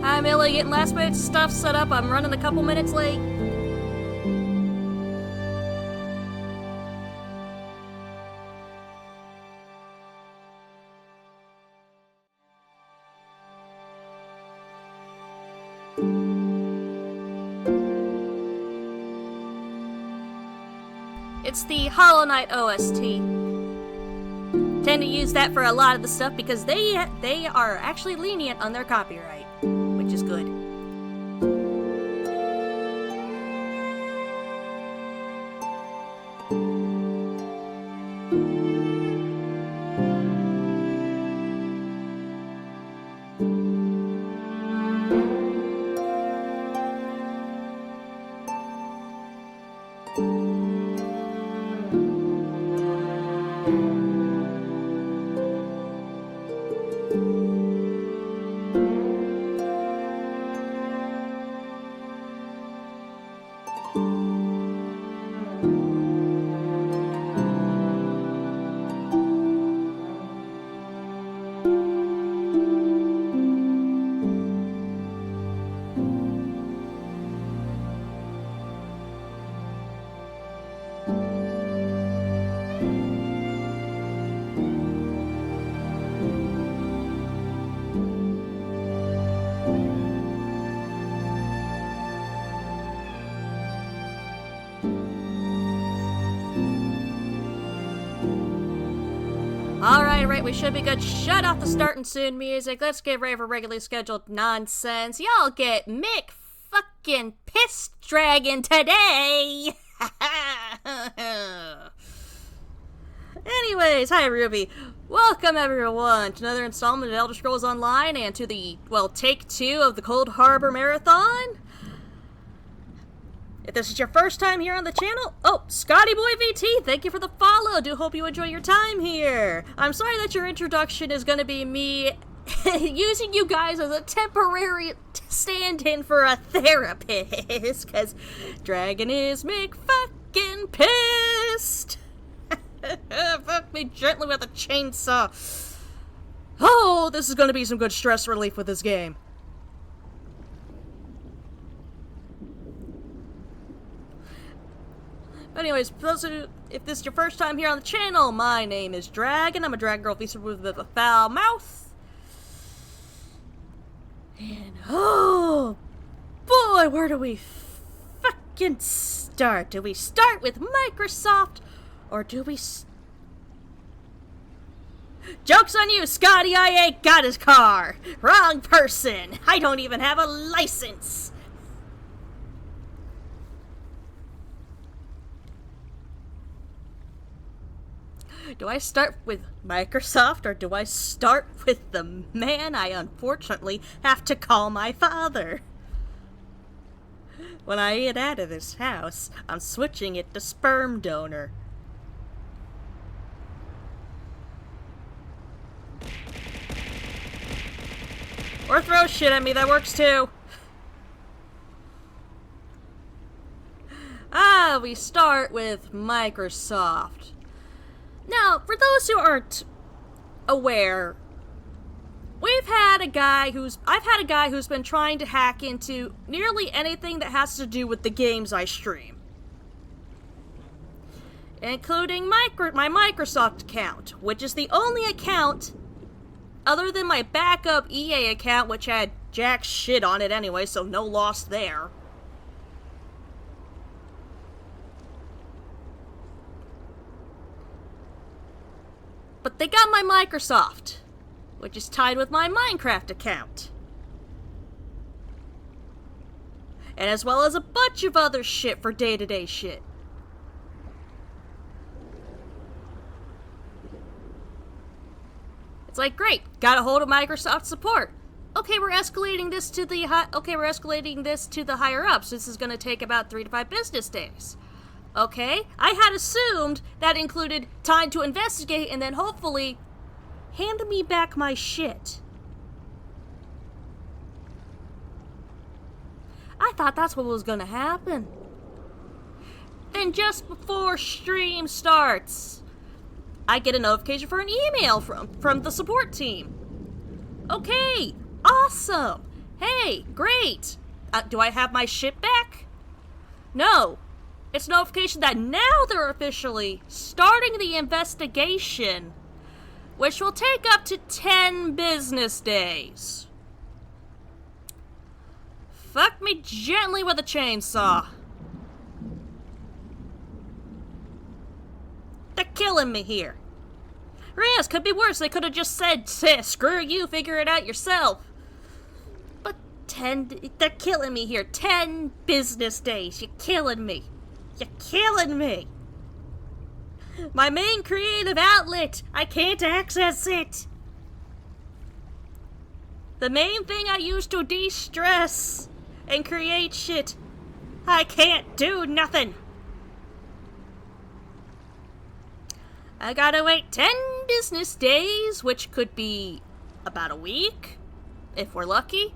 I'm Illy, getting last minute stuff set up. I'm running a couple minutes late. It's the Hollow Knight OST. Tend to use that for a lot of the stuff because they are actually lenient on their copyright, which is good. Alright, we should be good. Shut off the starting soon music. Let's get ready for regularly scheduled nonsense. Y'all get Mick fucking Piss Dragon today! Anyways, hi Ruby. Welcome everyone to another installment of Elder Scrolls Online and to the, well, take 2 of the Coldharbour Marathon. If this is your first time here on the channel, Scotty Boy VT, thank you for the follow. Do hope you enjoy your time here. I'm sorry that your introduction is going to be me using you guys as a temporary stand-in for a therapist, because Dragon is fucking pissed. Fuck me gently with a chainsaw. Oh, this is going to be some good stress relief with this game. Anyways, for those of you, if this is your first time here on the channel, my name is Dragon. I'm a Dragon Girl Visa with a foul mouth. And oh boy, where do we fucking start? Do we start with Microsoft, or do we Joke's on you, Scotty, I ain't got his car. Wrong person. I don't even have a license. Do I start with Microsoft, or do I start with the man I unfortunately have to call my father? When I get out of this house, I'm switching it to sperm donor. Or throw shit at me, that works too. We start with Microsoft. Now, for those who aren't aware, I've had a guy who's been trying to hack into nearly anything that has to do with the games I stream, including my Microsoft account, which is the only account other than my backup EA account, which had jack shit on it anyway, so no loss there. But they got my Microsoft, which is tied with my Minecraft account. And as well as a bunch of other shit for day-to-day shit. It's like, great, got a hold of Microsoft support. Okay, we're escalating this to the higher ups. This is going to take about 3 to 5 business days. Okay, I had assumed that included time to investigate and then hopefully hand me back my shit. I thought that's what was gonna happen. Then just before stream starts, I get a notification for an email from the support team. Okay, awesome. Hey, great. Do I have my shit back? No. It's notification that now they're officially starting the investigation, which will take up to 10 business days. Fuck me gently with a chainsaw. They're killing me here. Yes, could be worse. They could have just said, screw you, figure it out yourself. But they're killing me here. 10 business days. You're killing me. You're killing me. My main creative outlet. I can't access it. The main thing I use to de-stress and create shit. I can't do nothing. I gotta wait 10 business days, which could be about a week, if we're lucky.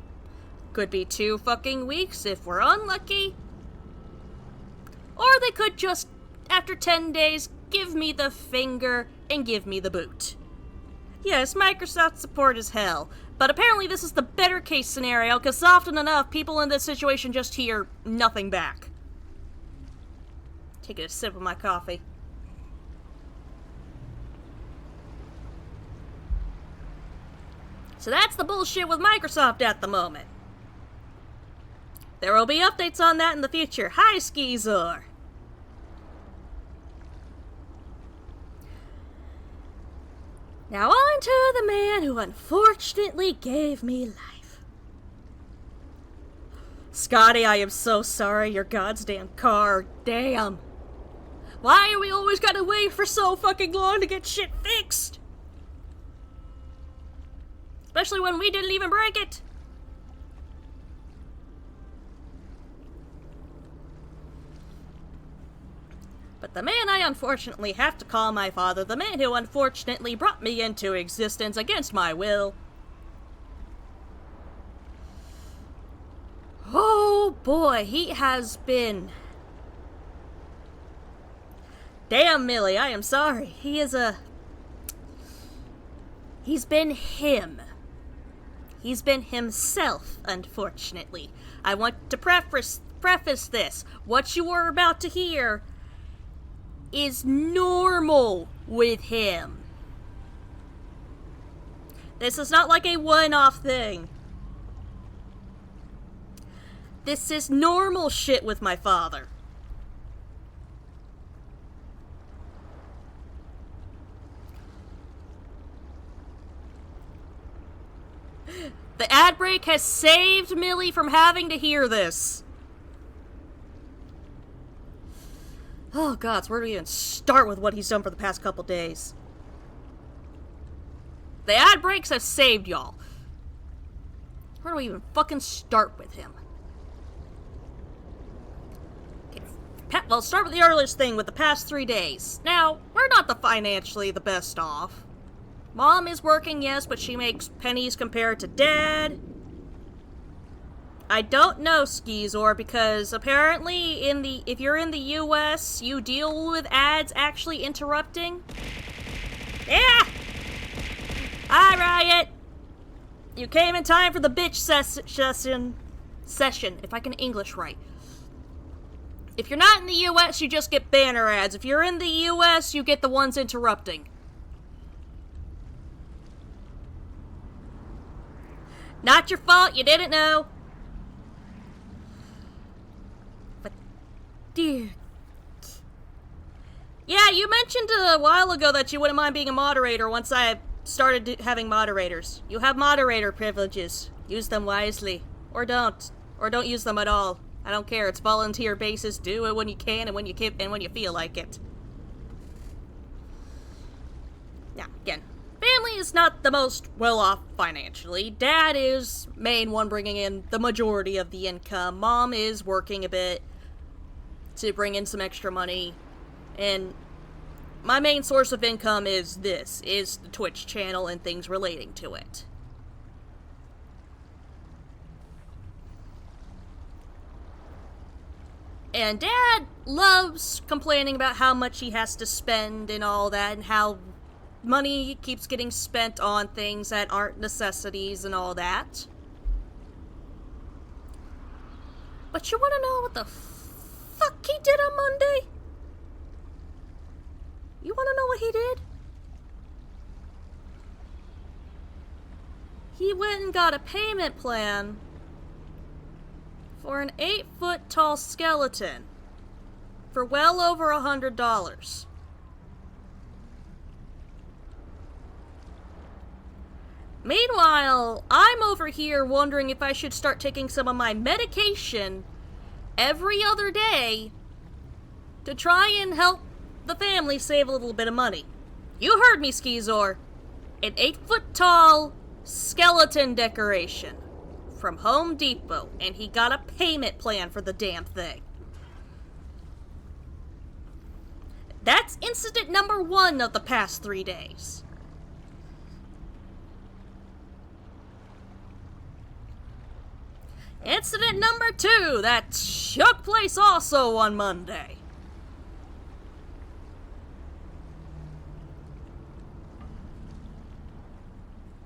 Could be 2 fucking weeks if we're unlucky. Or they could just, after 10 days, give me the finger and give me the boot. Yes, Microsoft support is hell, but apparently this is the better case scenario, because often enough, people in this situation just hear nothing back. Taking a sip of my coffee. So that's the bullshit with Microsoft at the moment. There will be updates on that in the future. Hi, Skizor! Now on to the man who unfortunately gave me life. Scotty, I am so sorry, your goddamn car, damn. Why are we always gotta wait for so fucking long to get shit fixed? Especially when we didn't even break it. But the man I unfortunately have to call my father, the man who unfortunately brought me into existence against my will. Oh boy, he has been... Damn, Millie, I am sorry. He's been him. He's been himself, unfortunately. I want to preface this. What you are about to hear is normal with him. This is not like a one-off thing. This is normal shit with my father. The ad break has saved Millie from having to hear this. Oh god, so where do we even start with what he's done for the past couple days? The ad breaks have saved y'all. Where do we even fucking start with him? Okay, well, start with the earliest thing with the past 3 days. Now, we're not financially the best off. Mom is working, yes, but she makes pennies compared to Dad. I don't know, Skizor, because apparently if you're in the US, you deal with ads actually interrupting. Yeah! Hi, Riot! You came in time for the bitch session, if I can English right. If you're not in the US, you just get banner ads. If you're in the US, you get the ones interrupting. Not your fault, you didn't know. But, dear... Yeah, you mentioned a while ago that you wouldn't mind being a moderator once I started having moderators. You have moderator privileges. Use them wisely. Or don't. Or don't use them at all. I don't care. It's volunteer basis. Do it when you can and when you feel like it. Now, again, family is not the most well-off financially. Dad is main one bringing in the majority of the income. Mom is working a bit to bring in some extra money. And my main source of income is the Twitch channel and things relating to it. And Dad loves complaining about how much he has to spend and all that, and how money keeps getting spent on things that aren't necessities and all that. But you wanna know what the fuck he did on Monday? You wanna know what he did? He went and got a payment plan for an 8-foot tall skeleton for well over $100. Meanwhile, I'm over here wondering if I should start taking some of my medication every other day to try and help the family save a little bit of money. You heard me, Skizor. An 8-foot tall skeleton decoration from Home Depot, and he got a payment plan for the damn thing. That's incident number 1 of the past 3 days. Incident number 2 that took place also on Monday.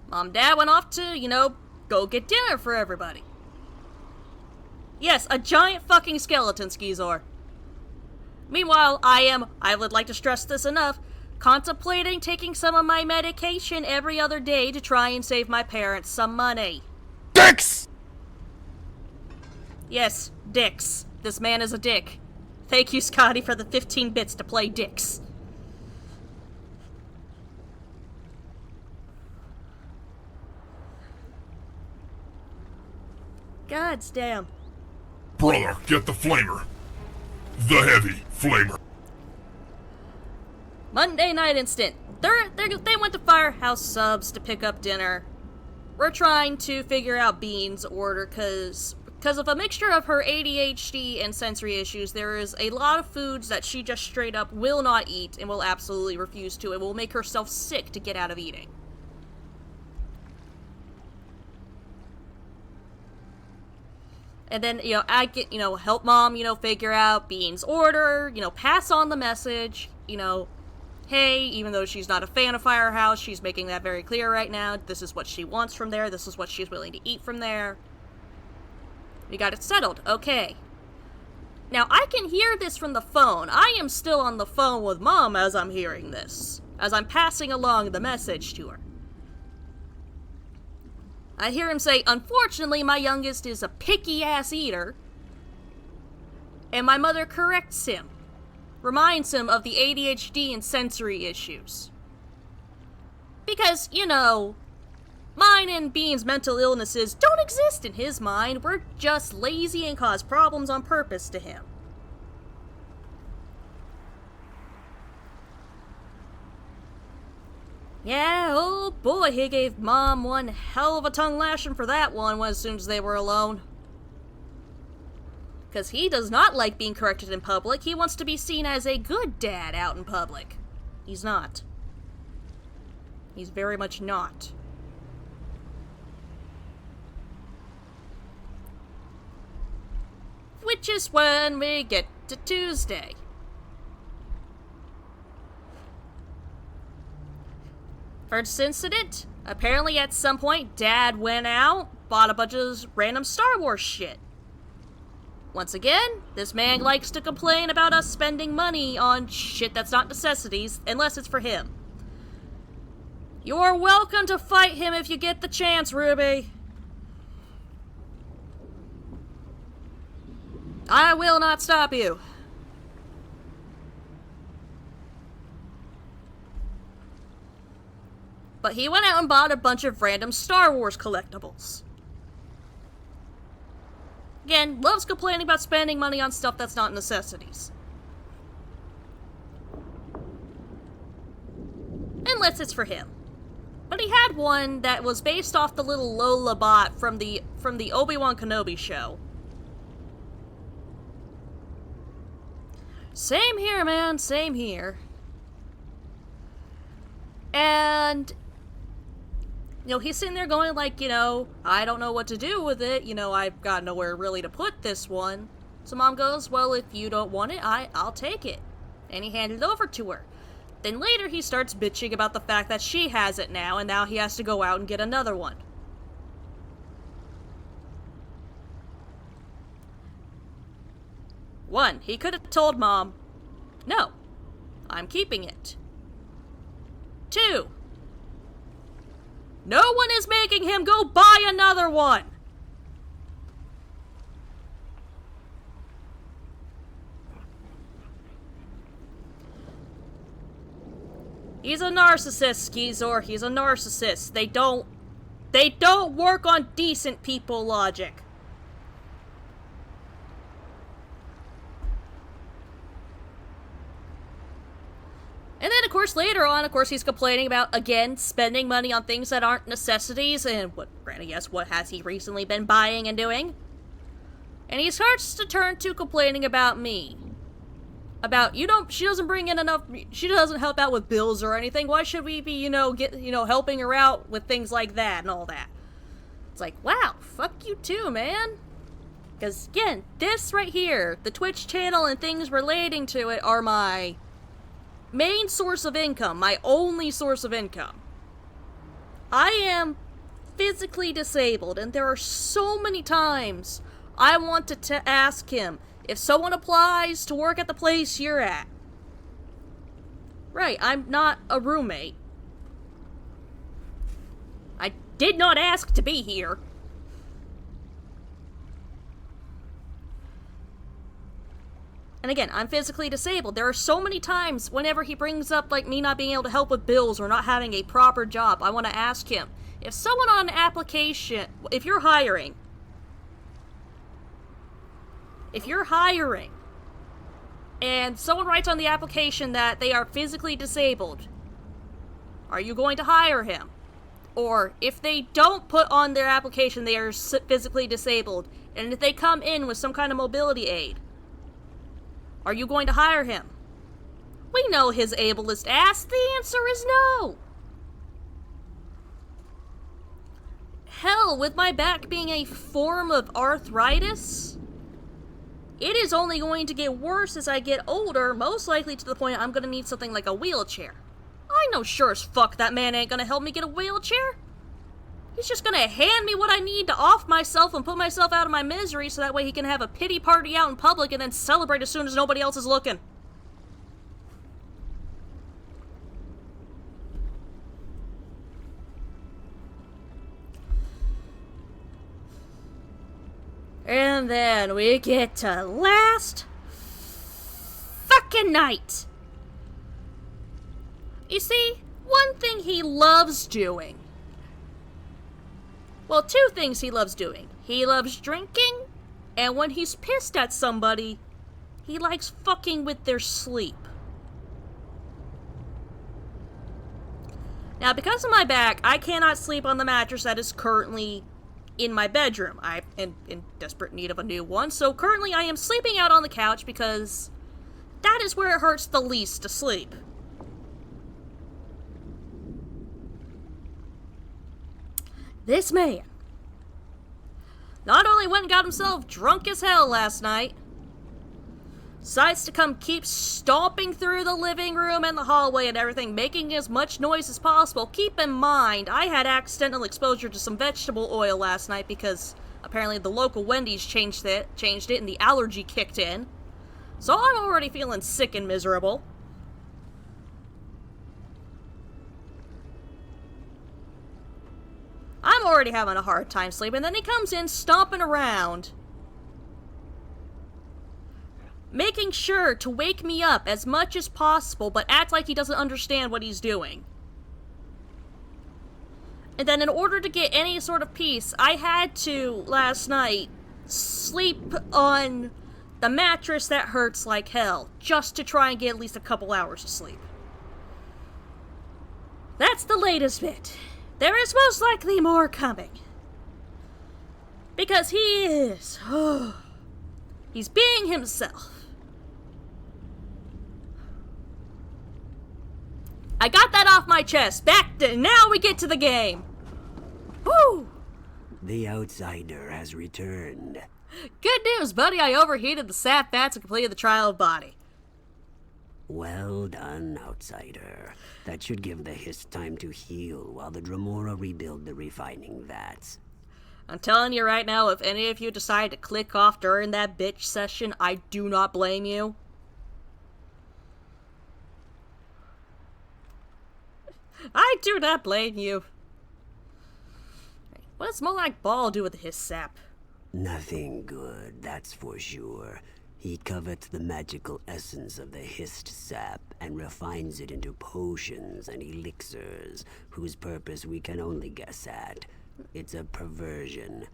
Mom and Dad went off to, go get dinner for everybody. Yes, a giant fucking skeleton, Skizor. Meanwhile, I would like to stress this enough, contemplating taking some of my medication every other day to try and save my parents some money. Dicks! Yes, dicks. This man is a dick. Thank you, Scotty, for the 15 bits to play dicks. Gods damn. Brother, get the flamer. The heavy flamer. Monday night instant. They went to Firehouse Subs to pick up dinner. We're trying to figure out Bean's order, because of a mixture of her ADHD and sensory issues, there is a lot of foods that she just straight up will not eat and will absolutely refuse to, and will make herself sick to get out of eating. And then, I get, help Mom, figure out Bean's order, pass on the message, hey, even though she's not a fan of Firehouse, she's making that very clear right now. This is what she wants from there. This is what she's willing to eat from there. We got it settled. Okay. Now, I can hear this from the phone. I am still on the phone with Mom as I'm hearing this, as I'm passing along the message to her. I hear him say, unfortunately, my youngest is a picky-ass eater. And my mother corrects him. Reminds him of the ADHD and sensory issues. Because, mine and Bean's mental illnesses don't exist in his mind. We're just lazy and cause problems on purpose to him. Yeah, oh boy, he gave Mom one hell of a tongue lashing for that one as soon as they were alone. Because he does not like being corrected in public. He wants to be seen as a good dad out in public. He's not. He's very much not. Which is when we get to Tuesday. First incident, apparently at some point Dad went out, bought a bunch of random Star Wars shit. Once again, this man likes to complain about us spending money on shit that's not necessities, unless it's for him. You're welcome to fight him if you get the chance, Ruby. I will not stop you. But he went out and bought a bunch of random Star Wars collectibles. Again, loves complaining about spending money on stuff that's not necessities. Unless it's for him. But he had one that was based off the little Lola bot from the Obi-Wan Kenobi show. Same here, man, same here. And, you know, he's sitting there going like, you know, I don't know what to do with it. You know, I've got nowhere really to put this one. So Mom goes, well, if you don't want it, I'll take it. And he handed it over to her. Then later he starts bitching about the fact that she has it now, and now he has to go out and get another one. One, he could have told Mom, no, I'm keeping it. Two, no one is making him go buy another one. He's a narcissist, Skizor. He's a narcissist. They don't work on decent people logic. And then, of course, later on, of course, he's complaining about, again, spending money on things that aren't necessities, and what has he recently been buying and doing? And he starts to turn to complaining about me. About, she doesn't bring in enough, she doesn't help out with bills or anything, why should we be, helping her out with things like that and all that? It's like, wow, fuck you too, man. Because, again, this right here, the Twitch channel and things relating to it are my main source of income, my only source of income. I am physically disabled, and there are so many times I want to ask him, if someone applies to work at the place you're at. Right, I'm not a roommate. I did not ask to be here. And again, I'm physically disabled. There are so many times whenever he brings up, like, me not being able to help with bills or not having a proper job, I want to ask him, if someone on an application, if you're hiring, and someone writes on the application that they are physically disabled, are you going to hire him? Or if they don't put on their application they are physically disabled, and if they come in with some kind of mobility aid, are you going to hire him? We know his ableist ass. The answer is no. Hell, with my back being a form of arthritis, it is only going to get worse as I get older, most likely to the point I'm going to need something like a wheelchair. I know sure as fuck that man ain't going to help me get a wheelchair. He's just going to hand me what I need to off myself and put myself out of my misery so that way he can have a pity party out in public and then celebrate as soon as nobody else is looking. And then we get to last fucking night. You see, one thing he loves doing. Well, two things he loves doing. He loves drinking, and when he's pissed at somebody, he likes fucking with their sleep. Now, because of my back, I cannot sleep on the mattress that is currently in my bedroom. I'm in desperate need of a new one, so currently I am sleeping out on the couch because that is where it hurts the least to sleep. This man not only went and got himself drunk as hell last night, decides to come keep stomping through the living room and the hallway and everything, making as much noise as possible. Keep in mind, I had accidental exposure to some vegetable oil last night because apparently the local Wendy's changed it and the allergy kicked in. So I'm already feeling sick and miserable. I'm already having a hard time sleeping, then he comes in stomping around making sure to wake me up as much as possible, but act like he doesn't understand what he's doing. And then in order to get any sort of peace, I had to, last night, sleep on the mattress that hurts like hell, just to try and get at least a couple hours of sleep. That's the latest bit. There is most likely more coming. Because he is... he's being himself. I got that off my chest. Now we get to the game. Woo! The outsider has returned. Good news, buddy. I overheated the sap vats and completed the trial of body. Well done, outsider. That should give the Hist time to heal while the Dremora rebuild the refining vats. I'm telling you right now, if any of you decide to click off during that bitch session, I do not blame you. I do not blame you. What does Molag Bal do with his sap? Nothing good, that's for sure. He covets the magical essence of the Hist sap and refines it into potions and elixirs, whose purpose we can only guess at. It's a perversion,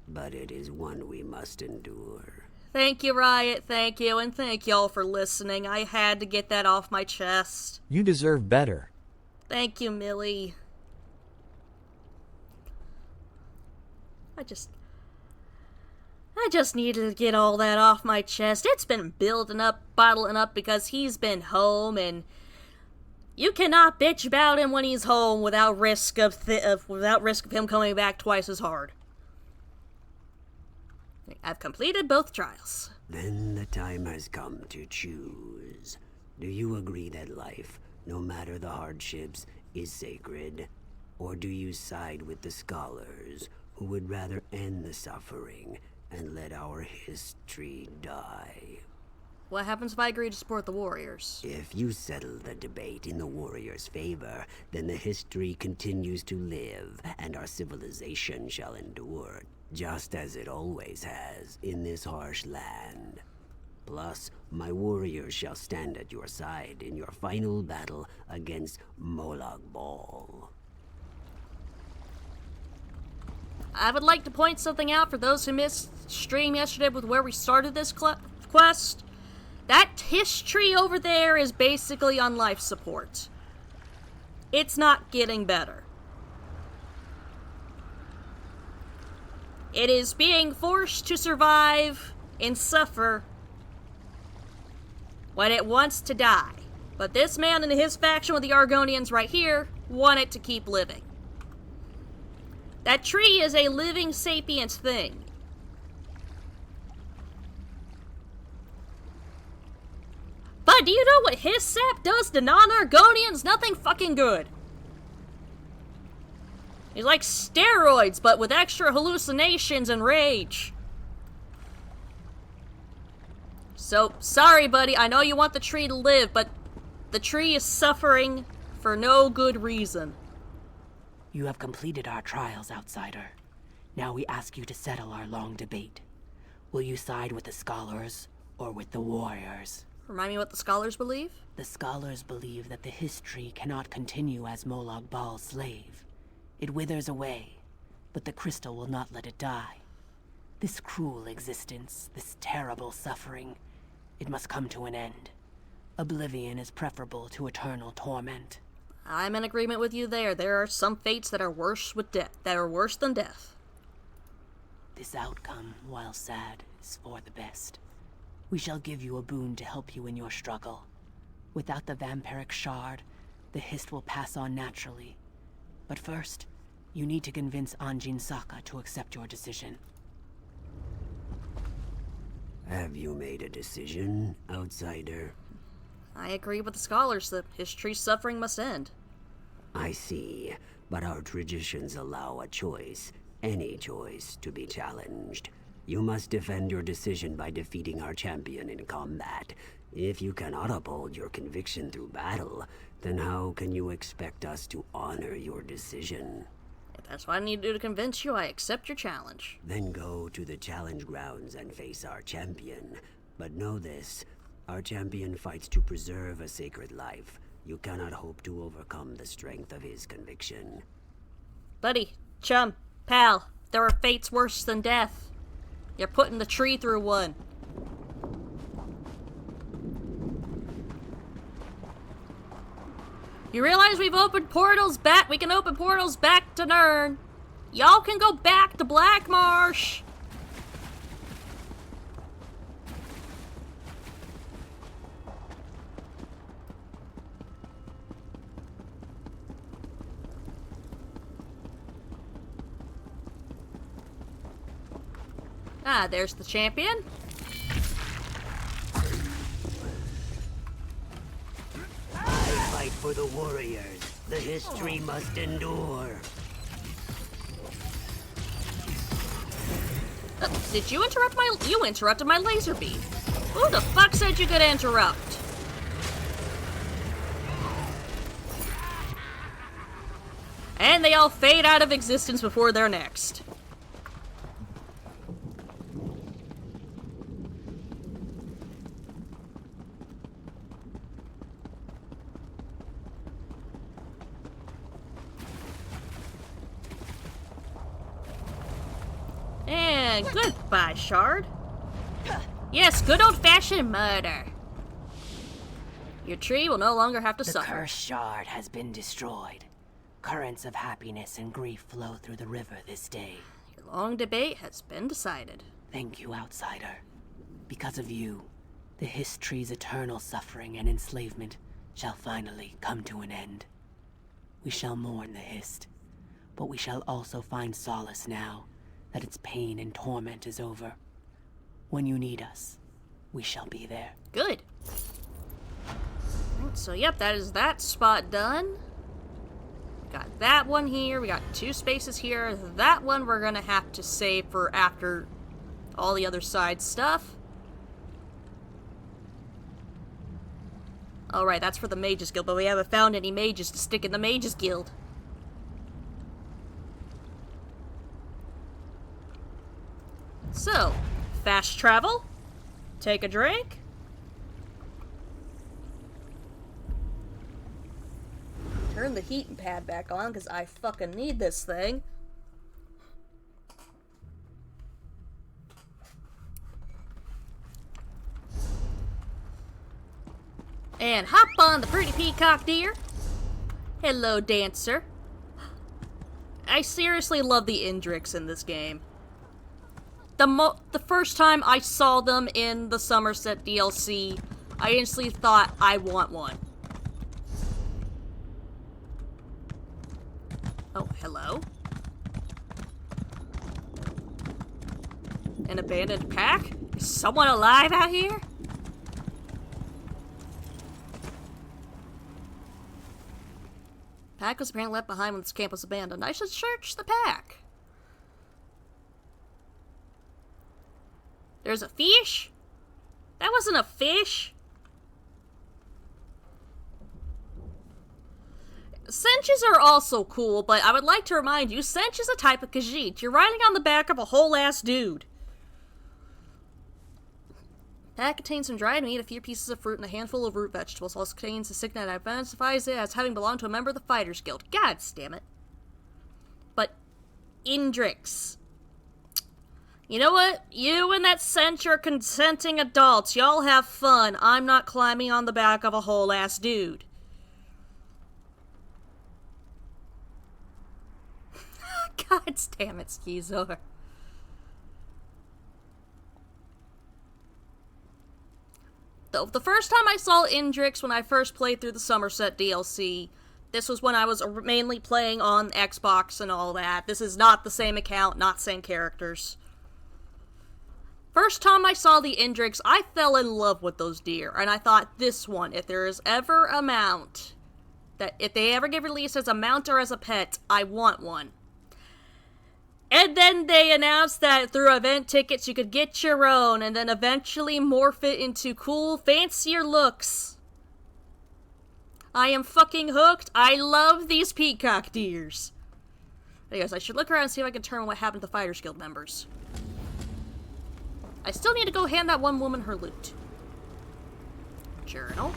but it is one we must endure. Thank you, Riot, thank you, and thank y'all for listening. I had to get that off my chest. You deserve better. Thank you, Millie. I just needed to get all that off my chest. It's been building up, bottling up because he's been home, and you cannot bitch about him when he's home without risk of him coming back twice as hard. I've completed both trials. Then the time has come to choose. Do you agree that life, no matter the hardships, is sacred? Or do you side with the scholars, who would rather end the suffering and let our history die? What happens if I agree to support the Warriors? If you settle the debate in the Warriors' favor, then the history continues to live, and our civilization shall endure, just as it always has in this harsh land. Plus, my warriors shall stand at your side in your final battle against Molag Bal. I would like to point something out for those who missed stream yesterday with where we started this quest. That history over there is basically on life support. It's not getting better. It is being forced to survive and suffer when it wants to die. But this man and his faction with the Argonians right here want it to keep living. That tree is a living sapient thing. But do you know what his sap does to non-Argonians? Nothing fucking good. He's like steroids, but with extra hallucinations and rage. So, sorry buddy, I know you want the tree to live, but the tree is suffering for no good reason. You have completed our trials, outsider. Now we ask you to settle our long debate. Will you side with the scholars or with the warriors? Remind me what the scholars believe? The scholars believe that the history cannot continue as Molag Bal's slave. It withers away, but the crystal will not let it die. This cruel existence, this terrible suffering, it must come to an end. Oblivion is preferable to eternal torment. I'm in agreement with you there. There are some fates that are worse than death. This outcome, while sad, is for the best. We shall give you a boon to help you in your struggle. Without the vampiric shard, the Hist will pass on naturally. But first, you need to convince Anjin Saka to accept your decision. Have you made a decision, outsider? I agree with the scholars that history's suffering must end. I see, but our traditions allow a choice, any choice, to be challenged. You must defend your decision by defeating our champion in combat. If you cannot uphold your conviction through battle, then how can you expect us to honor your decision? If that's what I need to do to convince you, I accept your challenge. Then go to the challenge grounds and face our champion. But know this, our champion fights to preserve a sacred life. You cannot hope to overcome the strength of his conviction. Buddy, chum, pal, there are fates worse than death. You're putting the tree through one. You realize we've opened portals back? We can open portals back to Nern. Y'all can go back to Black Marsh. Ah, there's the champion. Fight for the warriors. The history must endure. Did you interrupt my... You interrupted my laser beam. Who the fuck said you could interrupt? And they all fade out of existence before their next. And goodbye, Shard. Yes, good old-fashioned murder. Your tree will no longer have to The suffer. cursed shard has been destroyed. Currents of happiness and grief flow through the river this day. Your long debate has been decided. Thank you, outsider. Because of you, the Histtree's eternal suffering and enslavement shall finally come to an end. We shall mourn the Hist, but we shall also find solace now that its pain and torment is over. When you need us, we shall be there. Good. So, yep, that is that spot done. Got that one here. We got 2 spaces here. That one we're gonna have to save for after all the other side stuff. Alright, that's for the Mages Guild, but we haven't found any mages to stick in the Mages Guild. So, fast travel, take a drink. Turn the heating pad back on, because I fucking need this thing. And hop on the pretty peacock deer. Hello, dancer. I seriously love the Indrix in this game. The first time I saw them in the Somerset DLC, I instantly thought, I want one. Oh, hello? An abandoned pack? Is someone alive out here? Pack was apparently left behind when this camp was abandoned. I should search the pack. There's a fish? That wasn't a fish. Cinches are also cool, but I would like to remind you, cinch is a type of Khajiit. You're riding on the back of a whole-ass dude. Pack contains some dried meat, a few pieces of fruit, and a handful of root vegetables. Also contains a signet that identifies it as having belonged to a member of the Fighters Guild. God damn it. But, Indrix. You know what? You and that cinch are consenting adults. Y'all have fun. I'm not climbing on the back of a whole-ass dude. God damn it, Skizor. The first time I saw Indrix when I first played through the Somerset DLC, this was when I was mainly playing on Xbox and all that. This is not the same account, not same characters. First time I saw the Indrix, I fell in love with those deer, and I thought, this one, if there is ever a mount, that if they ever get released as a mount or as a pet, I want one. And then they announced that through event tickets you could get your own, and then eventually morph it into cool, fancier looks. I am fucking hooked. I love these peacock deers. Anyways, I should look around and see if I can determine what happened to the Fighters Guild members. I still need to go hand that one woman her loot. Journal.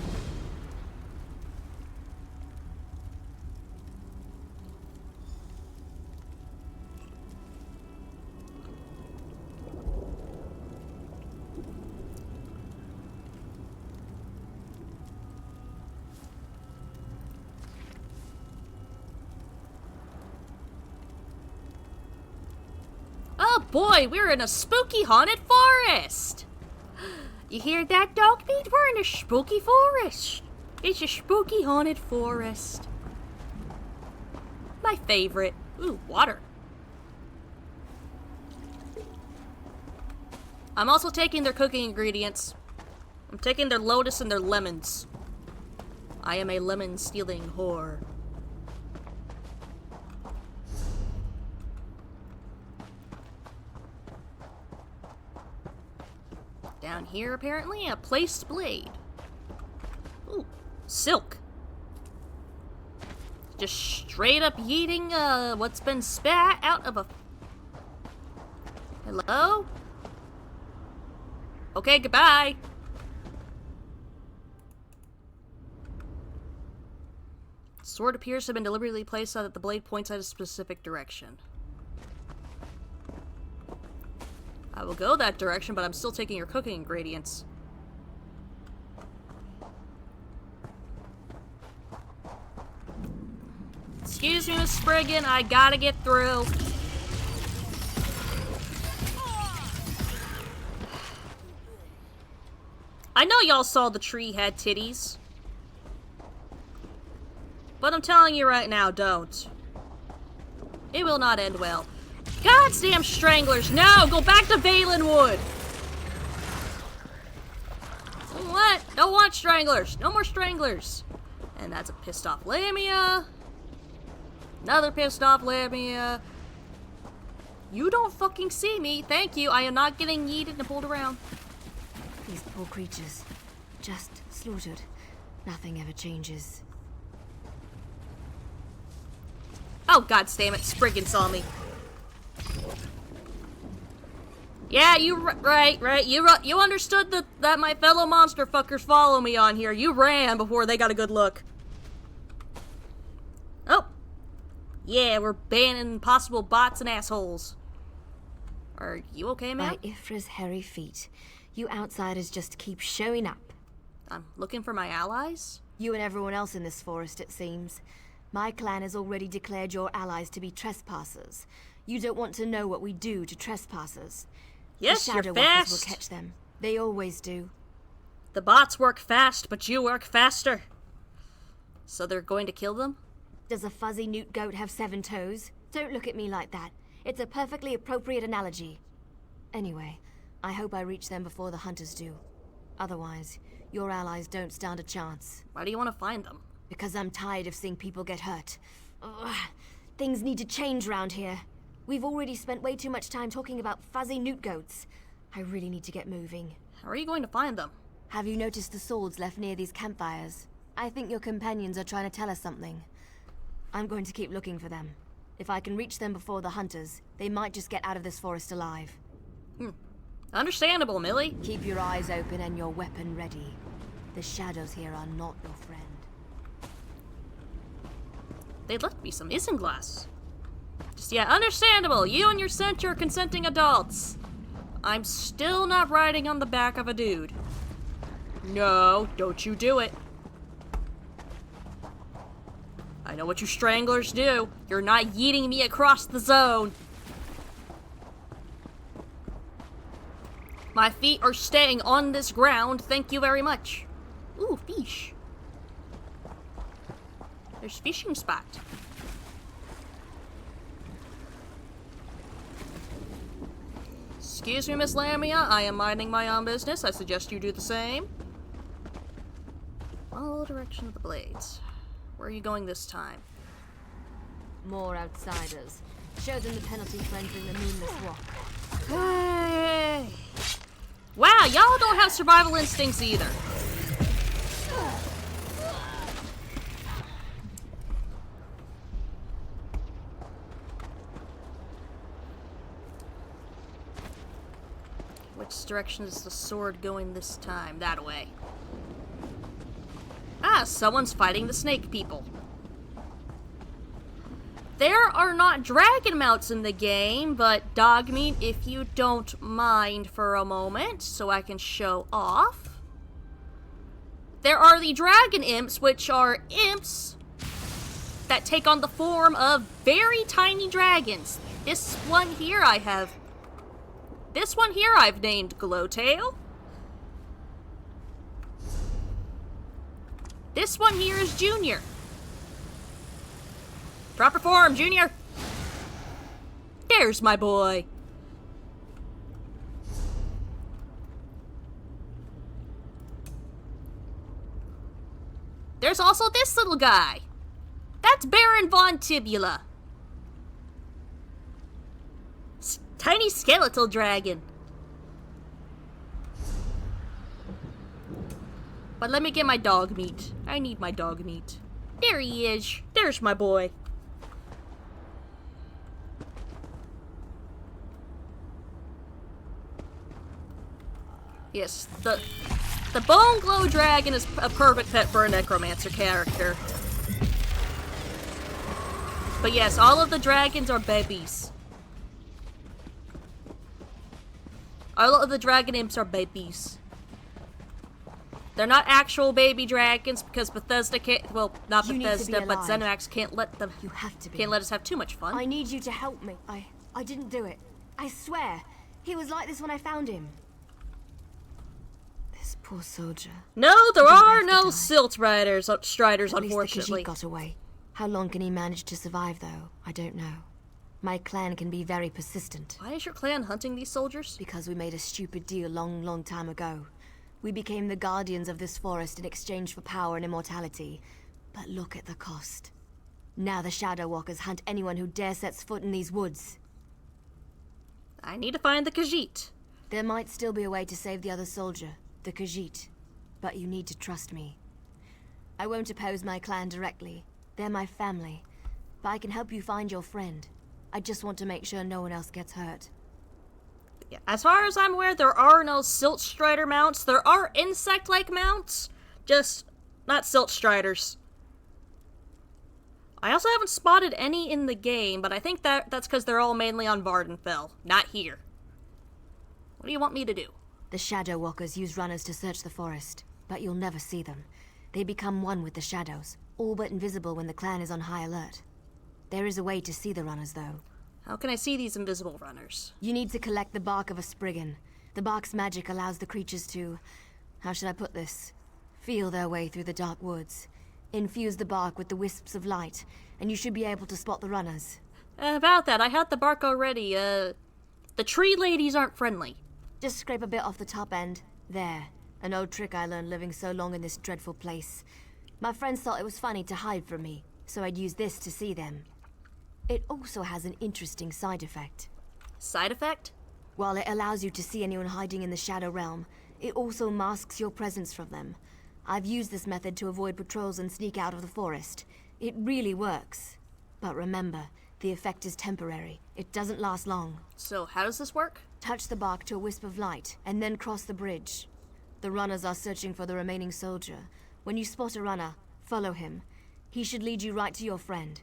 Oh boy, we're in a spooky haunted forest! You hear that, dog meat? We're in a spooky forest. It's a spooky haunted forest. My favorite. Ooh, water. I'm also taking their cooking ingredients. I'm taking their lotus and their lemons. I am a lemon-stealing whore. Down here, apparently, a placed blade. Ooh, silk. Just straight up yeeting, what's been spat out of a... Hello? Okay, goodbye. Sword appears to have been deliberately placed so that the blade points at a specific direction. I will go that direction, but I'm still taking your cooking ingredients. Excuse me, Miss Spriggan, I gotta get through. I know y'all saw the tree had titties. But I'm telling you right now, don't. It will not end well. Goddamn stranglers! No! Go back to Valenwood! What? Don't want stranglers! No more stranglers! And that's a pissed off Lamia. Another pissed off Lamia. You don't fucking see me. Thank you. I am not getting yeeted and pulled around. These poor creatures. Just slaughtered. Nothing ever changes. Oh, god damn it. Spriggan saw me. Yeah, right. You understood that my fellow monster fuckers follow me on here. You ran before they got a good look. Oh. Yeah, we're banning possible bots and assholes. Are you okay, man? By Ifra's hairy feet, you outsiders just keep showing up. I'm looking for my allies? You and everyone else in this forest, it seems. My clan has already declared your allies to be trespassers. You don't want to know what we do to trespassers. Yes, the you're Shadow Walkers fast. will catch them. They always do. The bots work fast, but you work faster. So they're going to kill them? Does a fuzzy newt goat have 7 toes? Don't look at me like that. It's a perfectly appropriate analogy. Anyway, I hope I reach them before the hunters do. Otherwise, your allies don't stand a chance. Why do you want to find them? Because I'm tired of seeing people get hurt. Ugh. Things need to change round here. We've already spent way too much time talking about fuzzy newt goats. I really need to get moving. How are you going to find them? Have you noticed the swords left near these campfires? I think your companions are trying to tell us something. I'm going to keep looking for them. If I can reach them before the hunters, they might just get out of this forest alive. Understandable, Millie. Keep your eyes open and your weapon ready. The shadows here are not your friend. They left me some isinglass. Just, yeah, understandable. You and your scent are consenting adults. I'm still not riding on the back of a dude. No, don't you do it. I know what you stranglers do. You're not yeeting me across the zone. My feet are staying on this ground. Thank you very much. Ooh, fish. There's fishing spot. Excuse me, Miss Lamia. I am minding my own business. I suggest you do the same. Follow the direction of the blades. Where are you going this time? More outsiders. Show them the penalty for entering the moonless walk. Hey. Wow, y'all don't have survival instincts either. Which direction is the sword going this time? That way. Ah, someone's fighting the snake people. There are not dragon mounts in the game, but Dogmeat, if you don't mind for a moment, so I can show off. There are the dragon imps, which are imps that take on the form of very tiny dragons. This one here I've named Glowtail. This one here is Junior. Proper form, Junior. There's my boy. There's also this little guy. That's Baron Von Tibula. Tiny skeletal dragon. But let me get my dog meat. I need my dog meat. There he is. There's my boy. Yes, the Bone Glow Dragon is a perfect pet for a Necromancer character. But yes, all of the dragons are babies. All of the dragon imps are babies. They're not actual baby dragons because Bethesda can't, well, not Bethesda, but ZeniMax can't let them, You have to be. can't let us have too much fun. I need you to help me. I didn't do it. I swear. He was like this when I found him. This poor soldier. No, there didn't are have to no die. Striders, At least the unfortunately. Khajiit got away. How long can he manage to survive, though? I don't know. My clan can be very persistent. Why is your clan hunting these soldiers? Because we made a stupid deal long time ago. We became the guardians of this forest in exchange for power and immortality. But look at the cost. Now the Shadow Walkers hunt anyone who dare sets foot in these woods. I need to find the Khajiit. There might still be a way to save the other soldier, the Khajiit. But you need to trust me. I won't oppose my clan directly. They're my family. But I can help you find your friend. I just want to make sure no one else gets hurt. Yeah, as far as I'm aware, there are no Silt Strider mounts. There are insect-like mounts, just not Silt Striders. I also haven't spotted any in the game, but I think that's because they're all mainly on Vardenfell, not here. What do you want me to do? The Shadow Walkers use runners to search the forest, but you'll never see them. They become one with the shadows, all but invisible when the clan is on high alert. There is a way to see the runners, though. How can I see these invisible runners? You need to collect the bark of a Spriggan. The bark's magic allows the creatures to... how should I put this? Feel their way through the dark woods. Infuse the bark with the wisps of light, and you should be able to spot the runners. About that, I had the bark already. The tree ladies aren't friendly. Just scrape a bit off the top end. There. An old trick I learned living so long in this dreadful place. My friends thought it was funny to hide from me, so I'd use this to see them. It also has an interesting side effect. Side effect? While it allows you to see anyone hiding in the Shadow Realm, it also masks your presence from them. I've used this method to avoid patrols and sneak out of the forest. It really works. But remember, the effect is temporary. It doesn't last long. So how does this work? Touch the bark to a wisp of light, and then cross the bridge. The runners are searching for the remaining soldier. When you spot a runner, follow him. He should lead you right to your friend.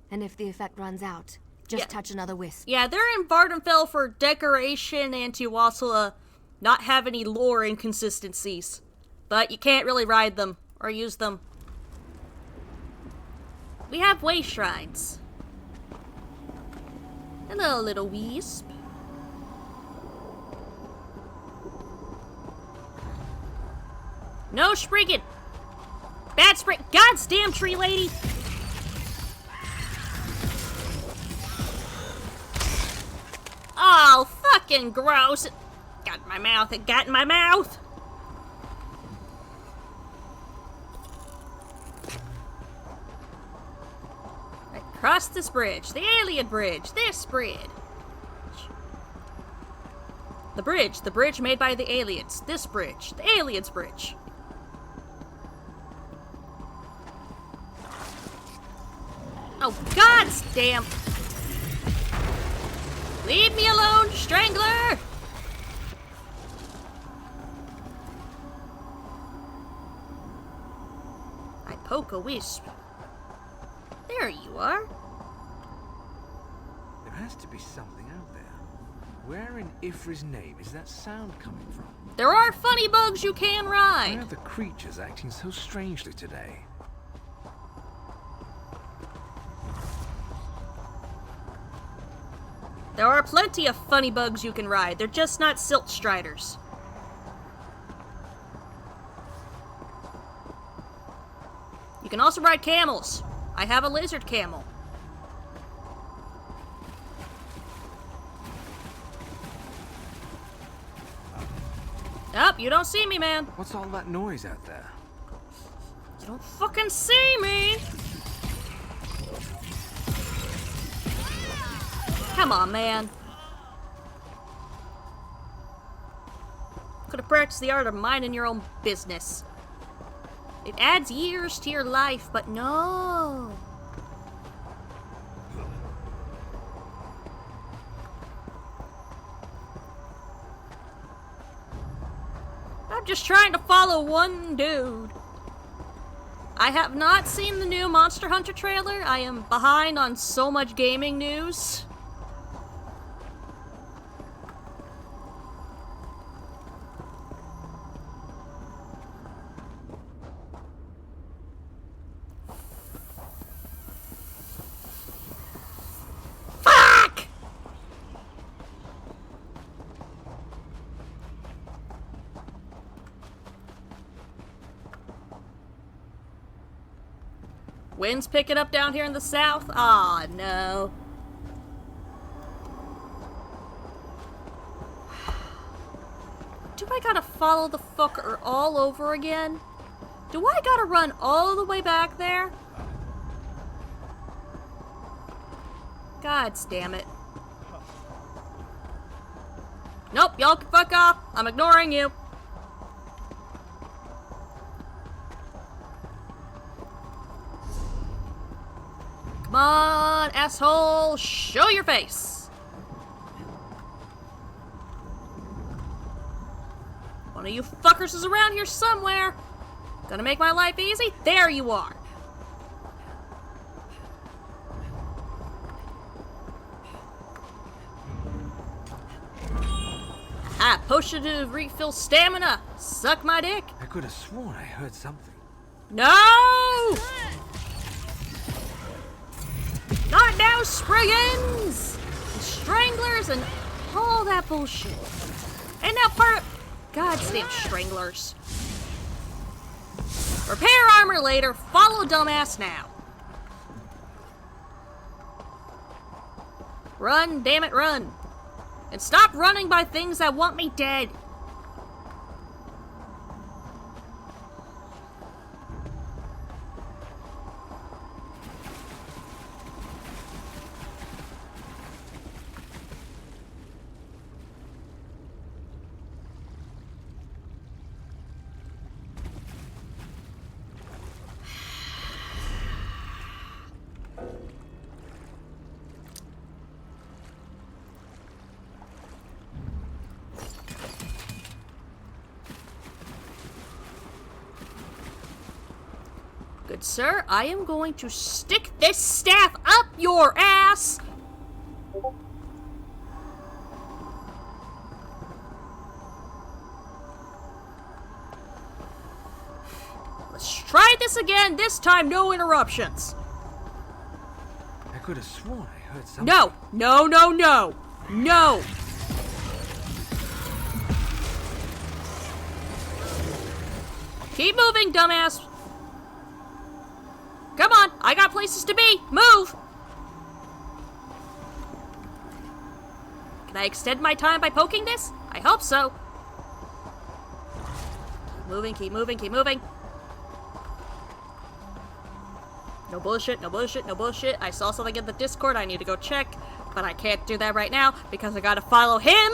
And if the effect runs out, just touch another wisp. Yeah, they're in Vardenfell for decoration and to also not have any lore inconsistencies. But you can't really ride them or use them. We have way shrines. Hello, little wisp. No Spriggan! Bad Spriggan! God's damn tree lady! Oh, fucking gross! It got in my mouth, it got in my mouth! Right, cross this bridge, the alien bridge, this bridge. The bridge made by the aliens, this bridge, the aliens bridge. Oh, God's damn! Leave me alone, Strangler! Poke-a-wisp. There you are. There has to be something out there. Where in Ifri's name is that sound coming from? There are funny bugs you can Why ride. are the creatures acting so strangely today? There are plenty of funny bugs you can ride. They're just not silt striders. You can also ride camels. I have a lizard camel. Oh, you don't see me, man. What's all that noise out there? You don't fucking see me. Come on, man. Could have practiced the art of minding your own business. It adds years to your life, but no. I'm just trying to follow one dude. I have not seen the new Monster Hunter trailer. I am behind on so much gaming news. Fuck! Wind's picking up down here in the south? Aw, no. Do I gotta follow the fucker all over again? Do I gotta run all the way back there? God damn it. Nope, y'all can fuck off. I'm ignoring you. Come on, asshole, show your face. One of you fuckers is around here somewhere. Gonna make my life easy? There you are. Ah, potion to refill stamina. Suck my dick. I could have sworn I heard something. No! Not now, Spriggans! And stranglers and all that bullshit. And now part of... Goddamn stranglers. Repair armor later, follow dumbass now. Run, damn it, run. And stop running by things that want me dead. Good sir, I am going to stick this staff up your ass! Let's try this again, this time no interruptions. I could have sworn I heard something. No, no, no, no, no. Keep moving, dumbass. Come on, I got places to be. Move! Can I extend my time by poking this? I hope so. Keep moving, keep moving, keep moving. No bullshit, no bullshit, no bullshit. I saw something in the Discord I need to go check, but I can't do that right now because I gotta follow him.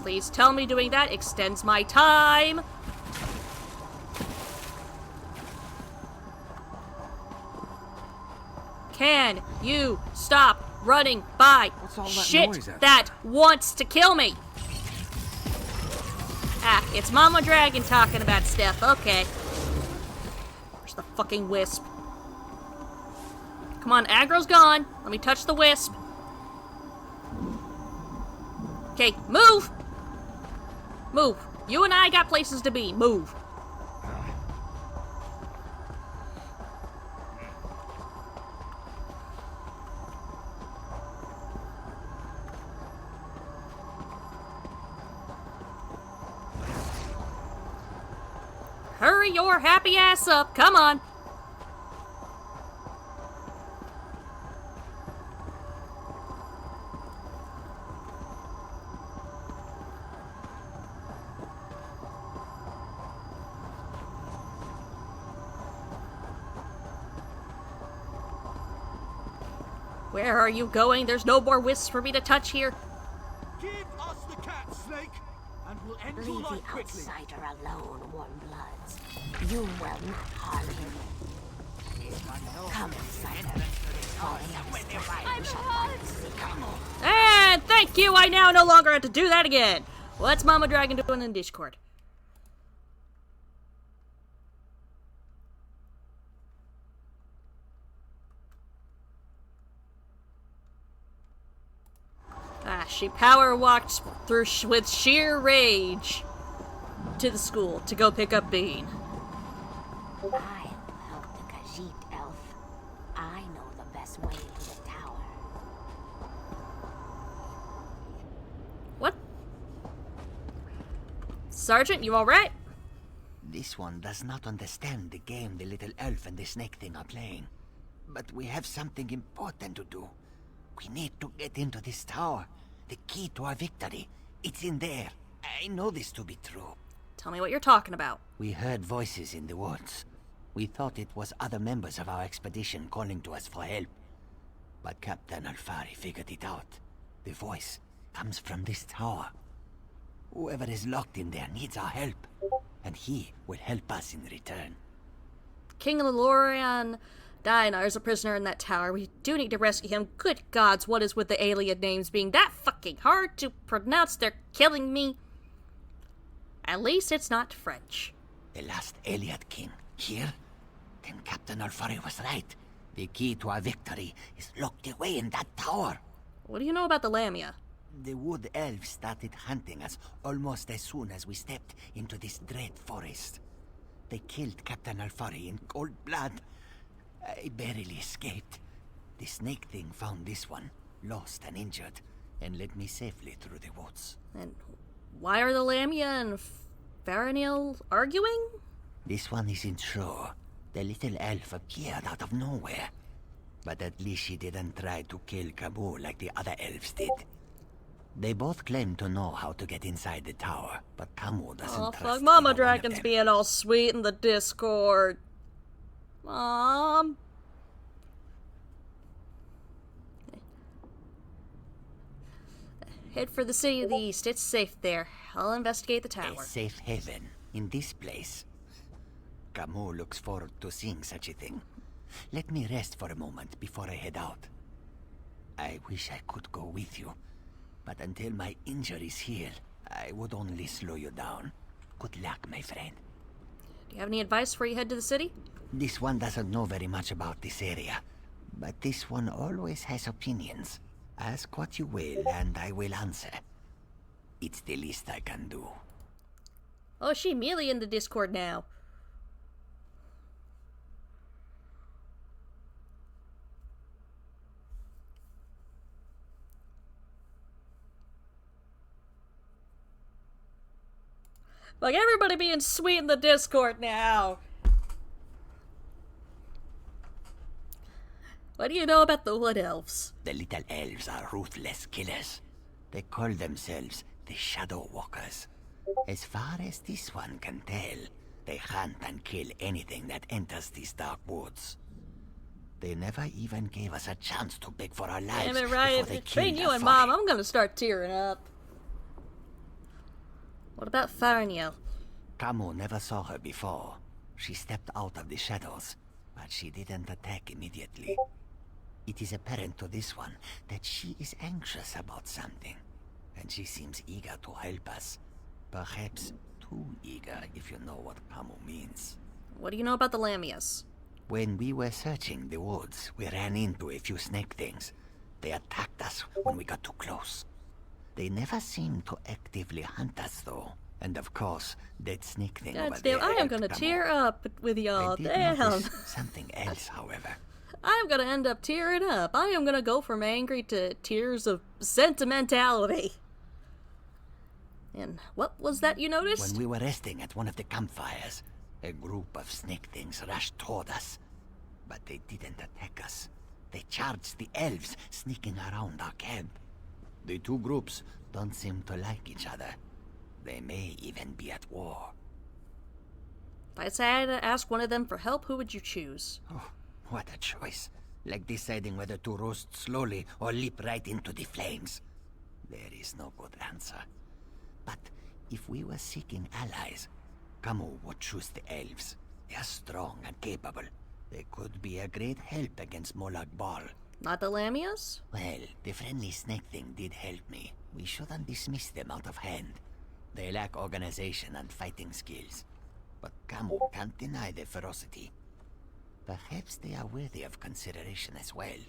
Please tell me doing that extends my time. Can you stop running by What's all that shit noise out that wants to kill me? Ah, it's Mama Dragon talking about stuff. Okay. Where's the fucking wisp? Come on, aggro's gone. Let me touch the wisp. Okay, move! Move. You and I got places to be. Move. Hurry your happy ass up. Come on. Where are you going? There's no more wisps for me to touch here. Give us the cat, Snake, and we'll end your Leave the life quickly. outsider alone, Warm Bloods. You will not harm him. Come, outsider. For And thank you, I now no longer have to do that again. What's Mama Dragon doing in Discord? Ah, she power walked through with sheer rage to the school to go pick up Bean. I'll help the Khajiit elf. I know the best way to the tower. What? Sergeant, you alright? This one does not understand the game the little elf and the snake thing are playing. But we have something important to do. We need to get into this tower. The key to our victory. It's in there. I know this to be true. Tell me what you're talking about. We heard voices in the woods. We thought it was other members of our expedition calling to us for help. But Captain Alfari figured it out. The voice comes from this tower. Whoever is locked in there needs our help. And he will help us in return. King Lorian Dinar is a prisoner in that tower. We do need to rescue him. Good gods, what is with the alien names being that fucking hard to pronounce? They're killing me. At least it's not French. The last Eliad king. Here? Then Captain Alfari was right. The key to our victory is locked away in that tower. What do you know about the Lamia? The wood elves started hunting us almost as soon as we stepped into this dread forest. They killed Captain Alfari in cold blood. I barely escaped. The snake thing found this one, lost and injured, and led me safely through the woods. And why are the Lamia and Farinil arguing? This one isn't sure. The little elf appeared out of nowhere. But at least she didn't try to kill Kabul like the other elves did. They both claim to know how to get inside the tower, but Kamu doesn't Oh, trust fuck. Mama either one of Dragon's them. being all sweet in the Discord. Mom. Head for the city of the east. It's safe there. I'll investigate the tower. A safe haven in this place. Kamu looks forward to seeing such a thing. Let me rest for a moment before I head out. I wish I could go with you, but until my injuries heal, I would only slow you down. Good luck, my friend. Do you have any advice before you head to the city? This one doesn't know very much about this area, but this one always has opinions. Ask what you will, and I will answer. It's the least I can do. Oh, she immediately in the Discord now. Like, everybody being sweet in the Discord now. What do you know about the Wood Elves? The little elves are ruthless killers. They call themselves the Shadow Walkers. As far as this one can tell, they hunt and kill anything that enters these dark woods. They never even gave us a chance to beg for our lives. Damn it, right. before they Between killed you and Alfari. Mom, I'm gonna start tearing up. What about Farniel? Kamu never saw her before. She stepped out of the shadows, but she didn't attack immediately. It is apparent to this one that she is anxious about something, and she seems eager to help us. Perhaps too eager if you know what Camu means. What do you know about the Lamias? When we were searching the woods, we ran into a few snake things. They attacked us when we got too close. They never seemed to actively hunt us, though. And of course, that snake thing over there. I am gonna tear up with y'all. I did Damn. notice something else, however. I'm gonna end up tearing up. I am gonna go from angry to tears of sentimentality. And what was that you noticed? When we were resting at one of the campfires, a group of snake things rushed toward us. But they didn't attack us. They charged the elves sneaking around our camp. The two groups don't seem to like each other. They may even be at war. If I had to ask one of them for help, who would you choose? Oh, what a choice. Like deciding whether to roast slowly or leap right into the flames. There is no good answer. But if we were seeking allies, Camu would choose the elves. They are strong and capable. They could be a great help against Molag Bal. Not the Lamias? Well, the friendly snake thing did help me. We shouldn't dismiss them out of hand. They lack organization and fighting skills. But Camu can't deny their ferocity. Perhaps they are worthy of consideration as well.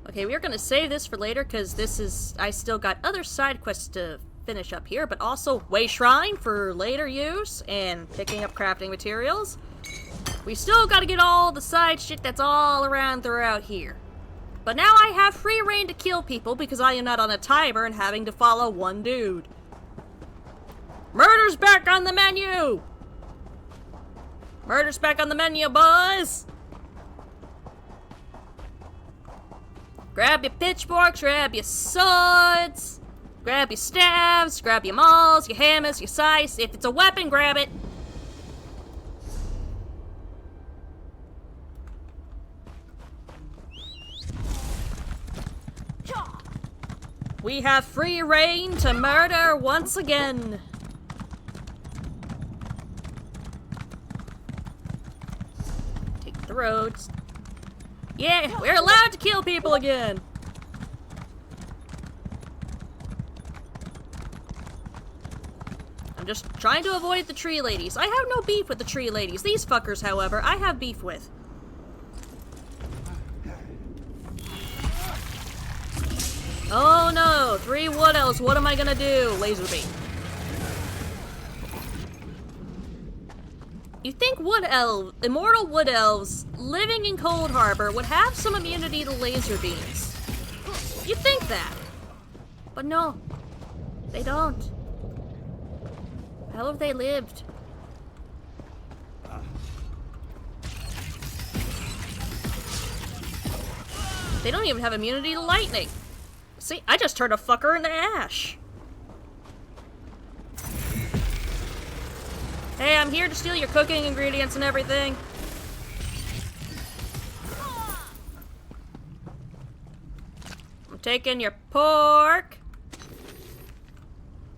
Okay, we are gonna save this for later, because I still got other side quests to finish up here, but also Way Shrine for later use, and picking up crafting materials. We still gotta get all the side shit that's all around throughout here. But now I have free reign to kill people because I am not on a timer and having to follow one dude. Murder's back on the menu! Murder's back on the menu, boys! Grab your pitchforks, grab your swords, grab your staves, grab your mauls, your hammers, your scythes. If it's a weapon, grab it. We have free reign to murder once again. Take the roads. Yeah, we're allowed to kill people again. I'm just trying to avoid the tree ladies. I have no beef with the tree ladies. These fuckers, however, I have beef with. Oh no, 3 wood elves, what am I gonna do? Laser beam. You think immortal wood elves living in Coldharbour would have some immunity to laser beams. You think that. But no, they don't. How have they lived? They don't even have immunity to lightning. See, I just turned a fucker into ash. Hey, I'm here to steal your cooking ingredients and everything. I'm taking your pork.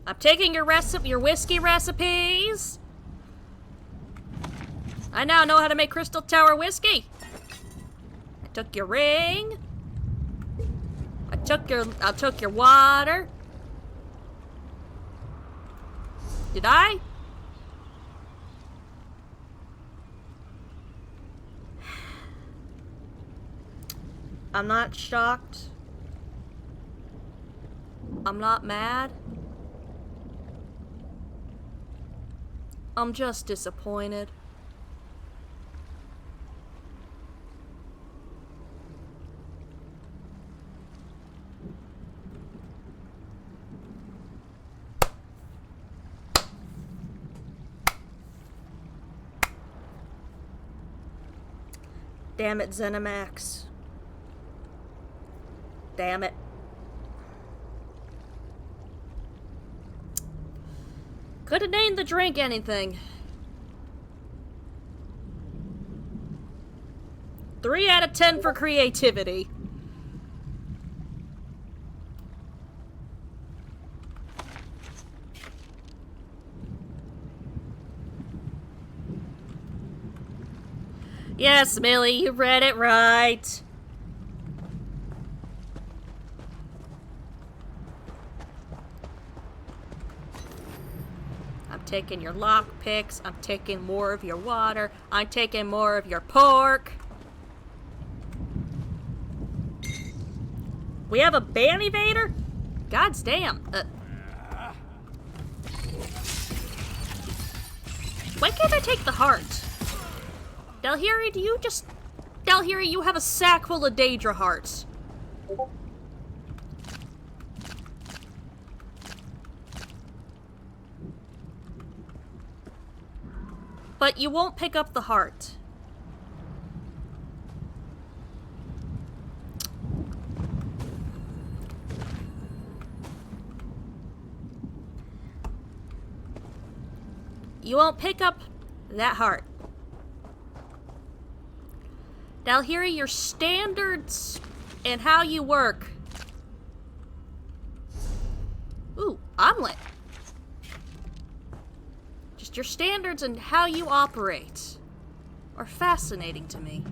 I'm taking your whiskey recipes. I now know how to make Crystal Tower whiskey. I took your ring. I took your water. Did I? I'm not shocked. I'm not mad. I'm just disappointed. Damn it, Zenimax. Damn it. Could have named the drink anything. 3 out of 10 for creativity. Yes, Millie, you read it right. taking your lockpicks. I'm taking more of your water. I'm taking more of your pork. We have a ban evader? God's damn. Why can't I take the heart? Dalhiri, Dalhiri, you have a sack full of Daedra hearts. But you won't pick up the heart. You won't pick up that heart. Dalhiri, your standards and how you work. Ooh, omelet. Just your standards and how you operate are fascinating to me.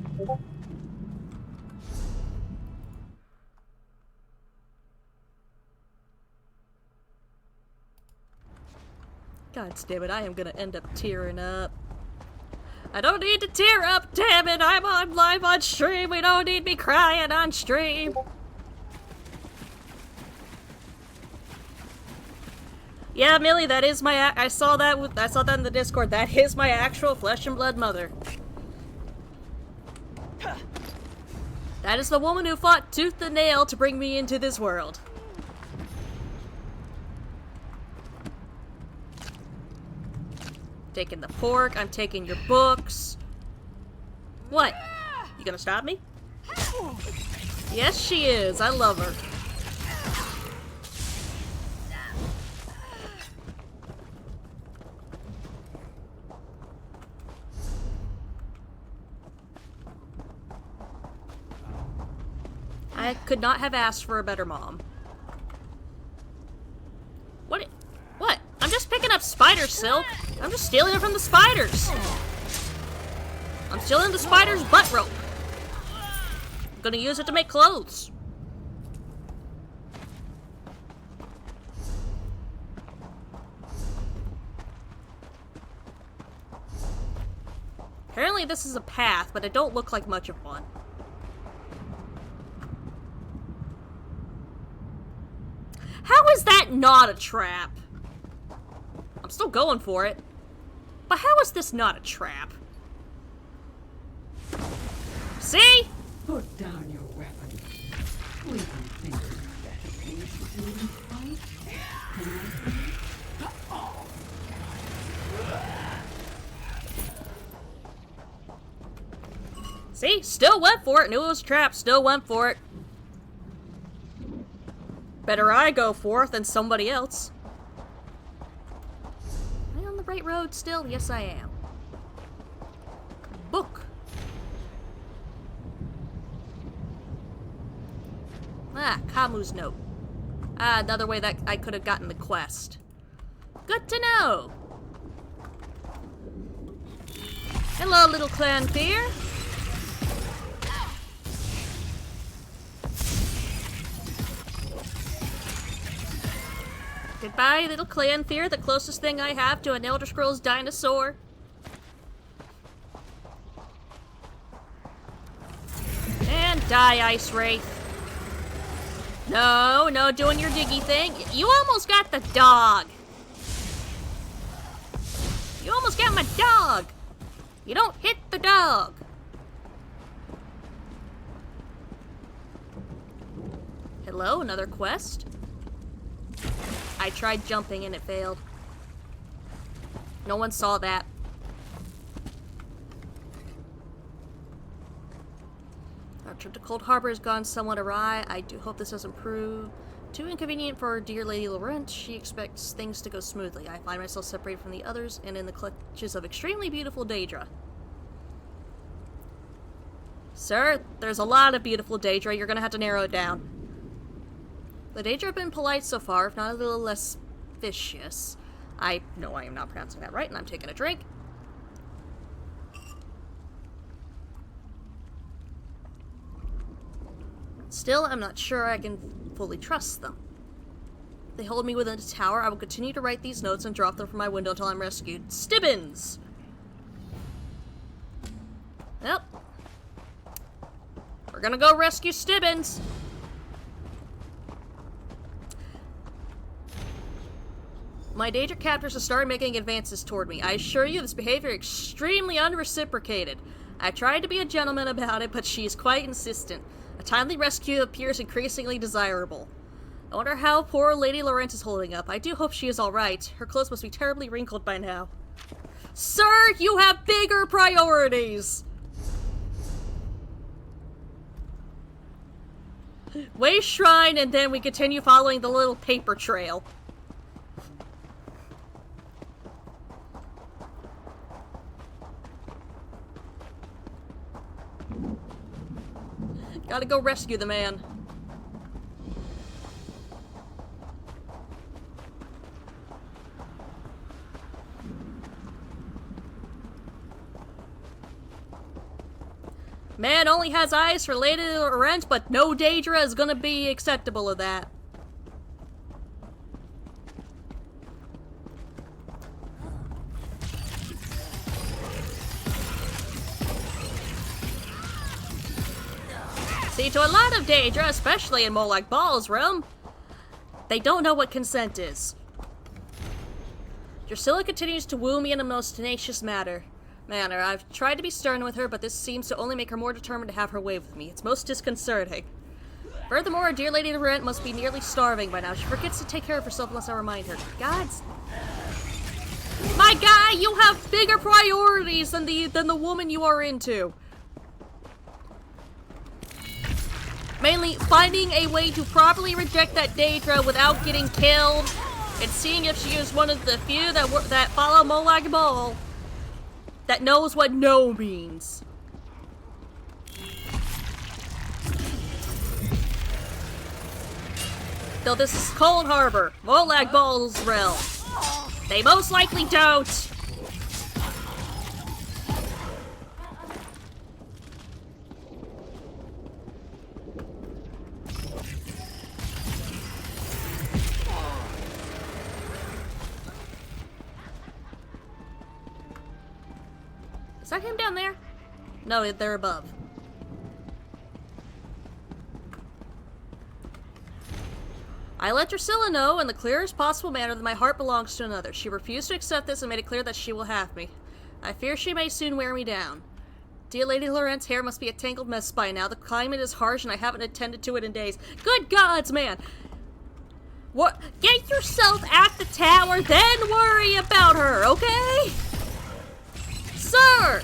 God damn it, I am gonna end up tearing up. I don't need to tear up, damn it! I'm on live on stream. We don't need me crying on stream. Yeah, Millie, that is my. I saw that in the Discord. That is my actual flesh and blood mother. That is the woman who fought tooth and nail to bring me into this world. Taking the pork. I'm taking your books. What? You gonna stop me? Yes, she is. I love her. I could not have asked for a better mom. What? What? I'm just picking up spider silk. I'm just stealing it from the spiders. I'm stealing the spider's butt rope. I'm gonna use it to make clothes. Apparently this is a path, but it don't look like much of one. How is that not a trap? I'm still going for it. But how is this not a trap? See? Put down your weapon. We can think of better things to do than fight. See? Still went for it. Knew it was a trap. Still went for it. Better I go for it than somebody else. Am I on the right road still? Yes, I am. Book. Ah, Kamu's note. Ah, another way that I could have gotten the quest. Good to know. Hello, little clan fear. Goodbye, little clan fear, the closest thing I have to an Elder Scrolls dinosaur. And die, Ice Wraith. No, no, doing your diggy thing. You almost got the dog. You almost got my dog. You don't hit the dog. Hello, another quest. I tried jumping and it failed. No one saw that. Our trip to Coldharbour has gone somewhat awry. I do hope this doesn't prove too inconvenient for dear Lady Laurent. She expects things to go smoothly. I find myself separated from the others and in the clutches of extremely beautiful Daedra. Sir, there's a lot of beautiful Daedra. You're gonna have to narrow it down. The Daedra have been polite so far, if not a little less vicious. I know I am not pronouncing that right, and I'm taking a drink. Still, I'm not sure I can fully trust them. they hold me within a tower, I will continue to write these notes and drop them from my window until I'm rescued. Stibbins! Yep. We're gonna go rescue Stibbins. My danger captors have started making advances toward me. I assure you this behavior is extremely unreciprocated. I tried to be a gentleman about it, but she is quite insistent. A timely rescue appears increasingly desirable. I wonder how poor Lady Laurent is holding up. I do hope she is alright. Her clothes must be terribly wrinkled by now. Sir, you have bigger priorities! Way Shrine, and then we continue following the little paper trail. Gotta go rescue the man. Man only has eyes for Lady Laurent, but no Daedra is gonna be acceptable of that. See, to a lot of Daedra, especially in Molag Bal's realm, they don't know what consent is. Drusilla continues to woo me in a most tenacious manner. I've tried to be stern with her, but this seems to only make her more determined to have her way with me. It's most disconcerting. Furthermore, our dear Lady Laurent must be nearly starving by now. She forgets to take care of herself unless I remind her. Gods... My guy, you have bigger priorities than the woman you are into. Mainly, finding a way to properly reject that Daedra without getting killed, and seeing if she is one of the few that follow Molag Bal that knows what no means. Though this is Coldharbour, Molag Bal's realm. They most likely don't. Is that him down there? No, they're above. I let Drusilla know in the clearest possible manner that my heart belongs to another. She refused to accept this and made it clear that she will have me. I fear she may soon wear me down. Dear Lady Laurent's hair must be a tangled mess by now. The climate is harsh and I haven't attended to it in days. Good gods, man! What? Get yourself at the tower, then worry about her, okay? Sir!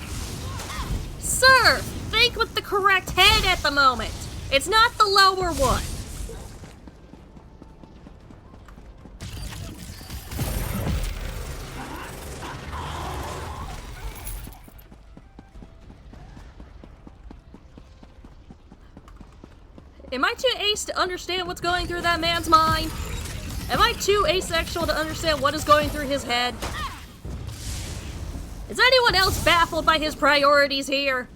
Sir! Think with the correct head at the moment! It's not the lower one! Am I too ace to understand what's going through that man's mind? Am I too asexual to understand what is going through his head? Is anyone else baffled by his priorities here?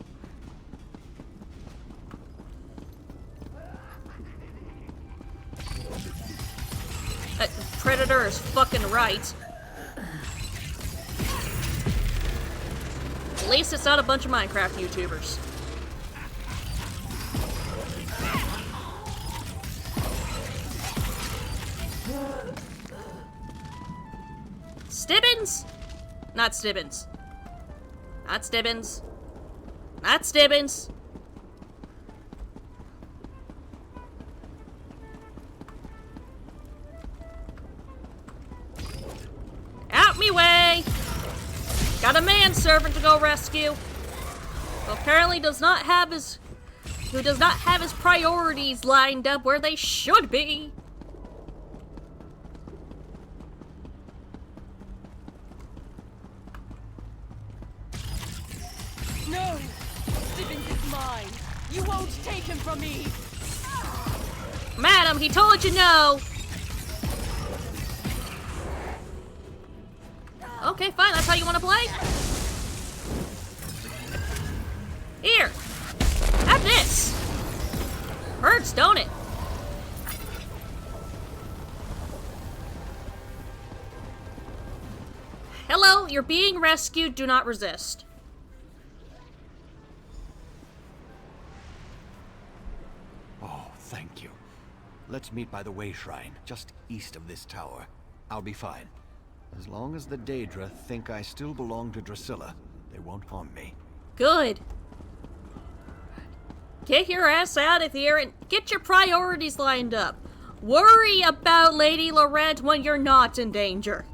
Predator is fucking right. At least it's not a bunch of Minecraft YouTubers. Stibbins? Not Stibbins. Not Stibbins. Not Stibbins. Out me way! Got a manservant to go rescue. Who apparently does not have his priorities lined up where they should be. No! Stibbins is mine! You won't take him from me! Madam, he told you no! Okay, fine, that's how you want to play? Here! Have this! Hurts, don't it? you're being rescued, do not resist. Oh, thank you. Let's meet by the Way Shrine, just east of this tower. I'll be fine. As long as the Daedra think I still belong to Drusilla, they won't harm me. Good. Get your ass out of here and get your priorities lined up. Worry about Lady Laurent when you're not in danger.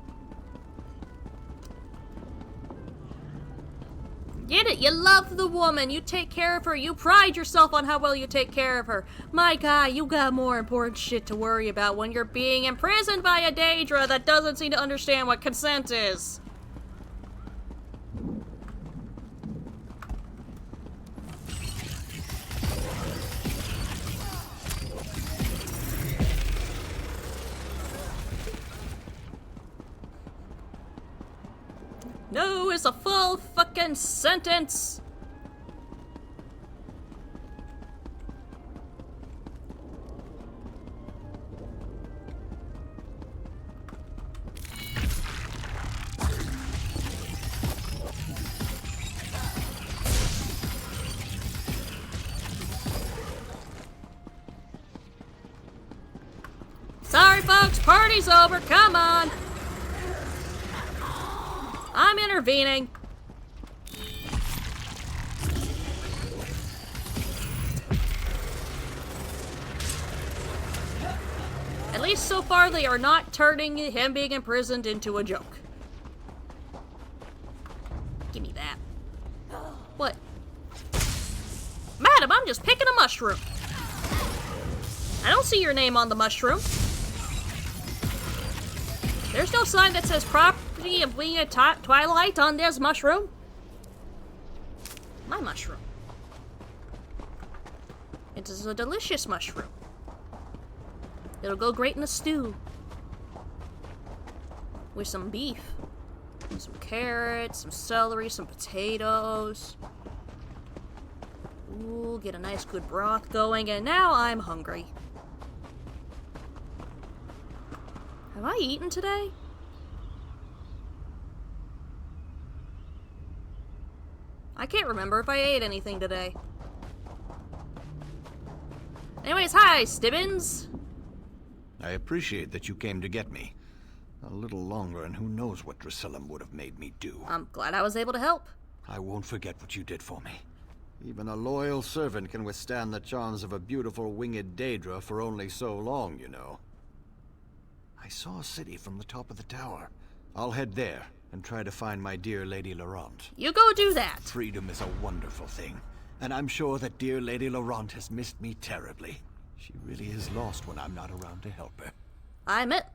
Get it? You love the woman. You take care of her. You pride yourself on how well you take care of her. My guy, you got more important shit to worry about when you're being imprisoned by a Daedra that doesn't seem to understand what consent is. No is a full fucking sentence. Sorry folks, party's over, come on. I'm intervening. At least so far they are not turning him being imprisoned into a joke. Give me that. What? Madam, I'm just picking a mushroom. I don't see your name on the mushroom. There's no sign that says property of Wing of Twilight on this mushroom. My mushroom. It is a delicious mushroom. It'll go great in a stew. With some beef. Some carrots, some celery, some potatoes. Ooh, get a nice good broth going, and now I'm hungry. Have I eaten today? I can't remember if I ate anything today. Anyways, hi, Stibbins! I appreciate that you came to get me. A little longer, and who knows what Drusilla would have made me do. I'm glad I was able to help. I won't forget what you did for me. Even a loyal servant can withstand the charms of a beautiful winged Daedra for only so long, you know. I saw a city from the top of the tower. I'll head there and try to find my dear Lady Laurent. You go do that. Freedom is a wonderful thing, and I'm sure that dear Lady Laurent has missed me terribly. She really is lost when I'm not around to help her. I met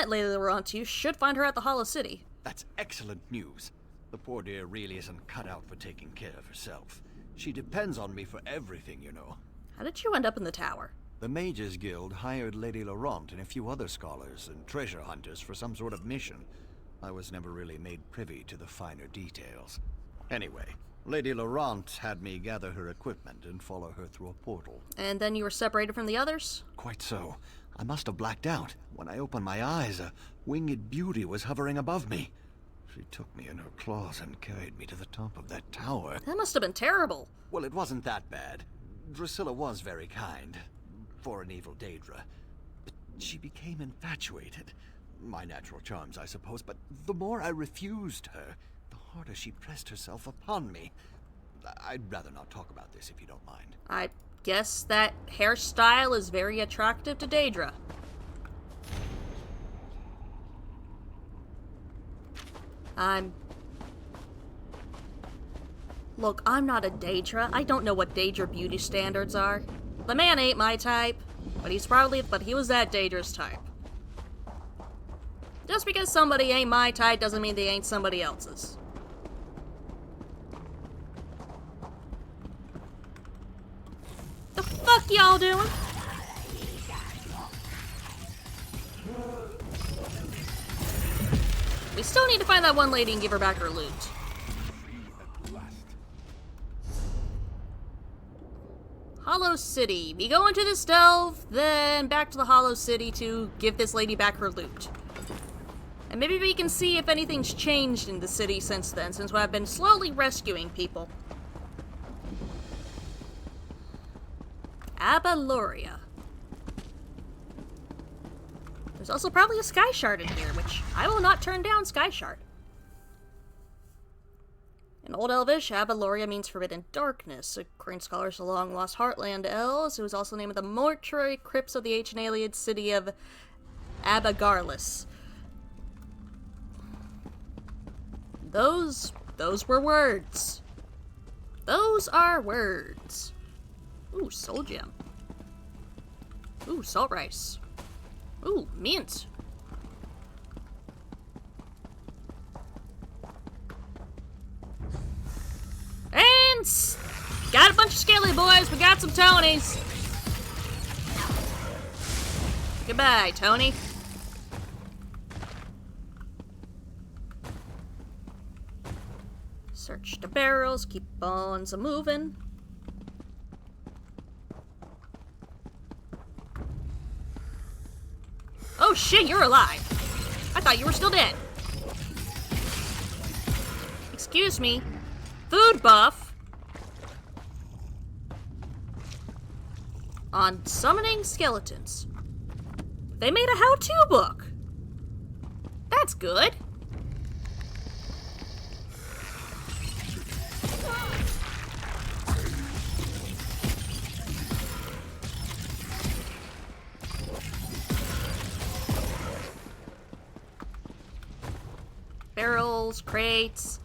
Lady Laurent. You should find her at the Hollow City. That's excellent news. The poor dear really isn't cut out for taking care of herself. She depends on me for everything, you know. How did you end up in the tower? The Mages Guild hired Lady Laurent and a few other scholars and treasure hunters for some sort of mission. I was never really made privy to the finer details. Anyway, Lady Laurent had me gather her equipment and follow her through a portal. And then you were separated from the others? Quite so. I must have blacked out. When I opened my eyes, a winged beauty was hovering above me. She took me in her claws and carried me to the top of that tower. That must have been terrible. Well, it wasn't that bad. Drusilla was very kind. For an evil Daedra. But she became infatuated. My natural charms, I suppose, but the more I refused her, the harder she pressed herself upon me. I'd rather not talk about this if you don't mind. I guess that hairstyle is very attractive to Daedra. Look, I'm not a Daedra. I don't know what Daedra beauty standards are. The man ain't my type, but he was that Daedra's type. Just because somebody ain't my type doesn't mean they ain't somebody else's. The fuck y'all doing? We still need to find that one lady and give her back her loot. Hollow City. We go into this delve, then back to the Hollow City to give this lady back her loot. And maybe we can see if anything's changed in the city since then, since I've been slowly rescuing people. Abaloria. There's also probably a Sky Shard in here, which I will not turn down Sky Shard. In Old Elvish, Abaloria means forbidden darkness. According to scholars, the long-lost Heartland Elves, it was also named the mortuary crypts of the ancient alien city of Abagarlis. Those were words. Those are words. Ooh, soul gem. Ooh, salt rice. Ooh, mint. And got a bunch of scaly boys. We got some Tonys. Goodbye, Tony. Search the barrels, keep on moving. Oh shit, you're alive. I thought you were still dead. Excuse me. Food buff. On summoning skeletons. They made a how-to book. That's good. Barrels, crates.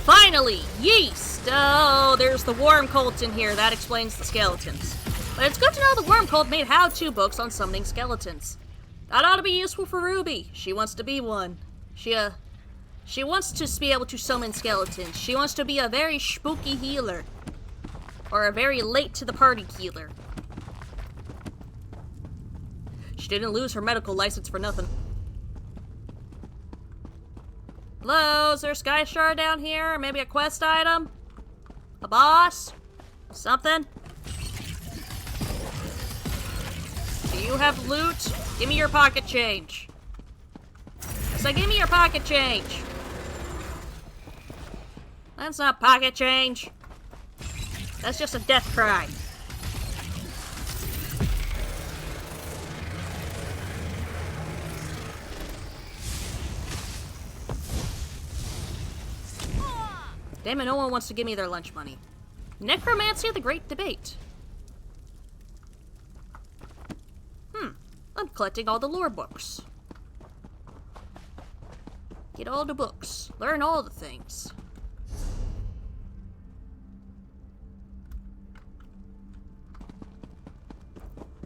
Finally! Yeast! Oh, there's the worm cult in here. That explains the skeletons. But it's good to know the worm cult made how-to books on summoning skeletons. That ought to be useful for Ruby. She wants to be one. She wants to be able to summon skeletons. She wants to be a very spooky healer. Or a very late-to-the-party healer. She didn't lose her medical license for nothing. Hello, is there a Sky Shard down here? Maybe a quest item? A boss? Something? Do you have loot? Give me your pocket change. So give me your pocket change. That's not pocket change. That's just a death cry. Damn it, no one wants to give me their lunch money. Necromancy, the Great Debate. I'm collecting all the lore books. Get all the books. Learn all the things.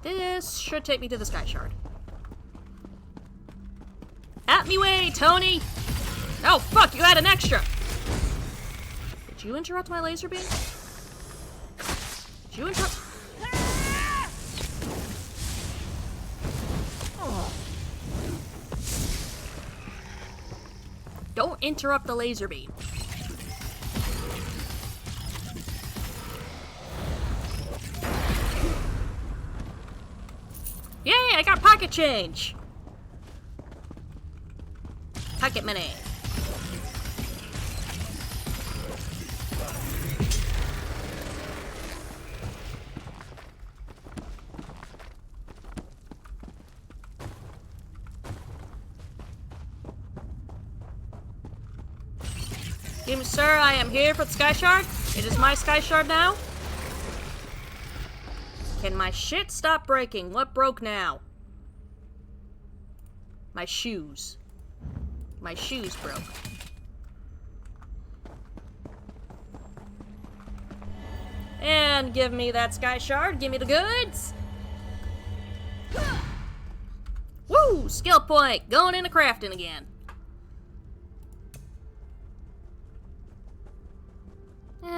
This should take me to the Sky Shard. At me way, Tony! Oh, fuck, you had an extra! Did you interrupt my laser beam? Did you interrupt? Oh. Don't interrupt the laser beam. Yay, I got pocket change! Pocket money. Sir, I am here for the Sky Shard. It is my Sky Shard now. Can my shit stop breaking? What broke now? My shoes. My shoes broke. And give me that Sky Shard. Give me the goods. Woo! Skill point. Going into crafting again.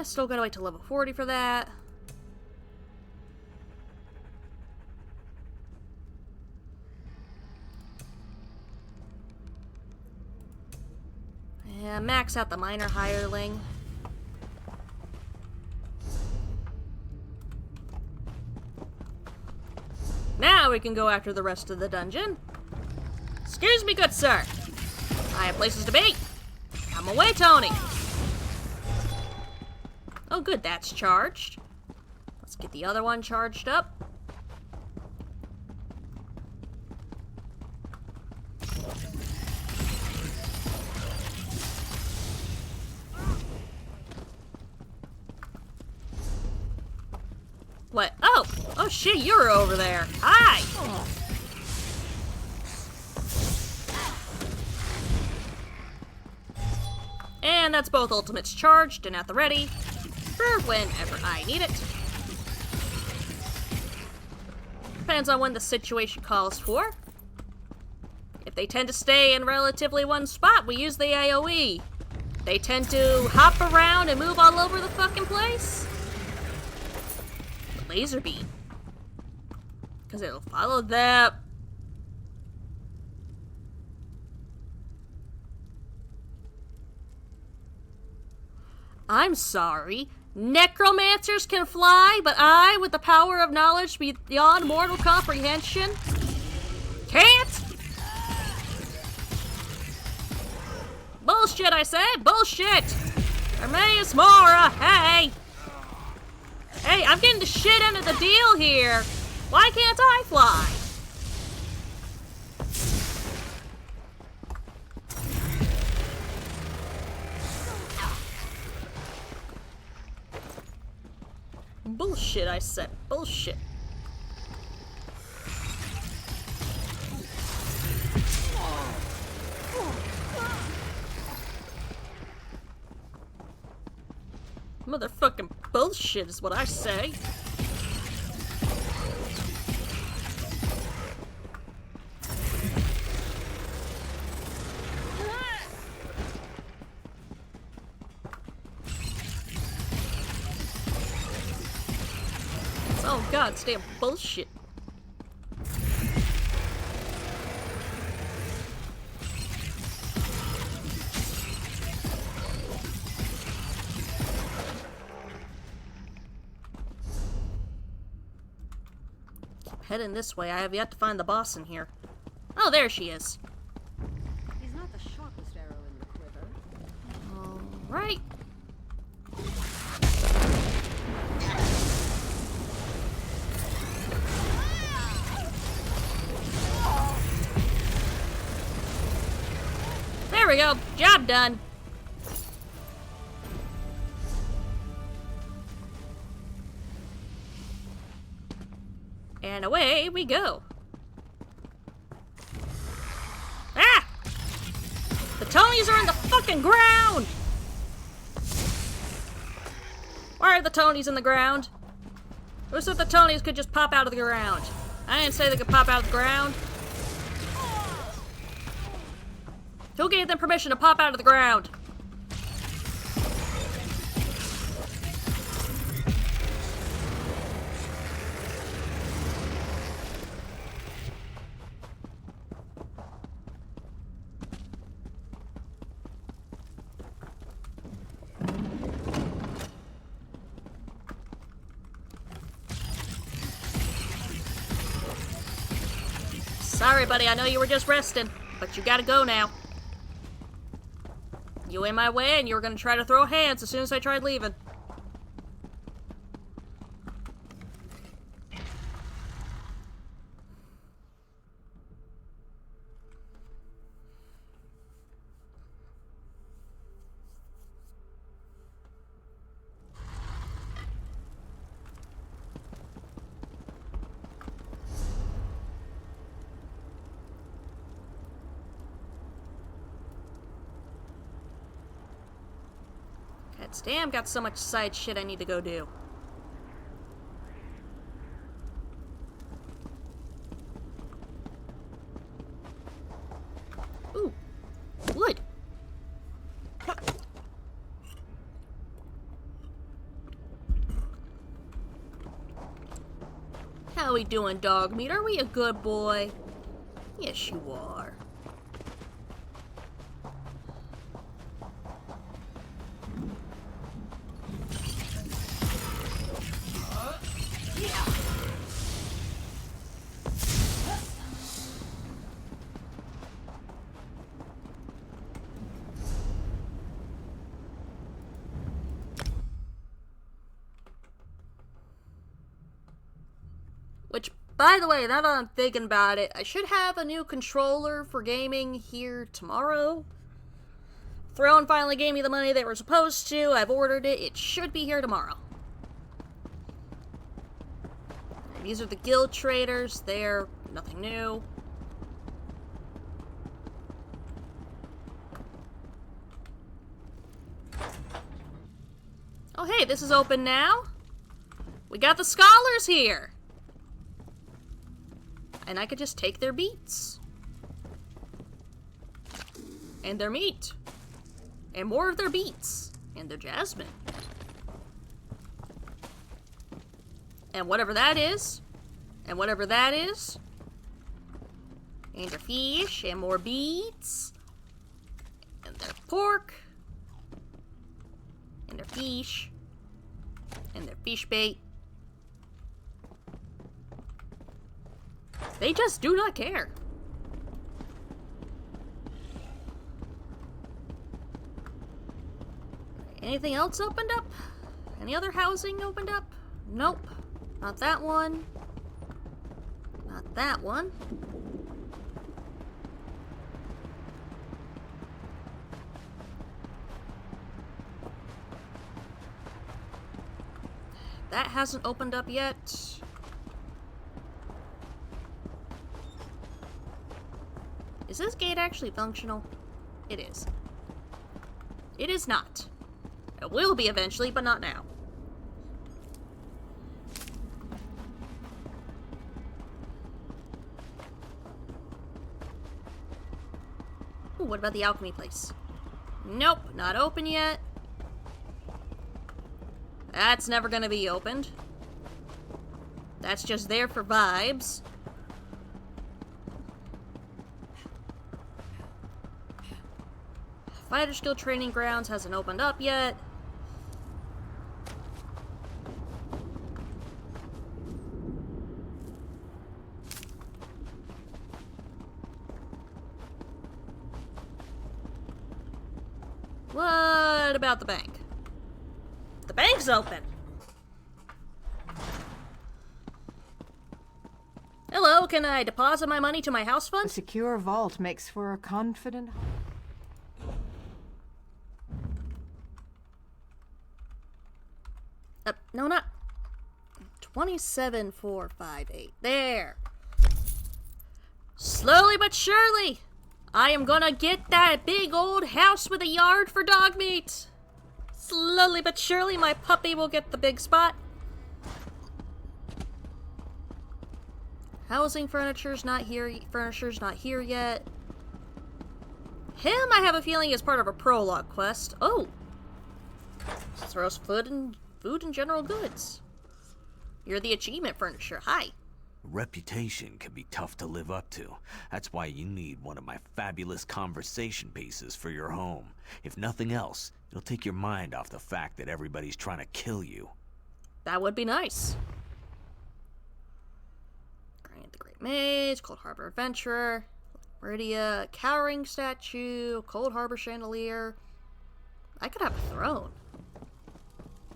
Still gotta wait till level 40 for that. Yeah, max out the minor hireling. Now we can go after the rest of the dungeon. Excuse me, good sir. I have places to be. Come away, Tony. Oh, good, that's charged. Let's get the other one charged up. What? Oh! Oh shit, you're over there. Hi! And that's both ultimates charged and at the ready for whenever I need it. Depends on when the situation calls for. If they tend to stay in relatively one spot, we use the AoE. They tend to hop around and move all over the fucking place. Laser beam. Because it'll follow them. I'm sorry. Necromancers can fly, but I, with the power of knowledge beyond mortal comprehension, can't? Bullshit, I said! Bullshit! Hermaeus Mora, hey! Hey, I'm getting the shit end of the deal here. Why can't I fly? Bullshit, I said. Bullshit. Motherfucking bullshit is what I say. Oh god, it's damn bullshit. Heading this way. I have yet to find the boss in here. Oh, there she is. He's not the sharpest arrow in the quiver. Alright. There we go. Job done. And away we go. Ah! The Tonys are in the fucking ground! Why are the Tonys in the ground? Who said the Tonys could just pop out of the ground? I didn't say they could pop out of the ground. Who gave them permission to pop out of the ground? Sorry, buddy, I know you were just resting, but you gotta go now. You in my way, and you were gonna try to throw hands as soon as I tried leaving. Damn, got so much side shit I need to go do. Ooh, wood. How we doing, dog meat? Are we a good boy? Yes, you are. by the way, now that I'm thinking about it, I should have a new controller for gaming here tomorrow. Throne finally gave me the money they were supposed to. I've ordered it. It should be here tomorrow. These are the guild traders. They're nothing new. Oh, hey, this is open now. We got the scholars here. And I could just take their beets. And their meat. And more of their beets. And their jasmine. And whatever that is. And whatever that is. And their fish. And more beets. And their pork. And their fish. And their fish bait. They just do not care. Anything else opened up? Any other housing opened up? Nope. Not that one. Not that one. That hasn't opened up yet. Is this gate actually functional? It is. It is not. It will be eventually, but not now. Ooh, what about the alchemy place? Nope, not open yet. That's never gonna be opened. That's just there for vibes. Fighter Skill Training Grounds hasn't opened up yet. What about the bank? The bank's open! Hello, can I deposit my money to my house fund? A secure vault makes for a confident... No, not 27458. There. Slowly but surely, I am gonna get that big old house with a yard for dog meat. Slowly but surely, my puppy will get the big spot. Housing furniture's not here. Furniture's not here yet. Him, I have a feeling, is part of a prologue quest. Oh, throw us food and general goods. You're the achievement furniture. Hi. Reputation can be tough to live up to. That's why you need one of my fabulous conversation pieces for your home. If nothing else, it'll take your mind off the fact that everybody's trying to kill you. That would be nice. Grant the Great Maze, Coldharbour Adventurer, Meridia, Cowering Statue, Coldharbour Chandelier. I could have a throne.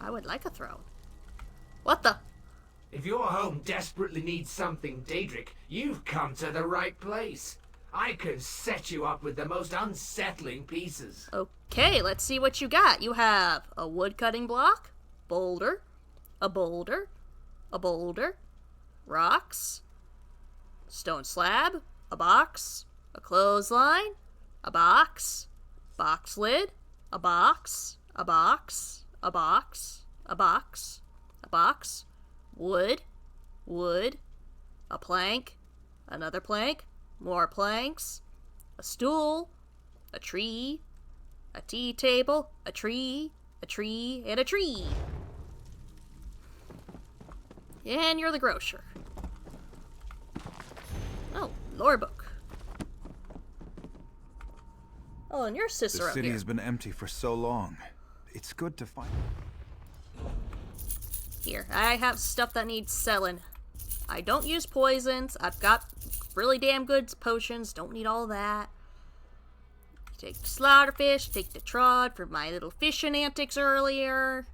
I would like a throne. What the? If your home desperately needs something, Daedric, you've come to the right place. I can set you up with the most unsettling pieces. Okay, let's see what you got. You have a wood cutting block, boulder, a boulder, a boulder, rocks, stone slab, a box, a clothesline, a box, box lid, a box, a box, a box, a box, a box, wood, wood, a plank, another plank, more planks, a stool, a tree, a tea table, a tree, and a tree. And you're the grocer. Oh, lore book. Oh, and your sister The up city here. has been empty for so long. It's good to find... Here, I have stuff that needs selling. I don't use poisons. I've got really damn good potions. Don't need all that. Take the slaughterfish, take the trod for my little fishing antics earlier.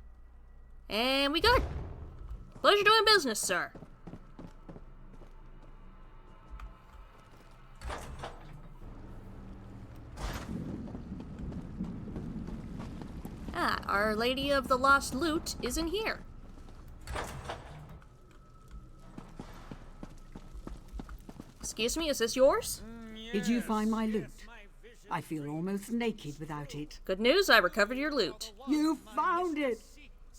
And we good. Pleasure doing business, sir. yeah, Our Lady of the Lost Loot is in here. Excuse me, is this yours? Did you find my loot? I feel almost naked without it. Good news, I recovered your loot. You found it!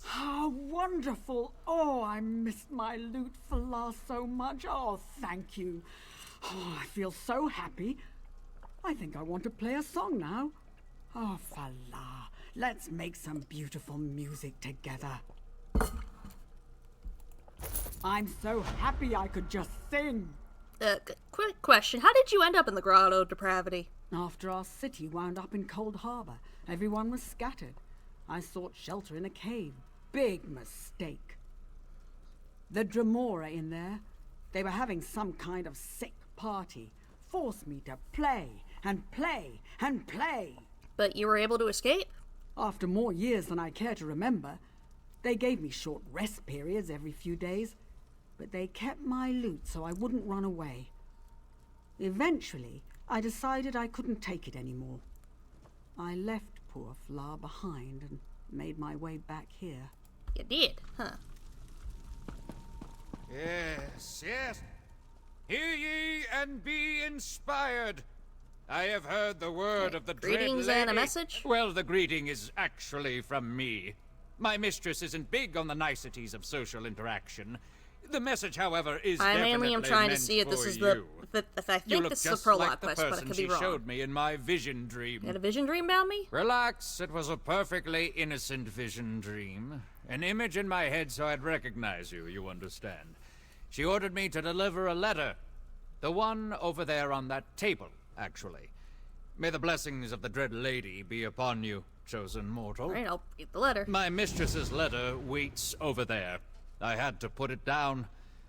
How wonderful! Oh, I missed my loot fla so much. Oh, thank you. Oh, I feel so happy. I think I want to play a song now. Oh, fala, let's make some beautiful music together. I'm so happy I could just sing. Quick question. How did you end up in the Grotto of Depravity? After our city wound up in Coldharbour, everyone was scattered. I sought shelter in a cave. Big mistake. The Dremora in there, they were having some kind of sick party. Forced me to play and play and play. But you were able to escape? After more years than I care to remember. They gave me short rest periods every few days, but they kept my loot so I wouldn't run away. Eventually, I decided I couldn't take it anymore. I left poor Fla behind and made my way back here. You did, huh? Yes, yes. Hear ye and be inspired. I have heard the word of the greetings dread lady. And a message? Well, the greeting is actually from me. My mistress isn't big on the niceties of social interaction. The message, however, is I definitely mainly am trying to meant see if this for is you. I think this is the prologue like quest, the but I could be she wrong. showed me in my vision dream. You had a vision dream about me? Relax, it was a perfectly innocent vision dream. An image in my head so I'd recognize you, you understand. She ordered me to deliver a letter. The one over there on that table, actually. May the blessings of the Dread Lady be upon you, chosen mortal. All right, I'll read the letter. My mistress's letter waits over there. I had to put it down.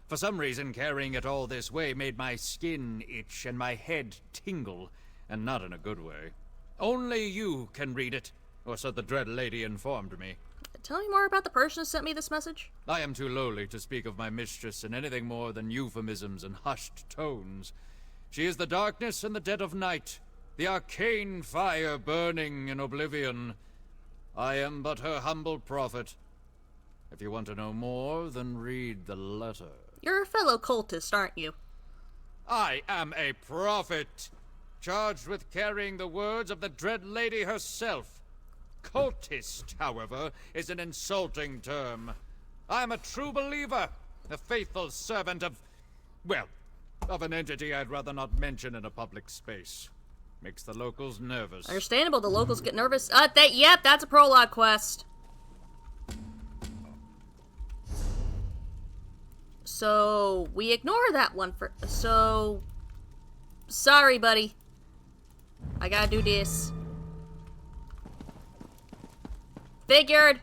For some reason, carrying it all this way made my skin itch and my head tingle, and not in a good way. Only you can read it, or so the Dread Lady informed me. Tell me more about the person who sent me this message. I am too lowly to speak of my mistress in anything more than euphemisms and hushed tones. She is the darkness and the dead of night, the arcane fire burning in oblivion. I am but her humble prophet. If you want to know more, then read the letter. You're a fellow cultist, aren't you? I am a prophet, charged with carrying the words of the Dread Lady herself. Cultist, however, is an insulting term. I am a true believer, a faithful servant of, well, of an entity I'd rather not mention in a public space. Makes the locals nervous. Understandable, the locals get nervous. Yep, that's a prologue quest. So, we ignore that one for... So... Sorry, buddy. I gotta do this. Figured.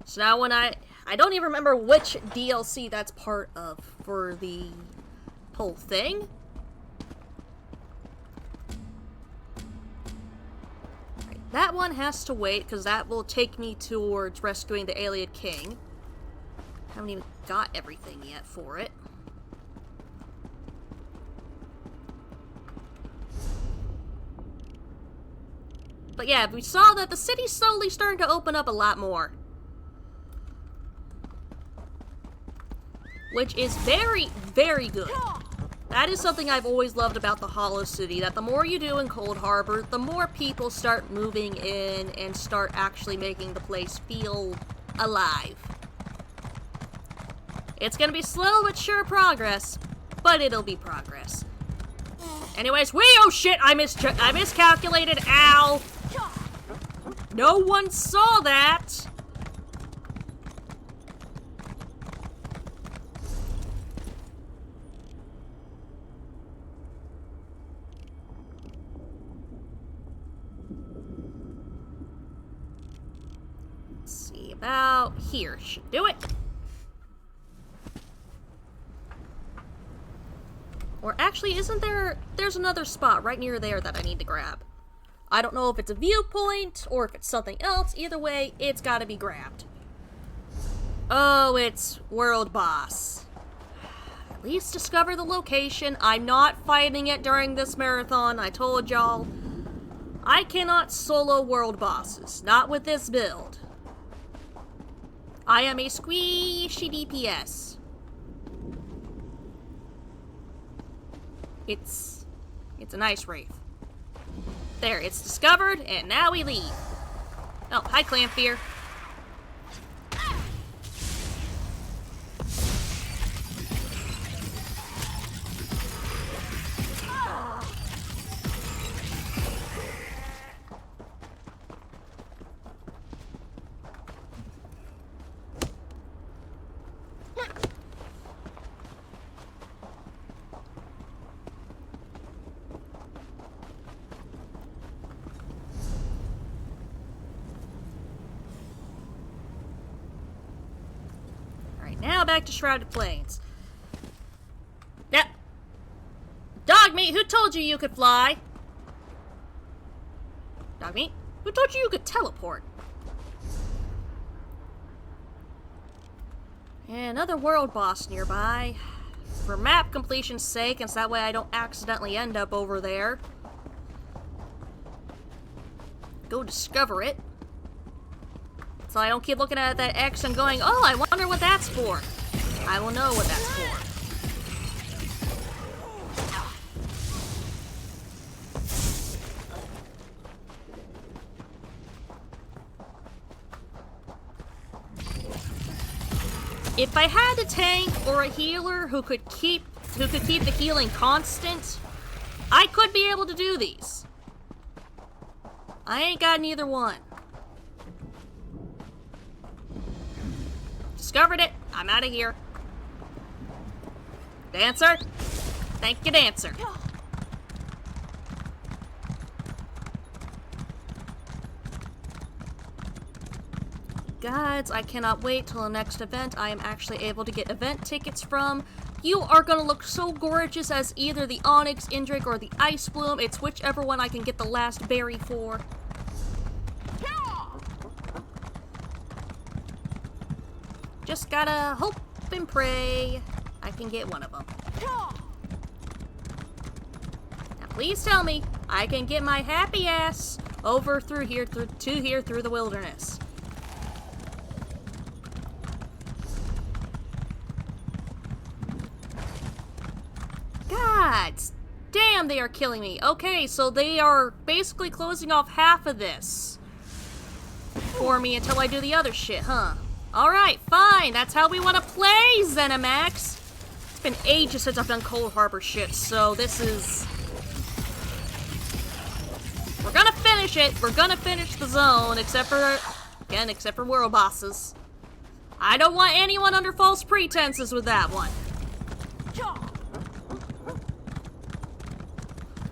So now when I don't even remember which DLC that's part of for the whole thing. Right, that one has to wait, because that will take me towards rescuing the Alien King. Haven't even got everything yet for it. But yeah, we saw that the city's slowly starting to open up a lot more. Which is very, very good. That is something I've always loved about the Hollow City, that the more you do in Coldharbour, the more people start moving in and start actually making the place feel alive. It's gonna be slow but sure progress, but it'll be progress. Anyways, oh shit, I miscalculated, ow! No one saw that! Let's see, about here should do it. Or actually, isn't there's another spot right near there that I need to grab. I don't know if it's a viewpoint or if it's something else. Either way, it's gotta be grabbed. Oh, it's World Boss. At least discover the location. I'm not fighting it during this marathon. I told y'all. I cannot solo world bosses. Not with this build. I am a squishy DPS. It's a nice wraith. There, it's discovered, and now we leave. Oh, hi, Clampfear. Now back to Shrouded Plains. Now, Dogmeat, who told you you could fly? Dogmeat, who told you you could teleport? Another world boss nearby. For map completion's sake, and so that way I don't accidentally end up over there. Go discover it. So I don't keep looking at that X and going, oh, I wonder what that's for. I will know what that's for. If I had a tank or a healer who could keep the healing constant, I could be able to do these. I ain't got neither one. Discovered it. I'm out of here. Dancer. Thank you, Dancer. Guys, I cannot wait till the next event I am actually able to get event tickets from. You are gonna look so gorgeous as either the Onyx, Indrik, or the Ice Bloom. It's whichever one I can get the last berry for. Just gotta hope and pray I can get one of them. Now please tell me I can get my happy ass over through here, through the wilderness. God damn, they are killing me. Okay, so they are basically closing off half of this for me until I do the other shit, huh? Alright, fine. That's how we want to play, Zenimax. It's been ages since I've done Coldharbour shit, so this is... We're gonna finish it. We're gonna finish the zone, except for world bosses. I don't want anyone under false pretenses with that one.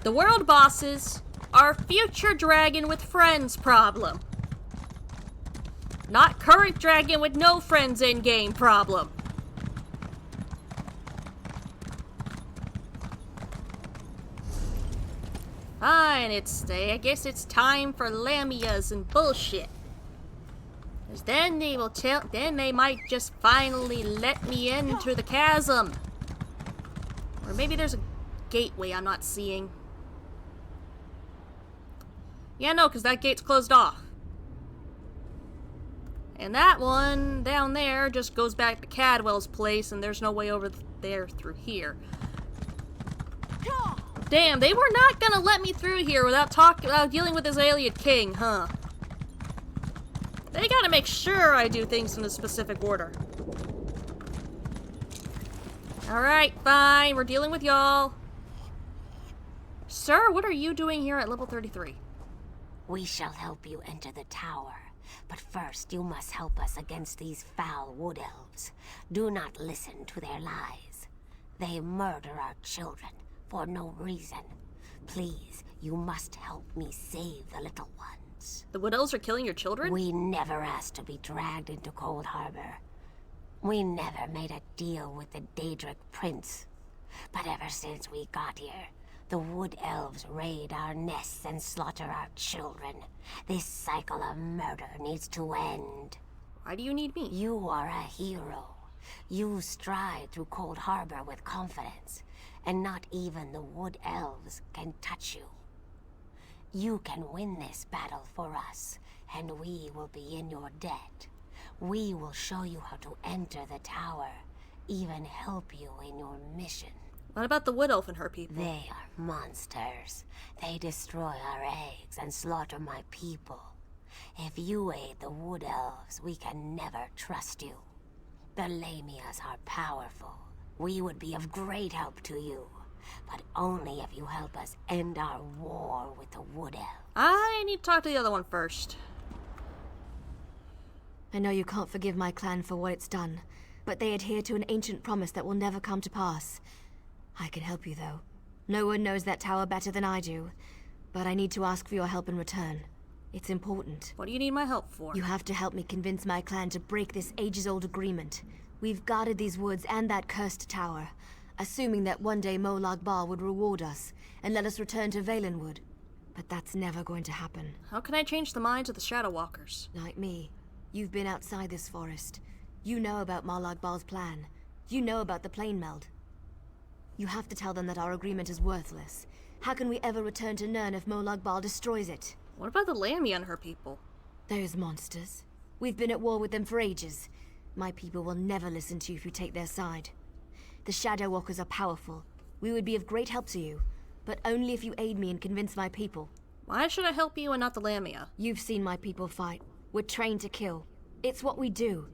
The world bosses are future dragon with friends problem. Not current dragon with no friends in-game problem. Fine, I guess it's time for Lamias and bullshit. Cause then they might just finally let me enter the chasm. Or maybe there's a gateway I'm not seeing. Yeah, no, because that gate's closed off. And that one down there just goes back to Cadwell's place, and there's no way over there through here. Damn, they were not gonna let me through here without dealing with this alien king, huh? They gotta make sure I do things in a specific order. Alright, fine, we're dealing with y'all. Sir, what are you doing here at level 33? We shall help you enter the tower. But first, you must help us against these foul wood elves. Do not listen to their lies. They murder our children for no reason. Please, you must help me save the little ones. The wood elves are killing your children? We never asked to be dragged into Coldharbour. We never made a deal with the Daedric Prince. But ever since we got here, the wood elves raid our nests and slaughter our children. This cycle of murder needs to end. Why do you need me? You are a hero. You stride through Coldharbour with confidence, and not even the wood elves can touch you. You can win this battle for us, and we will be in your debt. We will show you how to enter the tower, even help you in your mission. What about the Wood Elf and her people? They are monsters. They destroy our eggs and slaughter my people. If you aid the Wood Elves, we can never trust you. The Lamias are powerful. We would be of great help to you, but only if you help us end our war with the Wood Elves. I need to talk to the other one first. I know you can't forgive my clan for what it's done, but they adhere to an ancient promise that will never come to pass. I can help you, though. No one knows that tower better than I do, but I need to ask for your help in return. It's important. What do you need my help for? You have to help me convince my clan to break this ages-old agreement. We've guarded these woods and that cursed tower, assuming that one day Molag Bal would reward us and let us return to Valenwood. But that's never going to happen. How can I change the minds of the Shadow Walkers? Like me. You've been outside this forest. You know about Molag Bal's plan. You know about the plane meld. You have to tell them that our agreement is worthless. How can we ever return to Nirn if Molag Bal destroys it? What about the Lamia and her people? Those monsters. We've been at war with them for ages. My people will never listen to you if you take their side. The Shadow Walkers are powerful. We would be of great help to you, but only if you aid me and convince my people. Why should I help you and not the Lamia? You've seen my people fight. We're trained to kill. It's what we do.